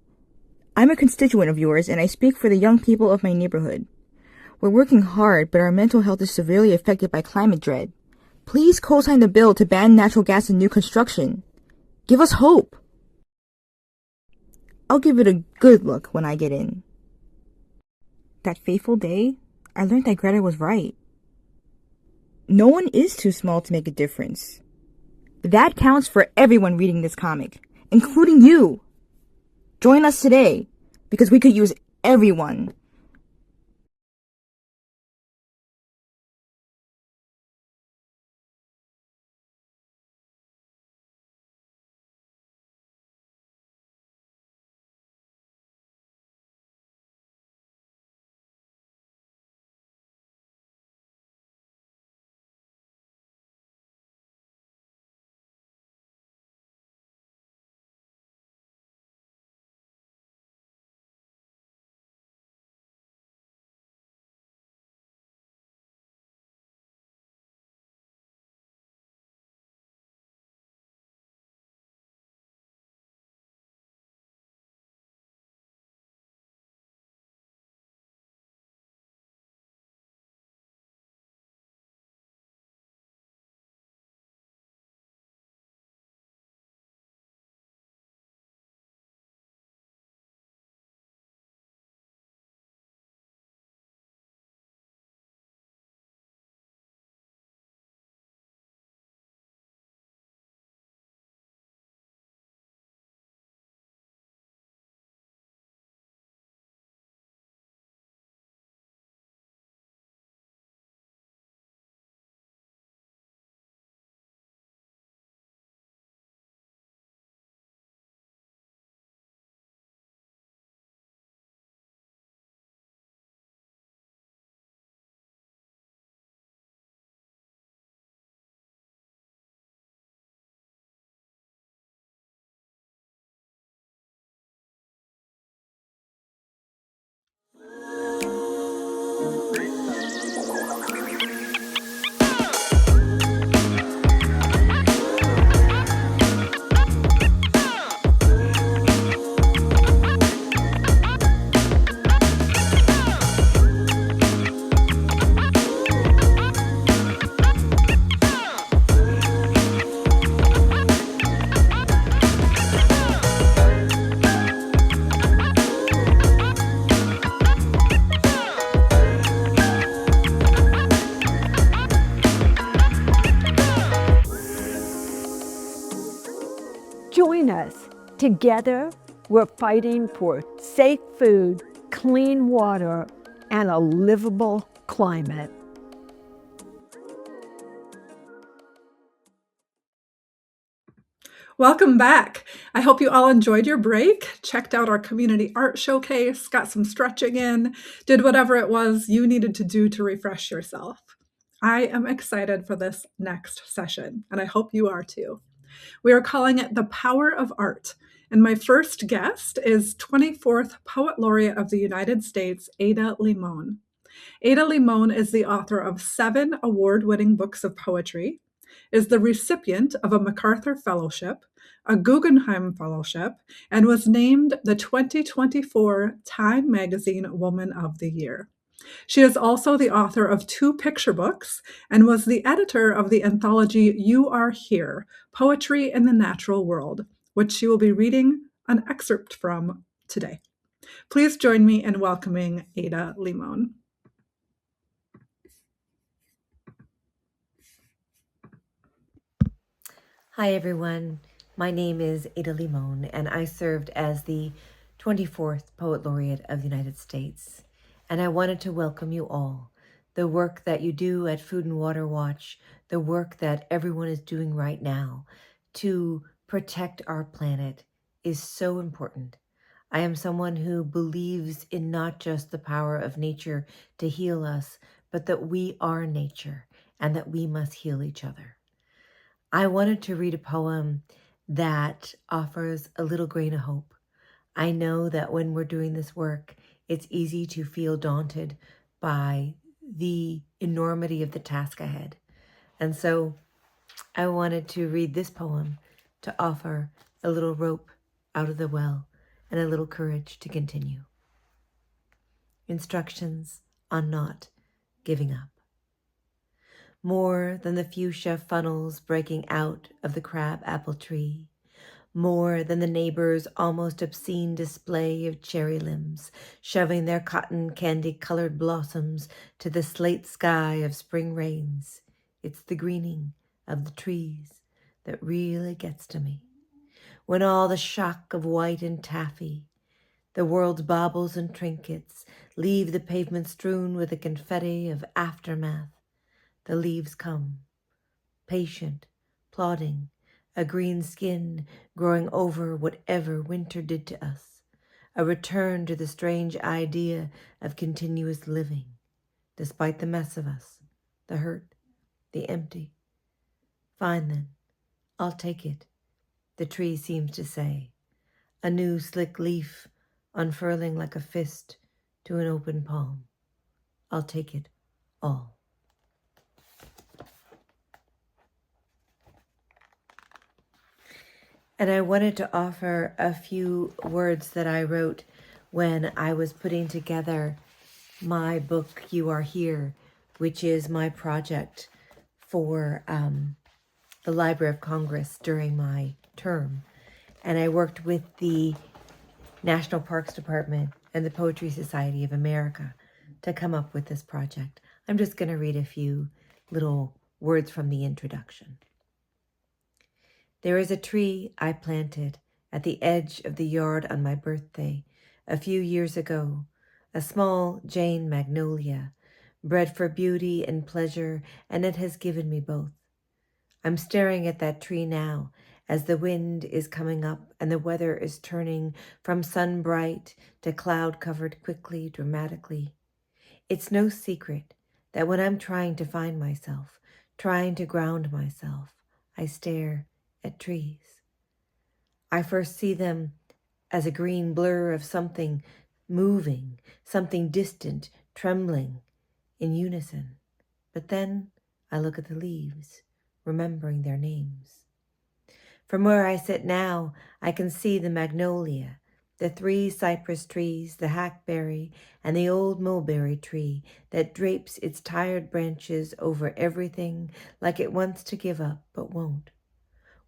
I'm a constituent of yours and I speak for the young people of my neighborhood. We're working hard, but our mental health is severely affected by climate dread. Please co-sign the bill to ban natural gas in new construction. Give us hope. I'll give it a good look when I get in. That fateful day, I learned that Greta was right. No one is too small to make a difference. That counts for everyone reading this comic, including you. Join us today, because we could use everyone. Join us. Together, we're fighting for safe food, clean water, and a livable climate. Welcome back. I hope you all enjoyed your break, checked out our community art showcase, got some stretching in, did whatever it was you needed to do to refresh yourself. I am excited for this next session, and I hope you are too. We are calling it The Power of Art, and my first guest is 24th Poet Laureate of the United States, Ada Limón. Ada Limón is the author of 7 award-winning books of poetry, is the recipient of a MacArthur Fellowship, a Guggenheim Fellowship, and was named the 2024 Time Magazine Woman of the Year. She is also the author of 2 picture books and was the editor of the anthology You Are Here, Poetry in the Natural World, which she will be reading an excerpt from today. Please join me in welcoming Ada Limón. Hi everyone, my name is Ada Limón and I served as the 24th Poet Laureate of the United States. And I wanted to welcome you all. The work that you do at Food and Water Watch, the work that everyone is doing right now to protect our planet is so important. I am someone who believes in not just the power of nature to heal us, but that we are nature and that we must heal each other. I wanted to read a poem that offers a little grain of hope. I know that when we're doing this work, it's easy to feel daunted by the enormity of the task ahead. And so I wanted to read this poem to offer a little rope out of the well and a little courage to continue. Instructions on not giving up. More than the fuchsia funnels breaking out of the crab apple tree, more than the neighbor's almost obscene display of cherry limbs, shoving their cotton candy-colored blossoms to the slate sky of spring rains. It's the greening of the trees that really gets to me. When all the shock of white and taffy, the world's baubles and trinkets, leave the pavement strewn with a confetti of aftermath, the leaves come, patient, plodding, a green skin growing over whatever winter did to us, a return to the strange idea of continuous living, despite the mess of us, the hurt, the empty. Fine then, I'll take it, the tree seems to say, a new slick leaf unfurling like a fist to an open palm. I'll take it all. And I wanted to offer a few words that I wrote when I was putting together my book, You Are Here, which is my project for the Library of Congress during my term. And I worked with the National Parks Department and the Poetry Society of America to come up with this project. I'm just going to read a few little words from the introduction. There is a tree I planted at the edge of the yard on my birthday a few years ago, a small Jane magnolia, bred for beauty and pleasure, and it has given me both. I'm staring at that tree now as the wind is coming up and the weather is turning from sun bright to cloud covered quickly, dramatically. It's no secret that when I'm trying to find myself, trying to ground myself, I stare at trees. I first see them as a green blur of something moving, something distant, trembling in unison. But then I look at the leaves, remembering their names. From where I sit now, I can see the magnolia, the 3 cypress trees, the hackberry, and the old mulberry tree that drapes its tired branches over everything like it wants to give up but won't.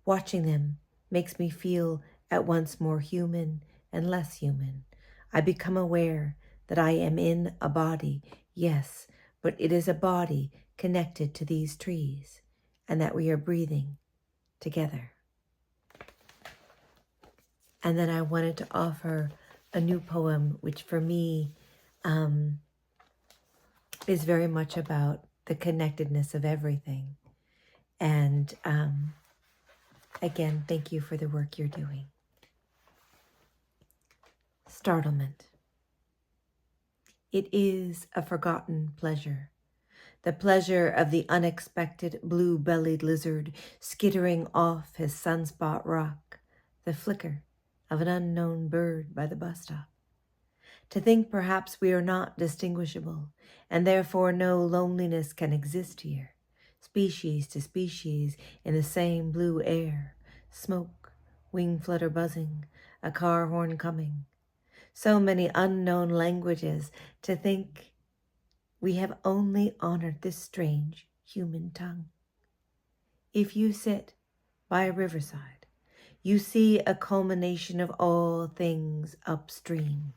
Watching them makes me feel at once more human and less human. I become aware that I am in a body, yes, but it is a body connected to these trees, and that we are breathing together. And then I wanted to offer a new poem, which for me is very much about the connectedness of everything. And again, thank you for the work you're doing. Startlement. It is a forgotten pleasure. The pleasure of the unexpected blue-bellied lizard skittering off his sunspot rock. The flicker of an unknown bird by the bus stop. To think perhaps we are not distinguishable, and therefore no loneliness can exist here. Species to species in the same blue air, smoke, wing flutter buzzing, a car horn coming. So many unknown languages to think we have only honored this strange human tongue. If you sit by a riverside, you see a culmination of all things upstream.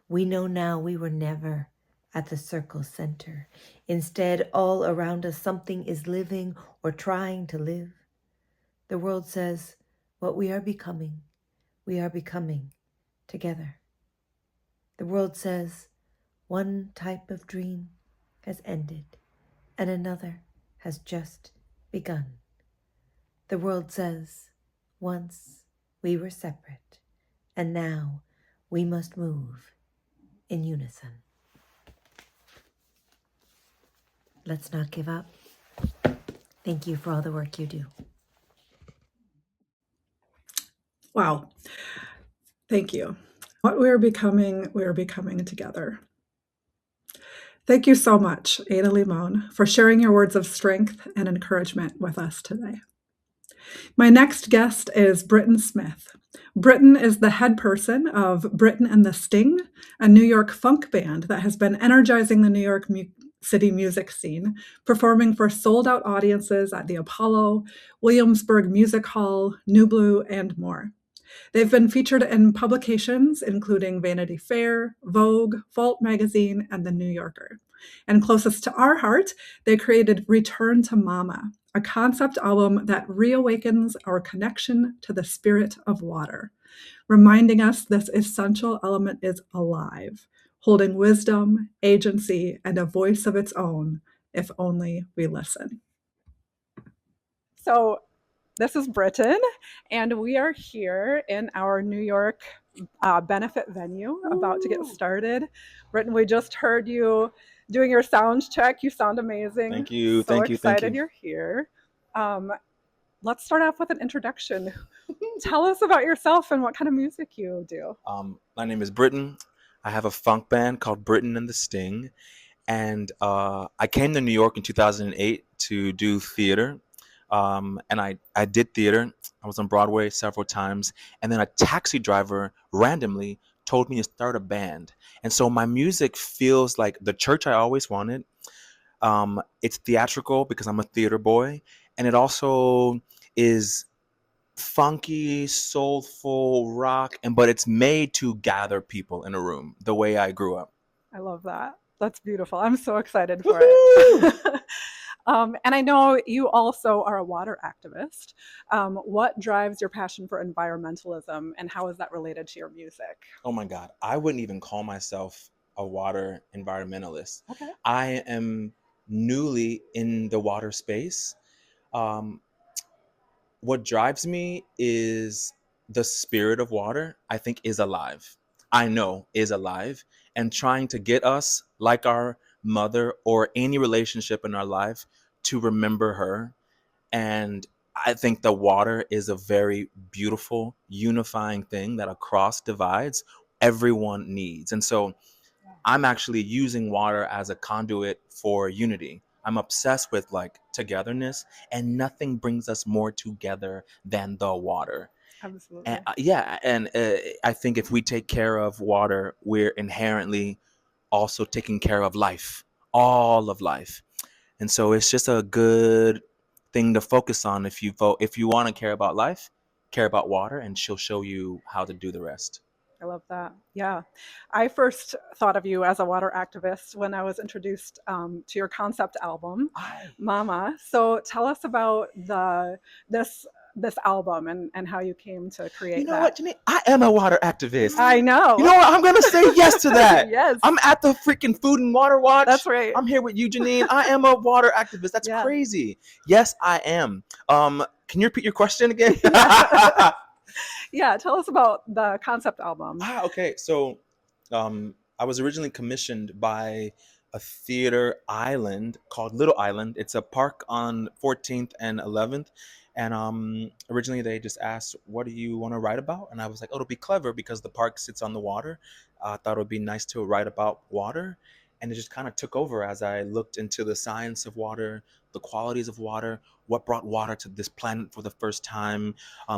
We know now we were never at the circle's center. Instead, all around us, something is living or trying to live. The world says, what we are becoming together. The world says, one type of dream has ended and another has just begun. The world says, once we were separate and now we must move in unison. Let's not give up. Thank you for all the work you do. Wow. Thank you. What we are becoming together. Thank you so much, Ada Limón, for sharing your words of strength and encouragement with us today. My next guest is Britton Smith. Britton is the head person of Britton and the Sting, a New York funk band that has been energizing the New York City music scene, performing for sold-out audiences at the Apollo, Williamsburg Music Hall, New Blue, and more. They've been featured in publications including Vanity Fair, Vogue, Vault Magazine, and The New Yorker. And closest to our heart, they created Return to Mama, a concept album that reawakens our connection to the spirit of water, reminding us this essential element is alive, holding wisdom, agency, and a voice of its own, if only we listen. So this is Britton, and we are here in our New York benefit venue, about to get started. Britton, we just heard you doing your sound check. You sound amazing. Thank you. So excited you're here. Let's start off with an introduction. Tell us about yourself and what kind of music you do. My name is Britton. I have a funk band called Britton and the Sting. And I came to New York in 2008 to do theater. And I did theater. I was on Broadway several times. And then a taxi driver randomly told me to start a band. And so my music feels like the church I always wanted. It's theatrical because I'm a theater boy. And it also is funky, soulful rock, but it's made to gather people in a room the way I grew up. I love that. That's beautiful. I'm so excited for it. And I know you also are a water activist. What drives your passion for environmentalism, and how is that related to your music? Oh my God. I wouldn't even call myself a water environmentalist. Okay. I am newly in the water space. What drives me is the spirit of water, I think, is alive. I know is alive, and trying to get us, like our mother or any relationship in our life, to remember her. And I think the water is a very beautiful, unifying thing that across divides everyone needs. And so I'm actually using water as a conduit for unity. I'm obsessed with like togetherness, and nothing brings us more together than the water. Absolutely. And I think if we take care of water, we're inherently also taking care of life, all of life. And so it's just a good thing to focus on. If you want to care about life, care about water, and she'll show you how to do the rest. I love that. Yeah. I first thought of you as a water activist when I was introduced to your concept album, Mama. So tell us about this album and how you came to create that. You know what, Jeanine? I am a water activist. I know. You know what? I'm going to say yes to that. Yes. I'm at the freaking Food and Water Watch. That's right. I'm here with you, Jeanine. I am a water activist. That's crazy. Yes, I am. Can you repeat your question again? Yeah, tell us about the concept album. Okay. So I was originally commissioned by a theater island called Little Island. It's a park on 14th and 11th. And originally they just asked, what do you want to write about? And I was like, oh, it'll be clever because the park sits on the water. I thought it would be nice to write about water. And it just kind of took over as I looked into the science of water, the qualities of water, what brought water to this planet for the first time,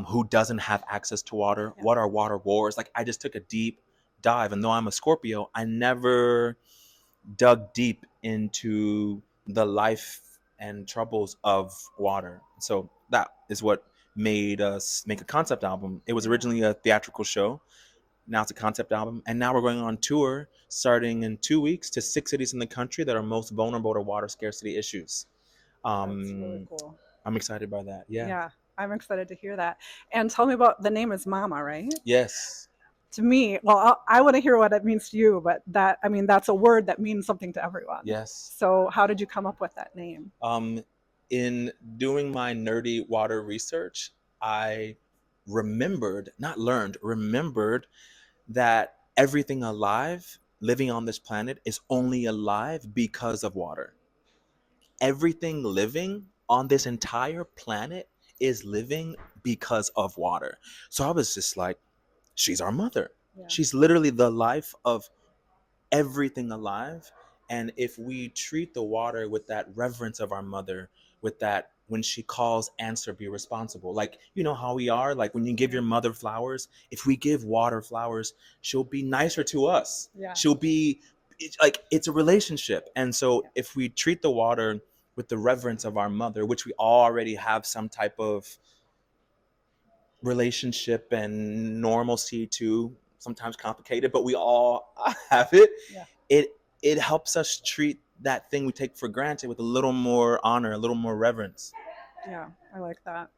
who doesn't have access to water, what are water wars? Like I just took a deep dive. And though I'm a Scorpio, I never dug deep into the life and troubles of water. So that is what made us make a concept album. It was originally a theatrical show. Now it's a concept album. And now we're going on tour starting in 2 weeks to 6 cities in the country that are most vulnerable to water scarcity issues. That's really cool. I'm excited by that. Yeah. Yeah. I'm excited to hear that. And tell me about, the name is Mama, right? Yes. To me, well, I want to hear what it means to you, but that, I mean, that's a word that means something to everyone. Yes. So how did you come up with that name? In doing my nerdy water research, I remembered that everything alive living on this planet is only alive because of water. Everything living on this entire planet is living because of water. So I was just like, she's our mother. Yeah. She's literally the life of everything alive. And if we treat the water with that reverence of our mother, with that, when she calls, answer, be responsible. Like, you know how we are, like when you give your mother flowers, if we give water flowers, she'll be nicer to us. Yeah. She'll be like, it's a relationship. And so if we treat the water with the reverence of our mother, which we already have some type of relationship and normalcy to, sometimes complicated, but we all have it. Yeah. It helps us treat that thing we take for granted with a little more honor, a little more reverence. Yeah, I like that.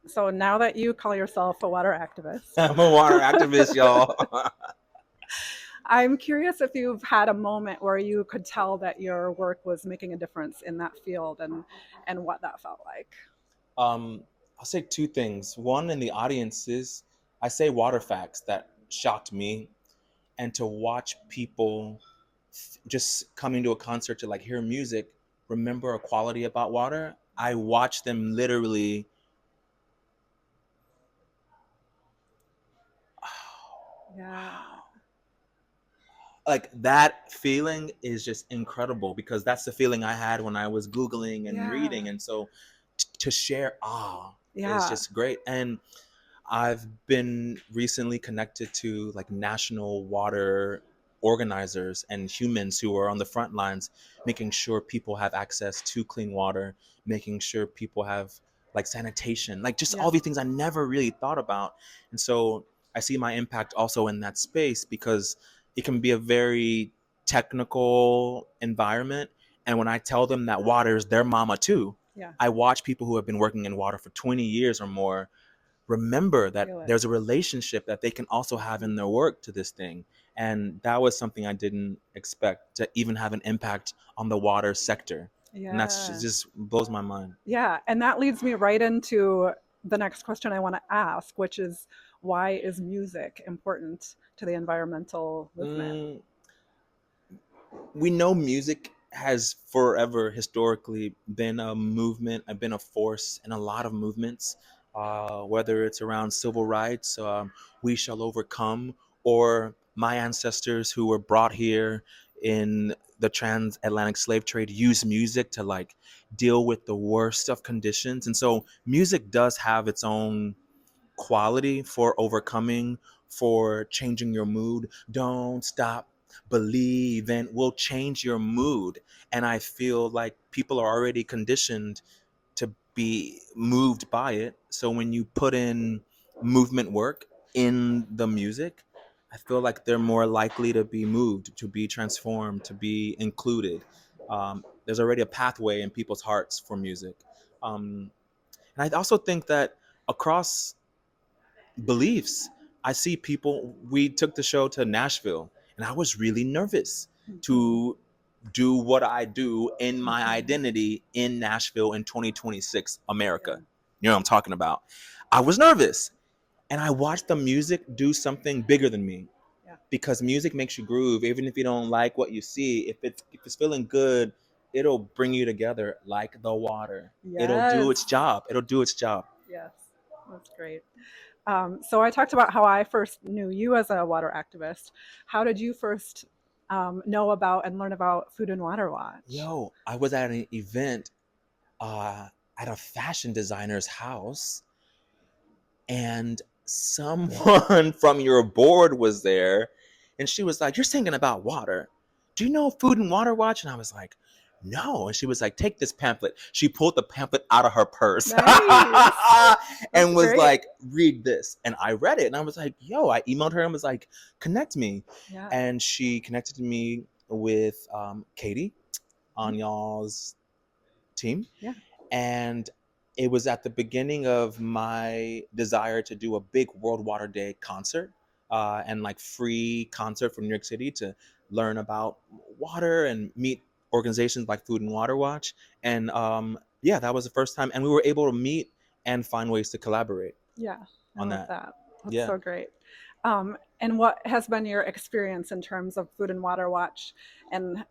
So now that you call yourself a water activist, I'm a water activist, y'all. I'm curious if you've had a moment where you could tell that your work was making a difference in that field, and what that felt like. I'll say two things. One, in the audiences, I say water facts that shocked me, and to watch people just coming to a concert to like hear music, remember a quality about water. I watch them literally. Yeah. Like that feeling is just incredible, because that's the feeling I had when I was Googling and reading. And so to share is just great. And I've been recently connected to like national water organizers and humans who are on the front lines, making sure people have access to clean water, making sure people have like sanitation, like just all these things I never really thought about. And so I see my impact also in that space, because it can be a very technical environment. And when I tell them that water is their mama too, I watch people who have been working in water for 20 years or more remember that there's a relationship that they can also have in their work to this thing. And that was something I didn't expect, to even have an impact on the water sector. And that's just blows my mind. Yeah, and that leads me right into the next question I want to ask, which is, why is music important to the environmental movement? We know music has forever historically been a movement, been a force in a lot of movements, whether it's around civil rights, We Shall Overcome, or my ancestors who were brought here in the transatlantic slave trade used music to like deal with the worst of conditions. And so music does have its own quality for overcoming, for changing your mood. Don't stop believing will change your mood. And I feel like people are already conditioned to be moved by it. So when you put in movement work in the music, I feel like they're more likely to be moved, to be transformed, to be included. There's already a pathway in people's hearts for music. And I also think that across beliefs, I see people, we took the show to Nashville, and I was really nervous to do what I do in my identity in Nashville in 2026 America. You know what I'm talking about. I was nervous, and I watched the music do something bigger than me, because music makes you groove. Even if you don't like what you see, if it's feeling good, it'll bring you together like the water. It'll do its job. Yes, that's great. So I talked about how I first knew you as a water activist. How did you first know about and learn about Food and Water Watch? Yo, I was at an event at a fashion designer's house, and someone from your board was there, and she was like, "You're singing about water. Do you know Food and Water Watch?" And I was like, "No." And she was like, "Take this pamphlet." She pulled the pamphlet out of her purse. Nice. And was like, "Read this." And I read it, and I was like, "Yo," I emailed her and was like, "Connect me." Yeah. And she connected me with Katie on y'all's team. Yeah. And it was at the beginning of my desire to do a big World Water Day concert, and like free concert from New York City to learn about water and meet organizations like Food and Water Watch. And yeah, that was the first time. And we were able to meet and find ways to collaborate. Yeah, I on love that. That's Yeah. so great. And what has been your experience in terms of Food and Water Watch and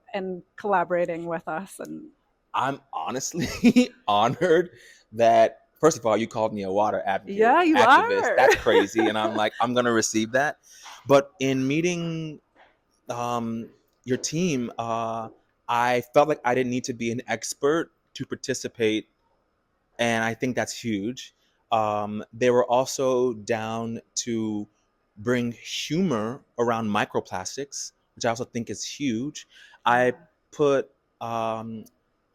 collaborating with us? And I'm honestly honored that, first of all, you called me a water advocate, yeah, you activist. are. That's crazy. And I'm like, I'm going to receive that. But in meeting your team, I felt like I didn't need to be an expert to participate. And I think that's huge. They were also down to bring humor around microplastics, which I also think is huge. I put, oh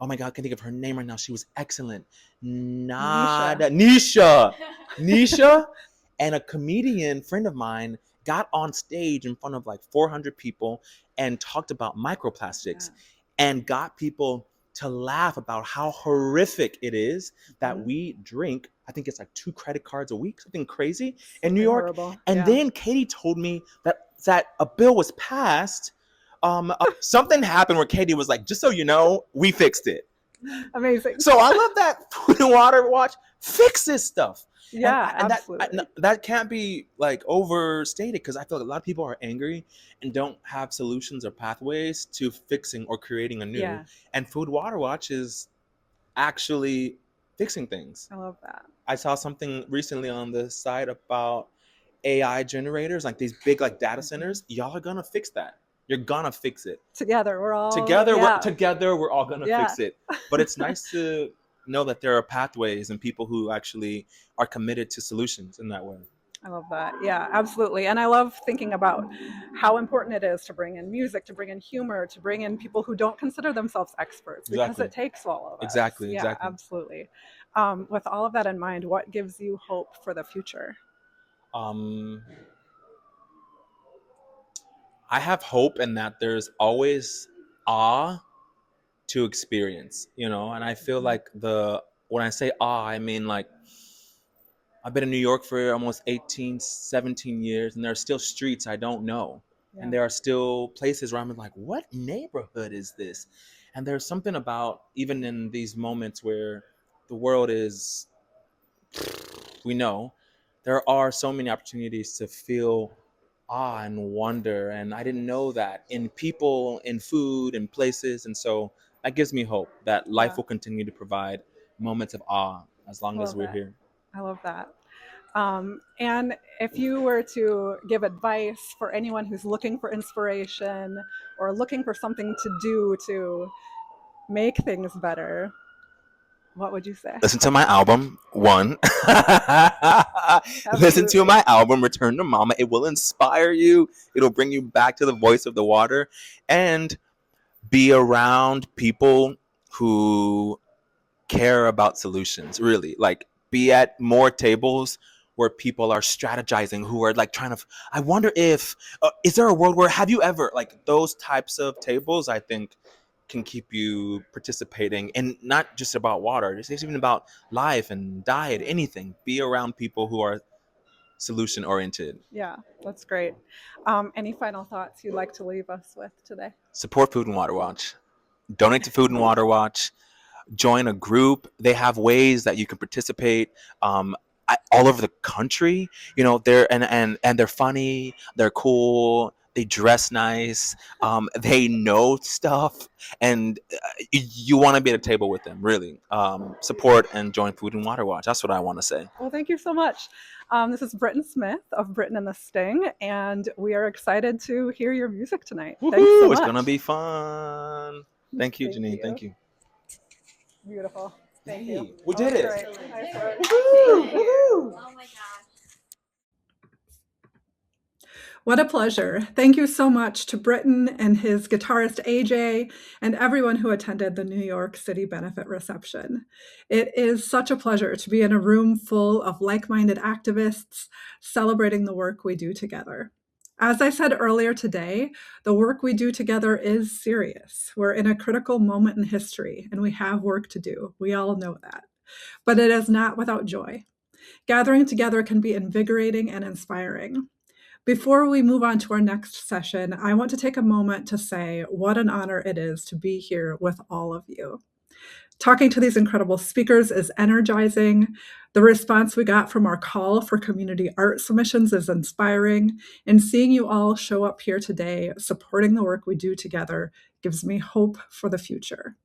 my God, I can't think of her name right now. She was excellent. Nisha. And a comedian friend of mine got on stage in front of like 400 people and talked about microplastics and got people to laugh about how horrific it is that we drink. I think it's like 2 credit cards a week, something crazy in New York. Horrible. And then Katie told me that a bill was passed. Something happened where Katie was like, just so you know, we fixed it. Amazing. So I love that Food and Water Watch fix this stuff. Yeah, and absolutely. that can't be like overstated, because I feel like a lot of people are angry and don't have solutions or pathways to fixing or creating anew. Yeah. And Food Water Watch is actually fixing things. I love that. I saw something recently on the site about AI generators, like these big like data centers. Y'all are gonna fix that. You're gonna fix it. Together, we're all Together we're all gonna fix it. But it's nice to know that there are pathways and people who actually are committed to solutions in that way. I love that. Yeah, absolutely. And I love thinking about how important it is to bring in music, to bring in humor, to bring in people who don't consider themselves experts, because it takes all of us. Exactly. Yeah, absolutely. With all of that in mind, what gives you hope for the future? I have hope in that there's always awe to experience, and I feel like when I say awe, I mean like I've been in New York for almost 18, 17 years, and there are still streets I don't know. Yeah. And there are still places where I'm like, what neighborhood is this? And there's something about, even in these moments where the world is, we know, there are so many opportunities to feel awe and wonder. And I didn't know that in people, in food, in places. And so that gives me hope that life will continue to provide moments of awe as long as we're here. I love that. And if you were to give advice for anyone who's looking for inspiration or looking for something to do to make things better, what would you say? Listen to my album, one. Listen to my album, Return to Mama. It will inspire you. It'll bring you back to the voice of the water. And be around people who care about solutions, really. Like, be at more tables where people are strategizing, who are like trying to, I wonder if, is there a world where, have you ever, like those types of tables, I think can keep you participating, and not just about water, it's even about life and diet, anything. Be around people who are solution oriented. Yeah, that's great. Any final thoughts you'd like to leave us with today? Support Food and Water Watch. Donate to Food and Water Watch. Join a group. They have ways that you can participate all over the country. They're and they're funny. They're cool. They dress nice. They know stuff, and you want to be at a table with them. Really, support and join Food and Water Watch. That's what I want to say. Well, thank you so much. This is Britton Smith of Britton and the Sting, and we are excited to hear your music tonight. Woo-hoo! Thanks so much. It's gonna be fun. Thank you, Jeanine. Thank you. Beautiful. Thank you. We did it. Nice work. Oh my gosh. What a pleasure. Thank you so much to Britton and his guitarist AJ and everyone who attended the New York City benefit reception. It is such a pleasure to be in a room full of like-minded activists celebrating the work we do together. As I said earlier today, the work we do together is serious. We're in a critical moment in history, and we have work to do. We all know that. but it is not without joy. Gathering together can be invigorating and inspiring. Before we move on to our next session, I want to take a moment to say what an honor it is to be here with all of you. Talking to these incredible speakers is energizing. The response we got from our call for community art submissions is inspiring. And seeing you all show up here today, supporting the work we do together, gives me hope for the future.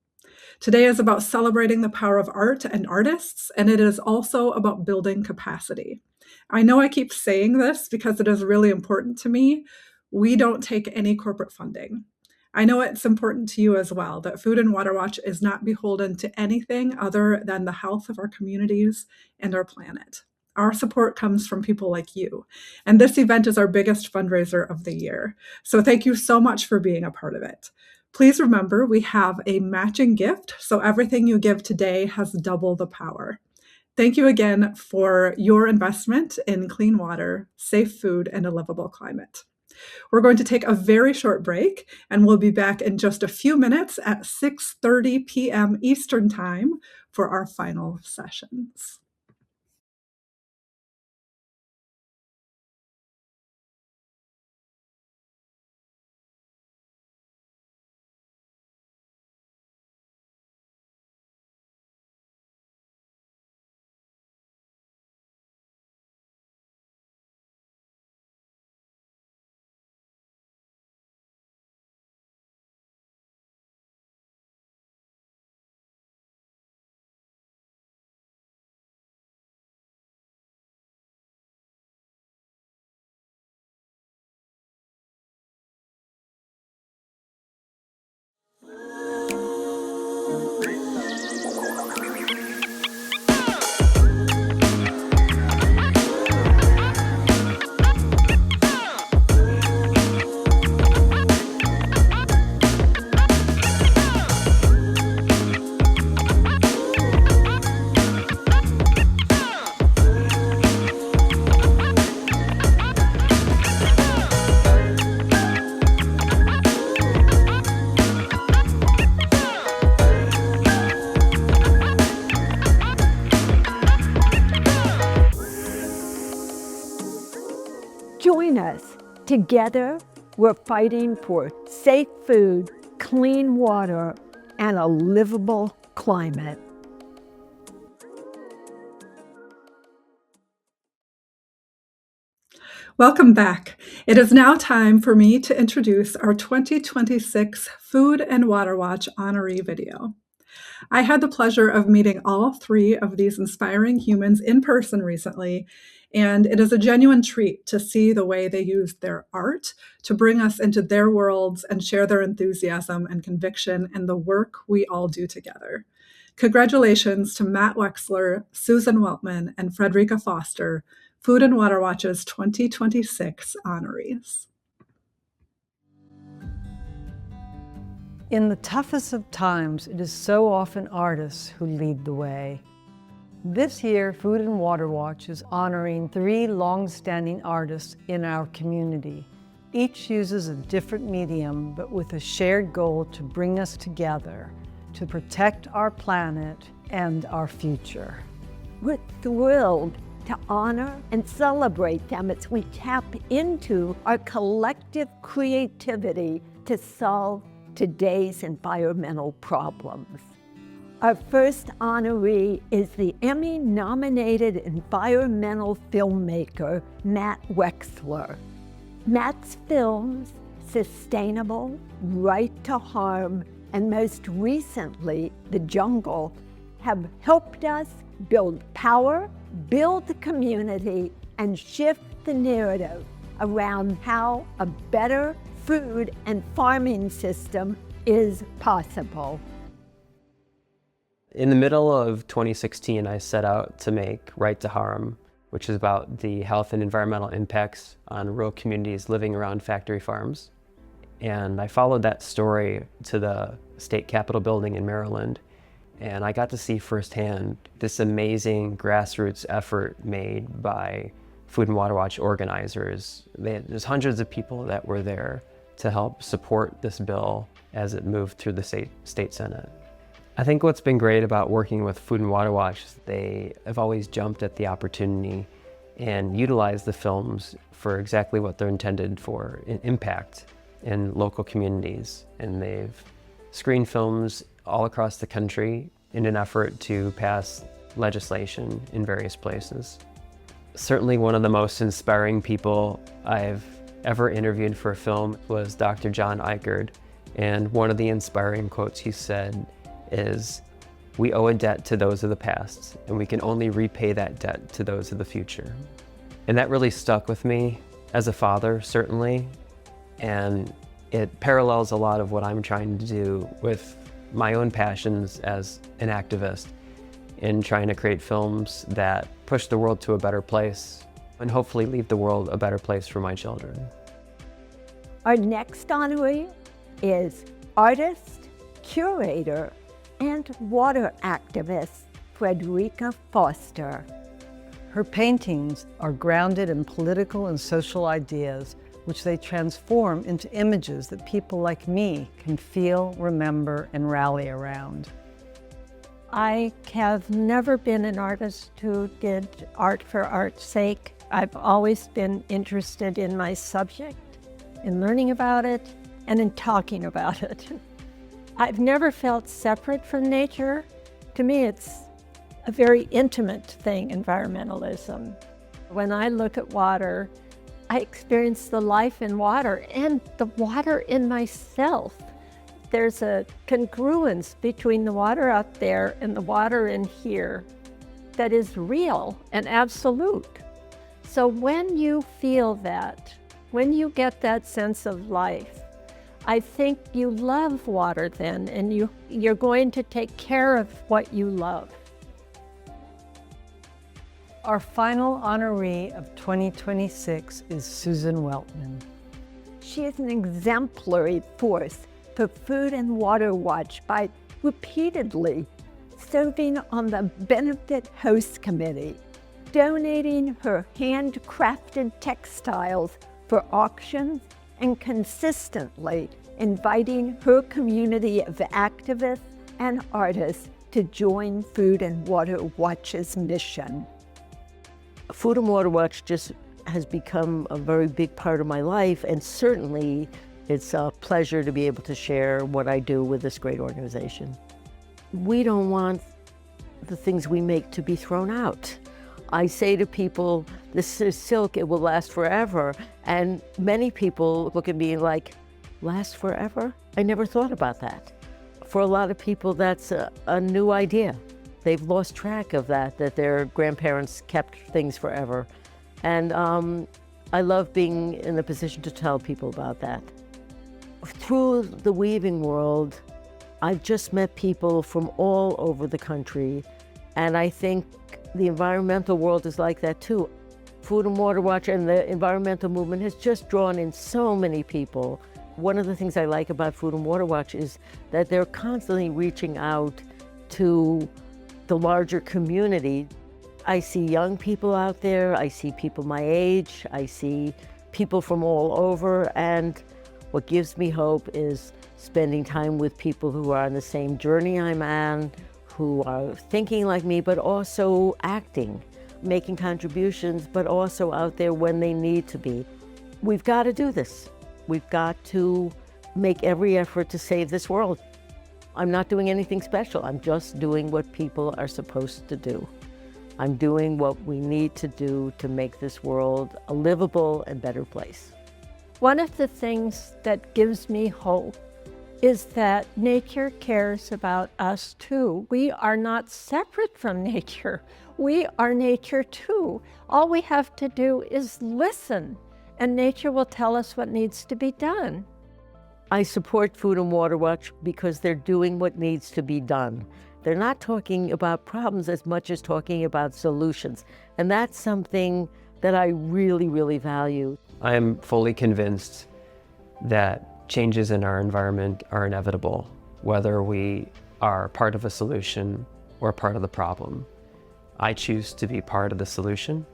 Today is about celebrating the power of art and artists, and it is also about building capacity. I know I keep saying this because it is really important to me. We don't take any corporate funding. I know it's important to you as well that Food and Water Watch is not beholden to anything other than the health of our communities and our planet. Our support comes from people like you, and this event is our biggest fundraiser of the year. So thank you so much for being a part of it. Please remember, we have a matching gift, so everything you give today has double the power. Thank you again for your investment in clean water, safe food, and a livable climate. We're going to take a very short break, and we'll be back in just a few minutes at 6:30 p.m. Eastern Time for our final sessions. Join us. Together, we're fighting for safe food, clean water, and a livable climate. Welcome back. It is now time for me to introduce our 2026 Food and Water Watch honoree video. I had the pleasure of meeting all three of these inspiring humans in person recently, and it is a genuine treat to see the way they used their art to bring us into their worlds and share their enthusiasm and conviction in the work we all do together. Congratulations to Matt Wechsler, Susan Weltman, and Fredericka Foster, Food and Water Watch's 2026 honorees. In the toughest of times, it is so often artists who lead the way. This year, Food and Water Watch is honoring 3 long-standing artists in our community. Each uses a different medium, but with a shared goal to bring us together, to protect our planet and our future. We're thrilled to honor and celebrate them as we tap into our collective creativity to solve today's environmental problems. Our first honoree is the Emmy-nominated environmental filmmaker, Matt Wechsler. Matt's films, Sustainable, Right to Harm, and most recently, The Jungle, have helped us build power, build the community, and shift the narrative around how a better food and farming system is possible. In the middle of 2016, I set out to make Right to Harm, which is about the health and environmental impacts on rural communities living around factory farms. And I followed that story to the state capitol building in Maryland, and I got to see firsthand this amazing grassroots effort made by Food and Water Watch organizers. There's hundreds of people that were there to help support this bill as it moved through the state Senate. I think what's been great about working with Food and Water Watch is they have always jumped at the opportunity and utilized the films for exactly what they're intended for, impact in local communities. And they've screened films all across the country in an effort to pass legislation in various places. Certainly one of the most inspiring people I've ever interviewed for a film was Dr. John Eichard. And one of the inspiring quotes he said is, "We owe a debt to those of the past, and we can only repay that debt to those of the future." And that really stuck with me as a father, certainly. And it parallels a lot of what I'm trying to do with my own passions as an activist in trying to create films that push the world to a better place and hopefully leave the world a better place for my children. Our next honoree is artist, curator, and water activist Fredericka Foster. Her paintings are grounded in political and social ideas, which they transform into images that people like me can feel, remember, and rally around. I have never been an artist who did art for art's sake. I've always been interested in my subject, in learning about it, and in talking about it. I've never felt separate from nature. To me, it's a very intimate thing, environmentalism. When I look at water, I experience the life in water and the water in myself. There's a congruence between the water out there and the water in here that is real and absolute. So when you feel that, when you get that sense of life, I think you love water then, and you're going to take care of what you love. Our final honoree of 2026 is Susan Weltman. She is an exemplary force for Food and Water Watch by repeatedly serving on the Benefit Host Committee, donating her handcrafted textiles for auctions, and consistently inviting her community of activists and artists to join Food and Water Watch's mission. Food and Water Watch just has become a very big part of my life, and certainly it's a pleasure to be able to share what I do with this great organization. We don't want the things we make to be thrown out. I say to people, this is silk, it will last forever. And many people look at me like, last forever? I never thought about that. For a lot of people, that's a new idea. They've lost track of that their grandparents kept things forever. And I love being in the position to tell people about that. Through the weaving world, I've just met people from all over the country, and I think the environmental world is like that too. Food and Water Watch and the environmental movement has just drawn in so many people. One of the things I like about Food and Water Watch is that they're constantly reaching out to the larger community. I see young people out there, I see people my age, I see people from all over, and what gives me hope is spending time with people who are on the same journey I'm on, who are thinking like me, but also acting, making contributions, but also out there when they need to be. We've got to do this. We've got to make every effort to save this world. I'm not doing anything special. I'm just doing what people are supposed to do. I'm doing what we need to do to make this world a livable and better place. One of the things that gives me hope is that nature cares about us too. We are not separate from nature. We are nature too. All we have to do is listen, and nature will tell us what needs to be done. I support Food and Water Watch because they're doing what needs to be done. They're not talking about problems as much as talking about solutions. And that's something that I really, really value. I am fully convinced that changes in our environment are inevitable, whether we are part of a solution or part of the problem. I choose to be part of the solution.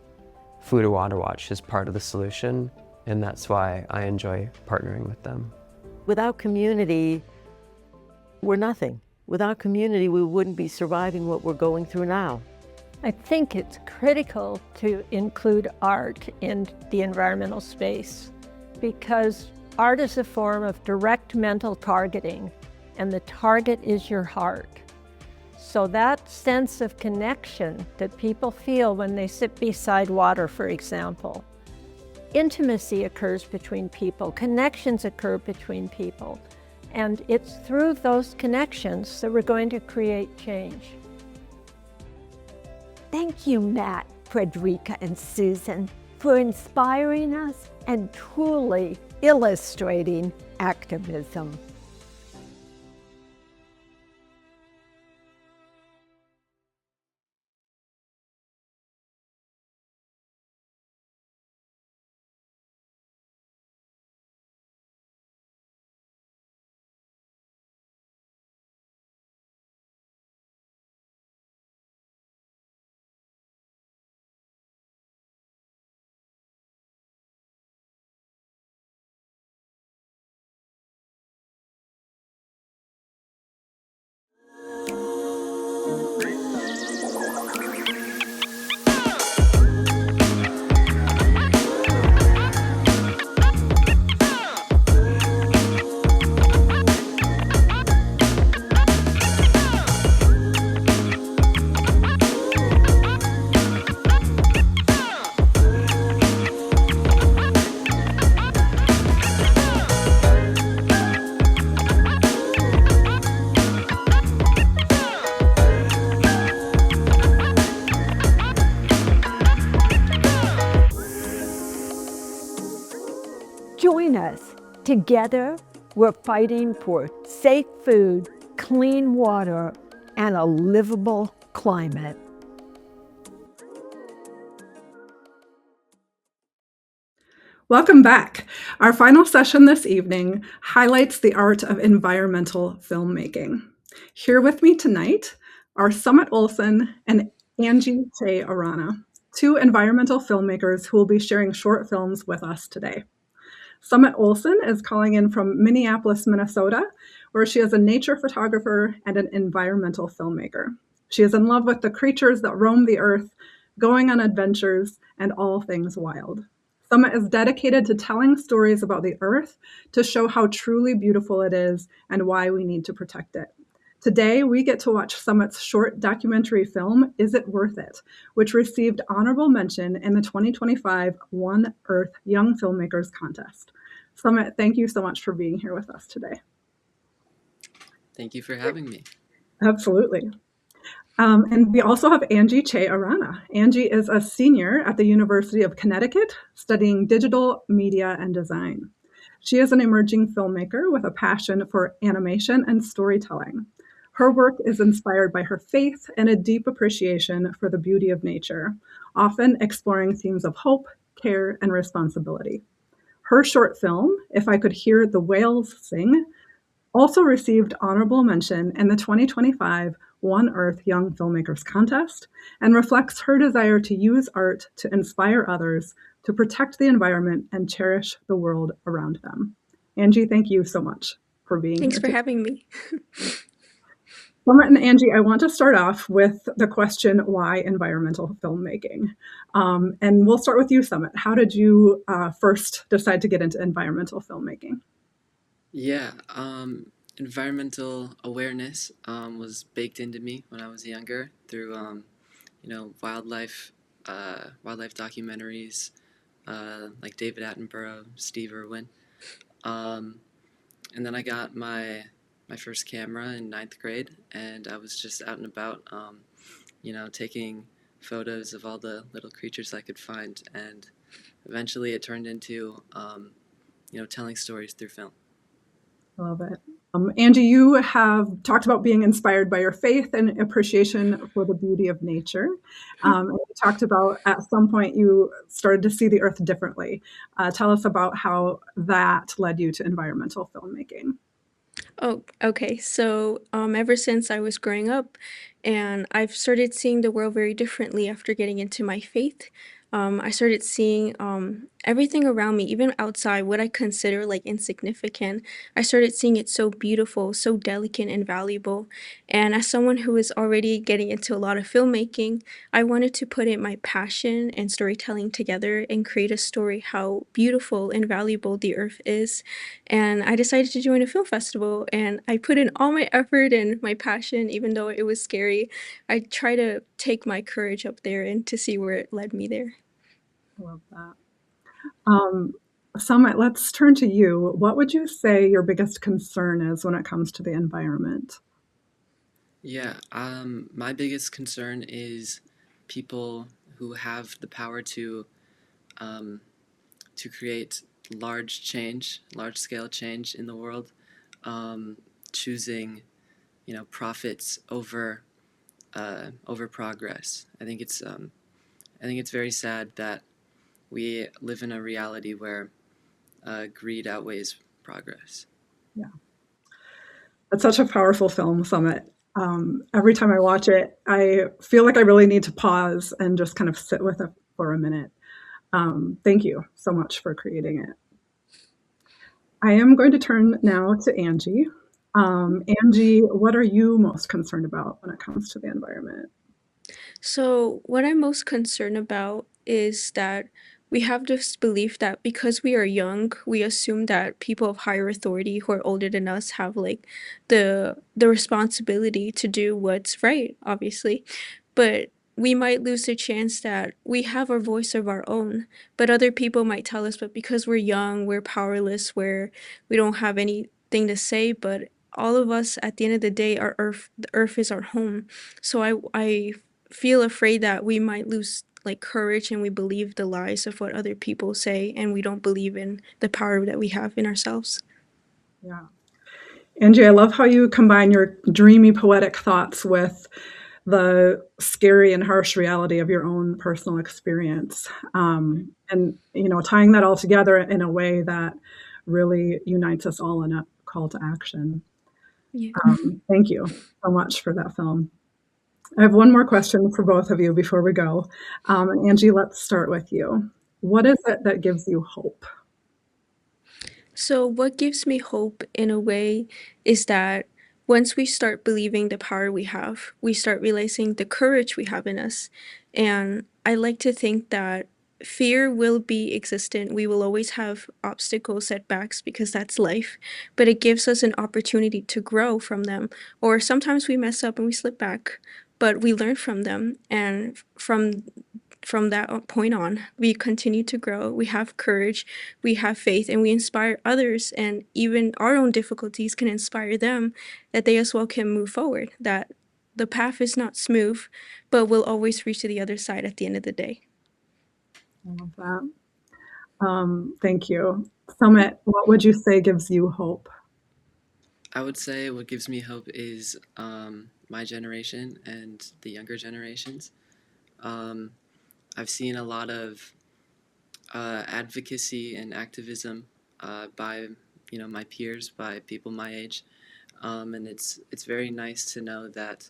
Food and Water Watch is part of the solution, and that's why I enjoy partnering with them. Without community, we're nothing. Without community, we wouldn't be surviving what we're going through now. I think it's critical to include art in the environmental space because art is a form of direct mental targeting, and the target is your heart. So that sense of connection that people feel when they sit beside water, for example, intimacy occurs between people, connections occur between people, and it's through those connections that we're going to create change. Thank you, Matt, Fredericka, and Susan, for inspiring us and truly illustrating activism. Join us. Together, we're fighting for safe food, clean water, and a livable climate. Welcome back. Our final session this evening highlights the art of environmental filmmaking. Here with me tonight are Summit Olson and Angie Chay-Arana, two environmental filmmakers who will be sharing short films with us today. Summit Olson is calling in from Minneapolis, Minnesota, where she is a nature photographer and an environmental filmmaker. She is in love with the creatures that roam the earth, going on adventures, and all things wild. Summit is dedicated to telling stories about the earth to show how truly beautiful it is and why we need to protect it. Today, we get to watch Summit's short documentary film, Is It Worth It?, which received honorable mention in the 2025 One Earth Young Filmmakers Contest. Summit, thank you so much for being here with us today. Thank you for having me. Absolutely. And we also have Angie Chay-Arana. Angie is a senior at the University of Connecticut studying digital media and design. She is an emerging filmmaker with a passion for animation and storytelling. Her work is inspired by her faith and a deep appreciation for the beauty of nature, often exploring themes of hope, care, and responsibility. Her short film, If I Could Hear the Whales Sing, also received honorable mention in the 2025 One Earth Young Filmmakers Contest and reflects her desire to use art to inspire others to protect the environment and cherish the world around them. Angie, thank you so much for being here. Thanks for having me. Summit and Angie, I want to start off with the question, why environmental filmmaking? And we'll start with you, Summit. How did you first decide to get into environmental filmmaking? Yeah, environmental awareness was baked into me when I was younger through, wildlife documentaries like David Attenborough, Steve Irwin. And then I got my first camera in 9th grade, and I was just out and about, taking photos of all the little creatures I could find, and eventually it turned into, telling stories through film. I love it. Angie, you have talked about being inspired by your faith and appreciation for the beauty of nature. And you talked about at some point you started to see the earth differently. Tell us about how that led you to environmental filmmaking. Oh, okay. So ever since I was growing up, and I've started seeing the world very differently after getting into my faith. I started seeing everything around me, even outside, what I consider like insignificant. I started seeing it so beautiful, so delicate and valuable. And as someone who is already getting into a lot of filmmaking, I wanted to put in my passion and storytelling together and create a story how beautiful and valuable the earth is. And I decided to join a film festival, and I put in all my effort and my passion, even though it was scary. I try to take my courage up there and to see where it led me there. I love that. Summit, let's turn to you. What would you say your biggest concern is when it comes to the environment? Yeah, my biggest concern is people who have the power to create large-scale change in the world, choosing, profits over progress. I think it's very sad that we live in a reality where greed outweighs progress. Yeah. It's such a powerful film, Summit. Every time I watch it, I feel like I really need to pause and just kind of sit with it for a minute. Thank you so much for creating it. I am going to turn now to Angie. Angie, what are you most concerned about when it comes to the environment? So, what I'm most concerned about is that we have this belief that because we are young, we assume that people of higher authority who are older than us have like the responsibility to do what's right, obviously. But we might lose the chance that we have our voice of our own, but other people might tell us, but because we're young, we're powerless, we don't have anything to say. But all of us, at the end of the day, the earth is our home. So I feel afraid that we might lose like courage, and we believe the lies of what other people say, and we don't believe in the power that we have in ourselves. Yeah. Angie, I love how you combine your dreamy poetic thoughts with the scary and harsh reality of your own personal experience. And, tying that all together in a way that really unites us all in a call to action. Yeah. Thank you so much for that film. I have one more question for both of you before we go. Angie, let's start with you. What is it that gives you hope? So, what gives me hope in a way is that once we start believing the power we have, we start realizing the courage we have in us. And I like to think that fear will be existent. We will always have obstacles, setbacks, because that's life. But it gives us an opportunity to grow from them. Or sometimes we mess up and we slip back, but we learn from them. And from that point on, we continue to grow, we have courage, we have faith, and we inspire others, and even our own difficulties can inspire them that they as well can move forward, that the path is not smooth, but we'll always reach to the other side at the end of the day. I love that. Thank you. Summit, what would you say gives you hope? I would say what gives me hope is my generation and the younger generations. I've seen a lot of advocacy and activism by my peers, by people my age, and it's very nice to know that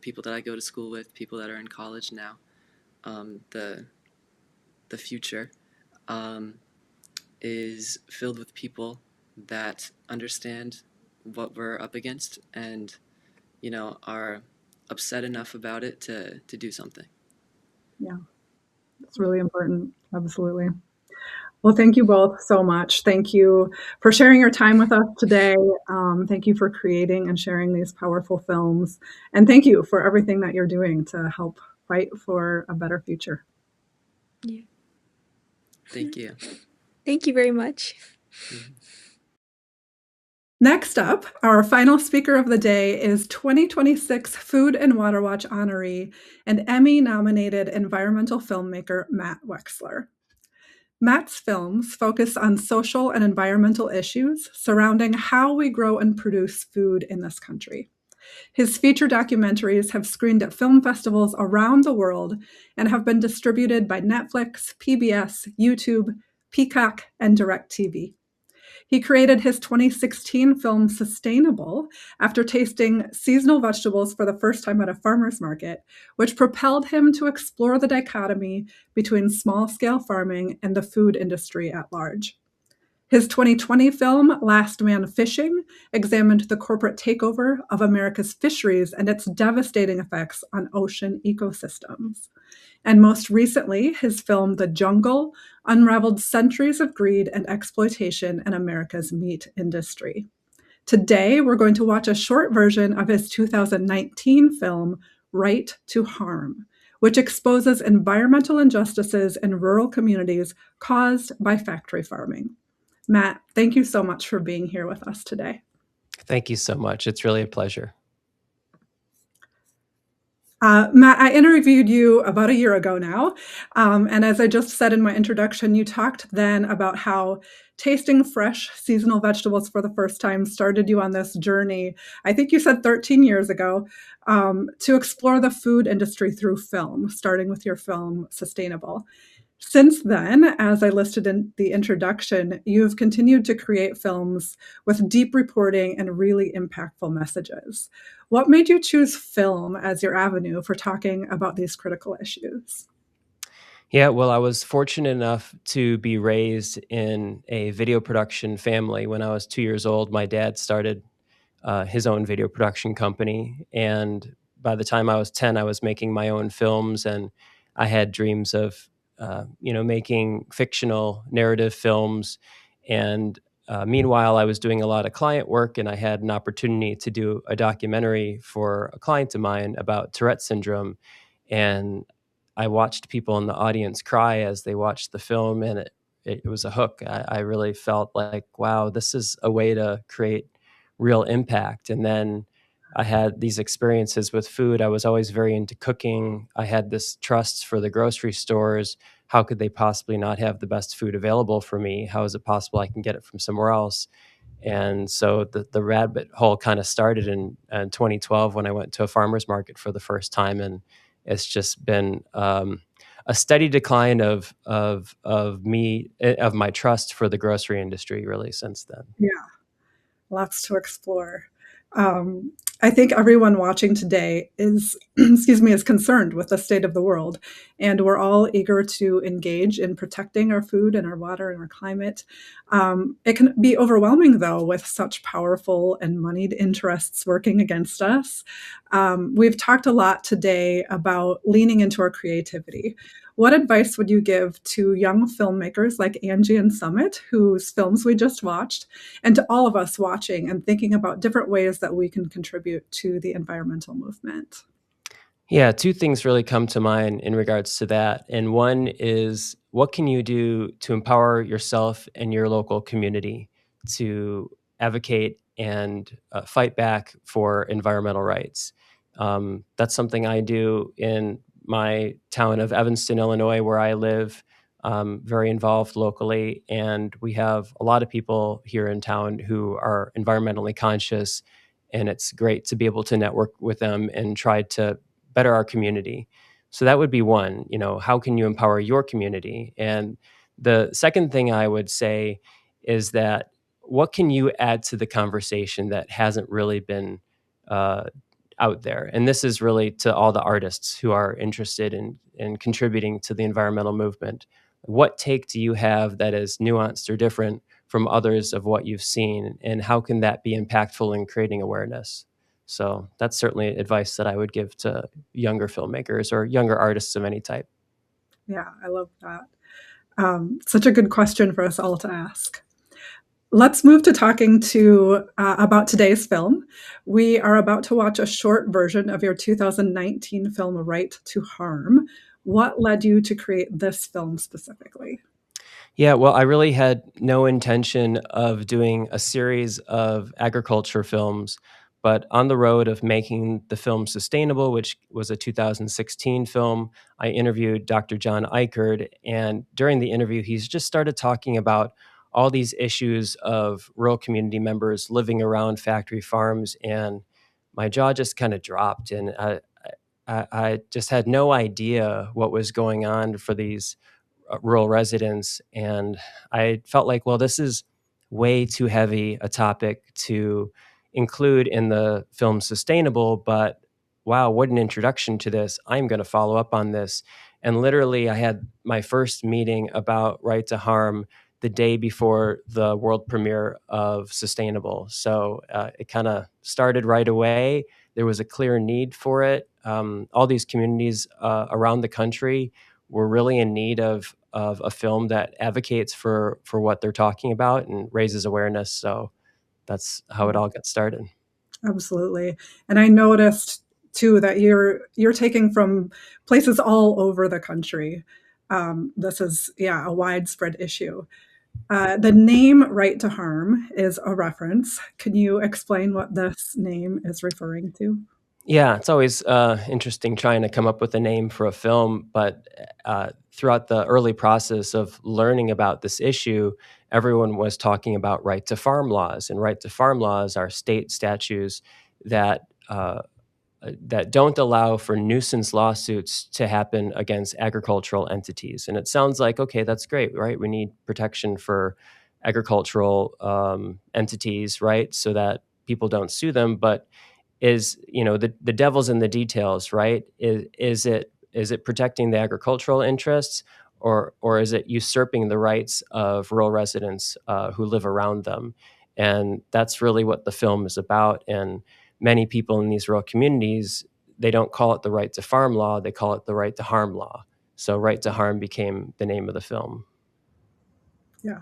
people that I go to school with, people that are in college now, the future is filled with people that understand what we're up against and are upset enough about it to do something. Yeah, it's really important. Absolutely. Well, thank you both so much. Thank you for sharing your time with us today. Thank you for creating and sharing these powerful films. And thank you for everything that you're doing to help fight for a better future. Yeah. Thank you. Thank you very much. Mm-hmm. Next up, our final speaker of the day is 2026 Food and Water Watch honoree and Emmy-nominated environmental filmmaker Matt Wechsler. Matt's films focus on social and environmental issues surrounding how we grow and produce food in this country. His feature documentaries have screened at film festivals around the world and have been distributed by Netflix, PBS, YouTube, Peacock, and DirecTV. He created his 2016 film Sustainable after tasting seasonal vegetables for the first time at a farmer's market, which propelled him to explore the dichotomy between small-scale farming and the food industry at large. His 2020 film, Last Man Fishing, examined the corporate takeover of America's fisheries and its devastating effects on ocean ecosystems. And most recently, his film, The Jungle, unraveled centuries of greed and exploitation in America's meat industry. Today, we're going to watch a short version of his 2019 film, Right to Harm, which exposes environmental injustices in rural communities caused by factory farming. Matt, thank you so much for being here with us today. Thank you so much. It's really a pleasure. Matt, I interviewed you about a year ago now. And as I just said in my introduction, you talked then about how tasting fresh seasonal vegetables for the first time started you on this journey, I think you said 13 years ago, to explore the food industry through film, starting with your film Sustainable. Since then, as I listed in the introduction, you've continued to create films with deep reporting and really impactful messages. What made you choose film as your avenue for talking about these critical issues? Yeah, well, I was fortunate enough to be raised in a video production family. When I was 2 years old, my dad started his own video production company. And by the time I was 10, I was making my own films, and I had dreams of, making fictional narrative films. And meanwhile, I was doing a lot of client work, and I had an opportunity to do a documentary for a client of mine about Tourette syndrome. And I watched people in the audience cry as they watched the film, and it was a hook. I really felt like, wow, this is a way to create real impact. And then I had these experiences with food. I was always very into cooking. I had this trust for the grocery stores. How could they possibly not have the best food available for me? How is it possible I can get it from somewhere else? And so the rabbit hole kind of started in 2012 when I went to a farmer's market for the first time. And it's just been a steady decline of my trust for the grocery industry really since then. Yeah, lots to explore. I think everyone watching today is, is concerned with the state of the world, and we're all eager to engage in protecting our food and our water and our climate. It can be overwhelming, though, with such powerful and moneyed interests working against us. We've talked a lot today about leaning into our creativity. What advice would you give to young filmmakers like Angie and Summit, whose films we just watched, and to all of us watching and thinking about different ways that we can contribute to the environmental movement? Yeah, two things really come to mind in regards to that. And one is, what can you do to empower yourself and your local community to advocate and fight back for environmental rights? That's something I do in my town of Evanston, Illinois, where I live. Very involved locally, and we have a lot of people here in town who are environmentally conscious, and it's great to be able to network with them and try to better our community. So that would be one. How can you empower your community? And the second thing I would say is that, what can you add to the conversation that hasn't really been out there? And this is really to all the artists who are interested in contributing to the environmental movement. What take do you have that is nuanced or different from others of what you've seen? And how can that be impactful in creating awareness? So that's certainly advice that I would give to younger filmmakers or younger artists of any type. Yeah, I love that. Such a good question for us all to ask. Let's move to talking about today's film. We are about to watch a short version of your 2019 film, Right to Harm. What led you to create this film specifically? Yeah, well, I really had no intention of doing a series of agriculture films, but on the road of making the film Sustainable, which was a 2016 film, I interviewed Dr. John Eichert, and during the interview, he's just started talking about all these issues of rural community members living around factory farms, and my jaw just kind of dropped, and I just had no idea what was going on for these rural residents. And I felt like, well, this is way too heavy a topic to include in the film Sustainable, but wow, what an introduction to this. I'm going to follow up on this. And literally, I had my first meeting about right to harm the day before the world premiere of Sustainable. So it kind of started right away. There was a clear need for it. All these communities around the country were really in need of a film that advocates for what they're talking about and raises awareness. So that's how it all got started. Absolutely. And I noticed too that you're taking from places all over the country. This is, a widespread issue. The name Right to Harm is a reference. Can you explain what this name is referring to? Yeah, it's always interesting trying to come up with a name for a film, but throughout the early process of learning about this issue, everyone was talking about right to farm laws, and right to farm laws are state statutes that that don't allow for nuisance lawsuits to happen against agricultural entities. And it sounds like, okay, that's great, right? We need protection for agricultural entities, right? So that people don't sue them. But the devil's in the details, right? Is it protecting the agricultural interests, or is it usurping the rights of rural residents who live around them? And that's really what the film is about. And many people in these rural communities, they don't call it the right to farm law, they call it the right to harm law. So right to harm became the name of the film. Yeah.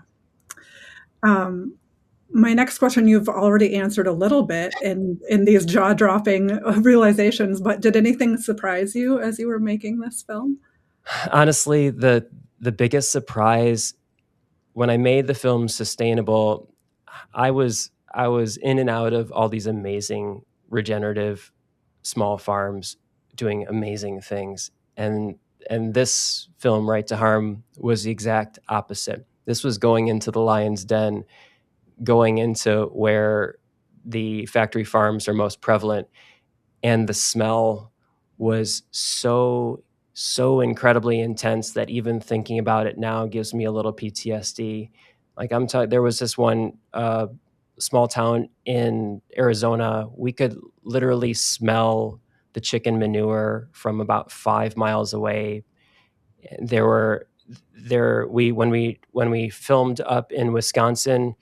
My next question you've already answered a little bit in these jaw-dropping realizations, but did anything surprise you as you were making this film? Honestly, the biggest surprise when I made the film Sustainable, I was in and out of all these amazing regenerative small farms doing amazing things. And this film, Right to Harm, was the exact opposite. This was going into the lion's den, going into where the factory farms are most prevalent. And the smell was so incredibly intense that even thinking about it now gives me a little PTSD. Like there was this one small town in Arizona. We could literally smell the chicken manure from about 5 miles away. When we filmed up in Wisconsin,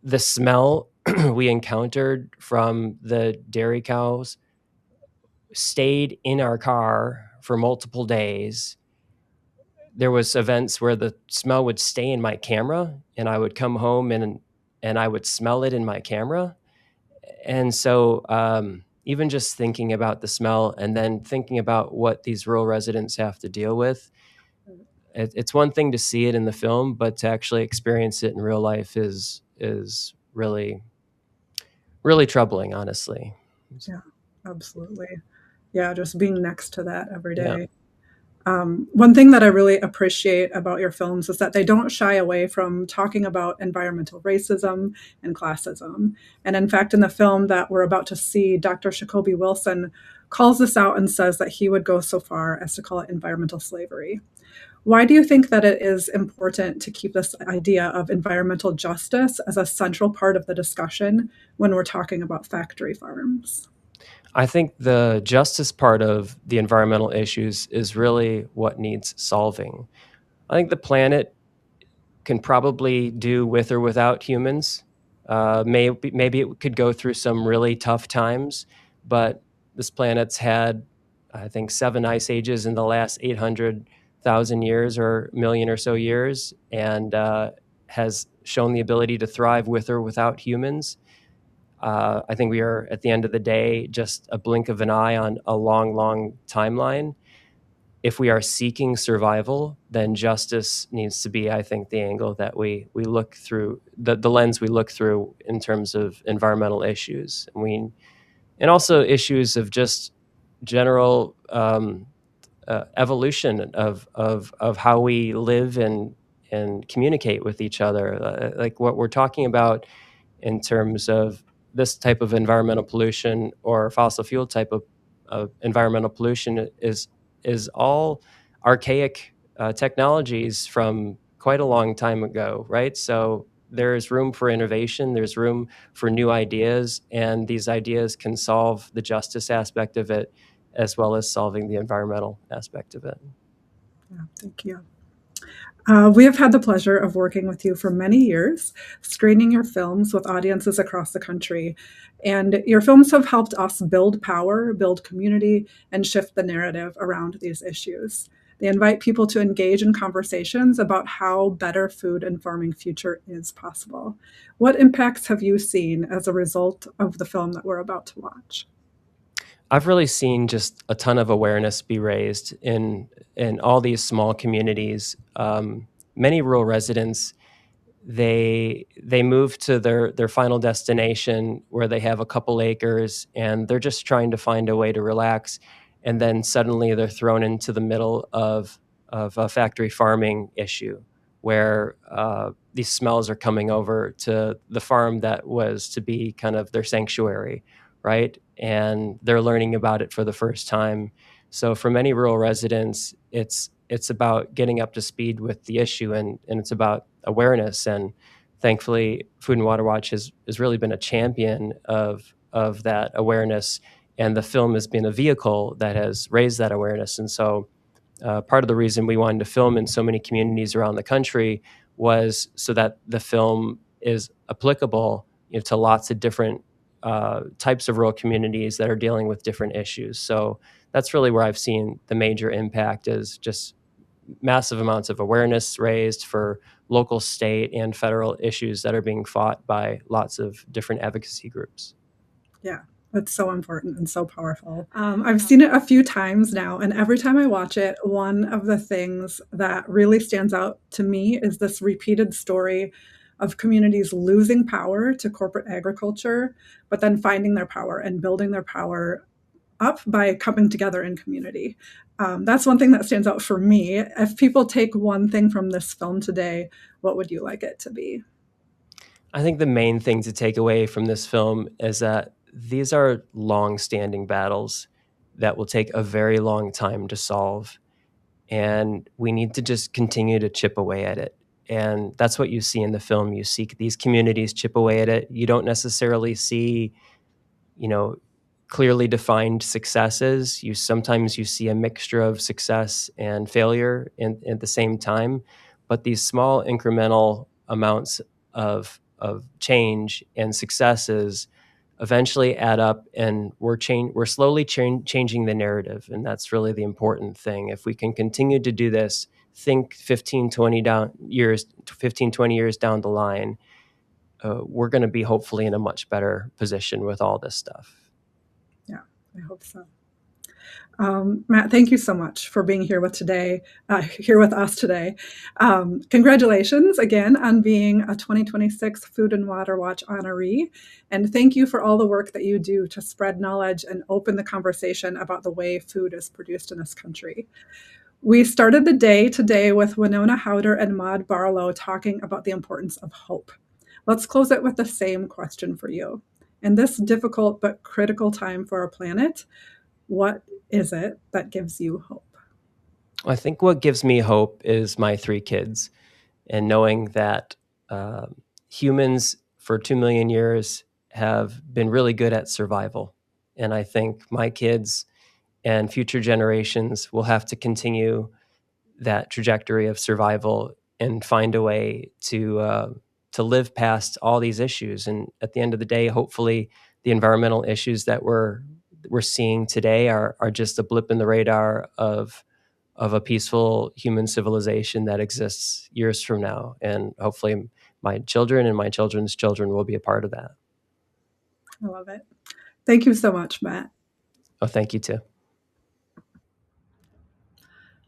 the smell we encountered from the dairy cows stayed in our car for multiple days. There was events where the smell would stay in my camera, and I would come home and I would smell it in my camera. And so even just thinking about the smell and then thinking about what these rural residents have to deal with, it's one thing to see it in the film, but to actually experience it in real life is really, really troubling, honestly. Yeah, absolutely. Yeah, just being next to that every day. Yeah. One thing that I really appreciate about your films is that they don't shy away from talking about environmental racism and classism. And in fact, in the film that we're about to see, Dr. Jacoby Wilson calls this out and says that he would go so far as to call it environmental slavery. Why do you think that it is important to keep this idea of environmental justice as a central part of the discussion when we're talking about factory farms? I think the justice part of the environmental issues is really what needs solving. I think the planet can probably do with or without humans. Maybe it could go through some really tough times, but this planet's had, I think, 7 ice ages in the last 800,000 years or million or so years, and has shown the ability to thrive with or without humans. I think we are, at the end of the day, just a blink of an eye on a long, long timeline. If we are seeking survival, then justice needs to be, I think, the angle that we look through, the lens we look through in terms of environmental issues. And also issues of just general evolution of how we live and communicate with each other. Like what we're talking about in terms of this type of environmental pollution or fossil fuel type of environmental pollution is all archaic technologies from quite a long time ago, right? So there's room for innovation, there's room for new ideas, and these ideas can solve the justice aspect of it as well as solving the environmental aspect of it. Yeah, thank you. We have had the pleasure of working with you for many years, screening your films with audiences across the country. And your films have helped us build power, build community, and shift the narrative around these issues. They invite people to engage in conversations about how better food and farming future is possible. What impacts have you seen as a result of the film that we're about to watch? I've really seen just a ton of awareness be raised in all these small communities. Many rural residents, they move to their final destination where they have a couple acres and they're just trying to find a way to relax, and then suddenly they're thrown into the middle of a factory farming issue where these smells are coming over to the farm that was to be kind of their sanctuary, right? And they're learning about it for the first time. So for many rural residents, it's about getting up to speed with the issue, and it's about awareness. And thankfully, Food and Water Watch has really been a champion of that awareness, and the film has been a vehicle that has raised that awareness. And so part of the reason we wanted to film in so many communities around the country was so that the film is applicable, to lots of different types of rural communities that are dealing with different issues. So that's really where I've seen the major impact, is just massive amounts of awareness raised for local, state, and federal issues that are being fought by lots of different advocacy groups. Yeah, it's so important and so powerful. I've seen it a few times now, and every time I watch it, one of the things that really stands out to me is this repeated story of communities losing power to corporate agriculture, but then finding their power and building their power up by coming together in community. That's one thing that stands out for me. If people take one thing from this film today, what would you like it to be? I think the main thing to take away from this film is that these are long-standing battles that will take a very long time to solve, and we need to just continue to chip away at it. And that's what you see in the film. You see these communities chip away at it. You don't necessarily see, clearly defined successes. Sometimes you see a mixture of success and failure at the same time, but these small incremental amounts of change and successes eventually add up, and we're slowly changing the narrative, and that's really the important thing. If we can continue to do this, think 15, 20 years down the line, we're going to be hopefully in a much better position with all this stuff. Yeah, I hope so. Matt, thank you so much for being here with us today. Congratulations again on being a 2026 Food and Water Watch honoree. And thank you for all the work that you do to spread knowledge and open the conversation about the way food is produced in this country. We started the day today with Wenonah Hauter and Maude Barlow talking about the importance of hope. Let's close it with the same question for you. In this difficult but critical time for our planet, what is it that gives you hope? I think what gives me hope is my 3 kids, and knowing that humans for 2 million years have been really good at survival. And I think my kids and future generations will have to continue that trajectory of survival and find a way to live past all these issues. And at the end of the day, hopefully the environmental issues that we're seeing today are just a blip in the radar of a peaceful human civilization that exists years from now. And hopefully my children and my children's children will be a part of that. I love it. Thank you so much, Matt. Oh, thank you too.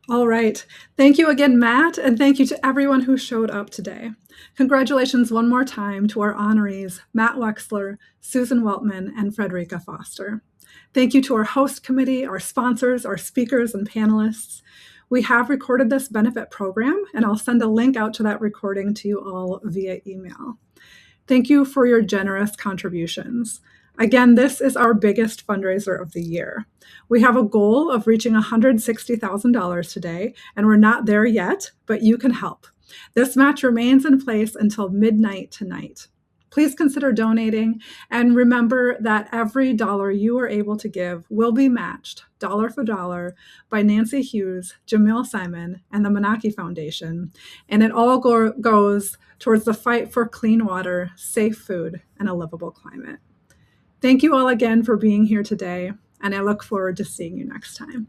All right. Thank you again, Matt, and thank you to everyone who showed up today. Congratulations one more time to our honorees, Matt Wechsler, Susan Weltman, and Fredericka Foster. Thank you to our host committee, our sponsors, our speakers, and panelists. We have recorded this benefit program, and I'll send a link out to that recording to you all via email. Thank you for your generous contributions. Again, this is our biggest fundraiser of the year. We have a goal of reaching $160,000 today, and we're not there yet, but you can help. This match remains in place until midnight tonight. Please consider donating, and remember that every dollar you are able to give will be matched, dollar for dollar, by Nancy Hughes, Jamil Simon, and the Menaki Foundation, and it all goes towards the fight for clean water, safe food, and a livable climate. Thank you all again for being here today, and I look forward to seeing you next time.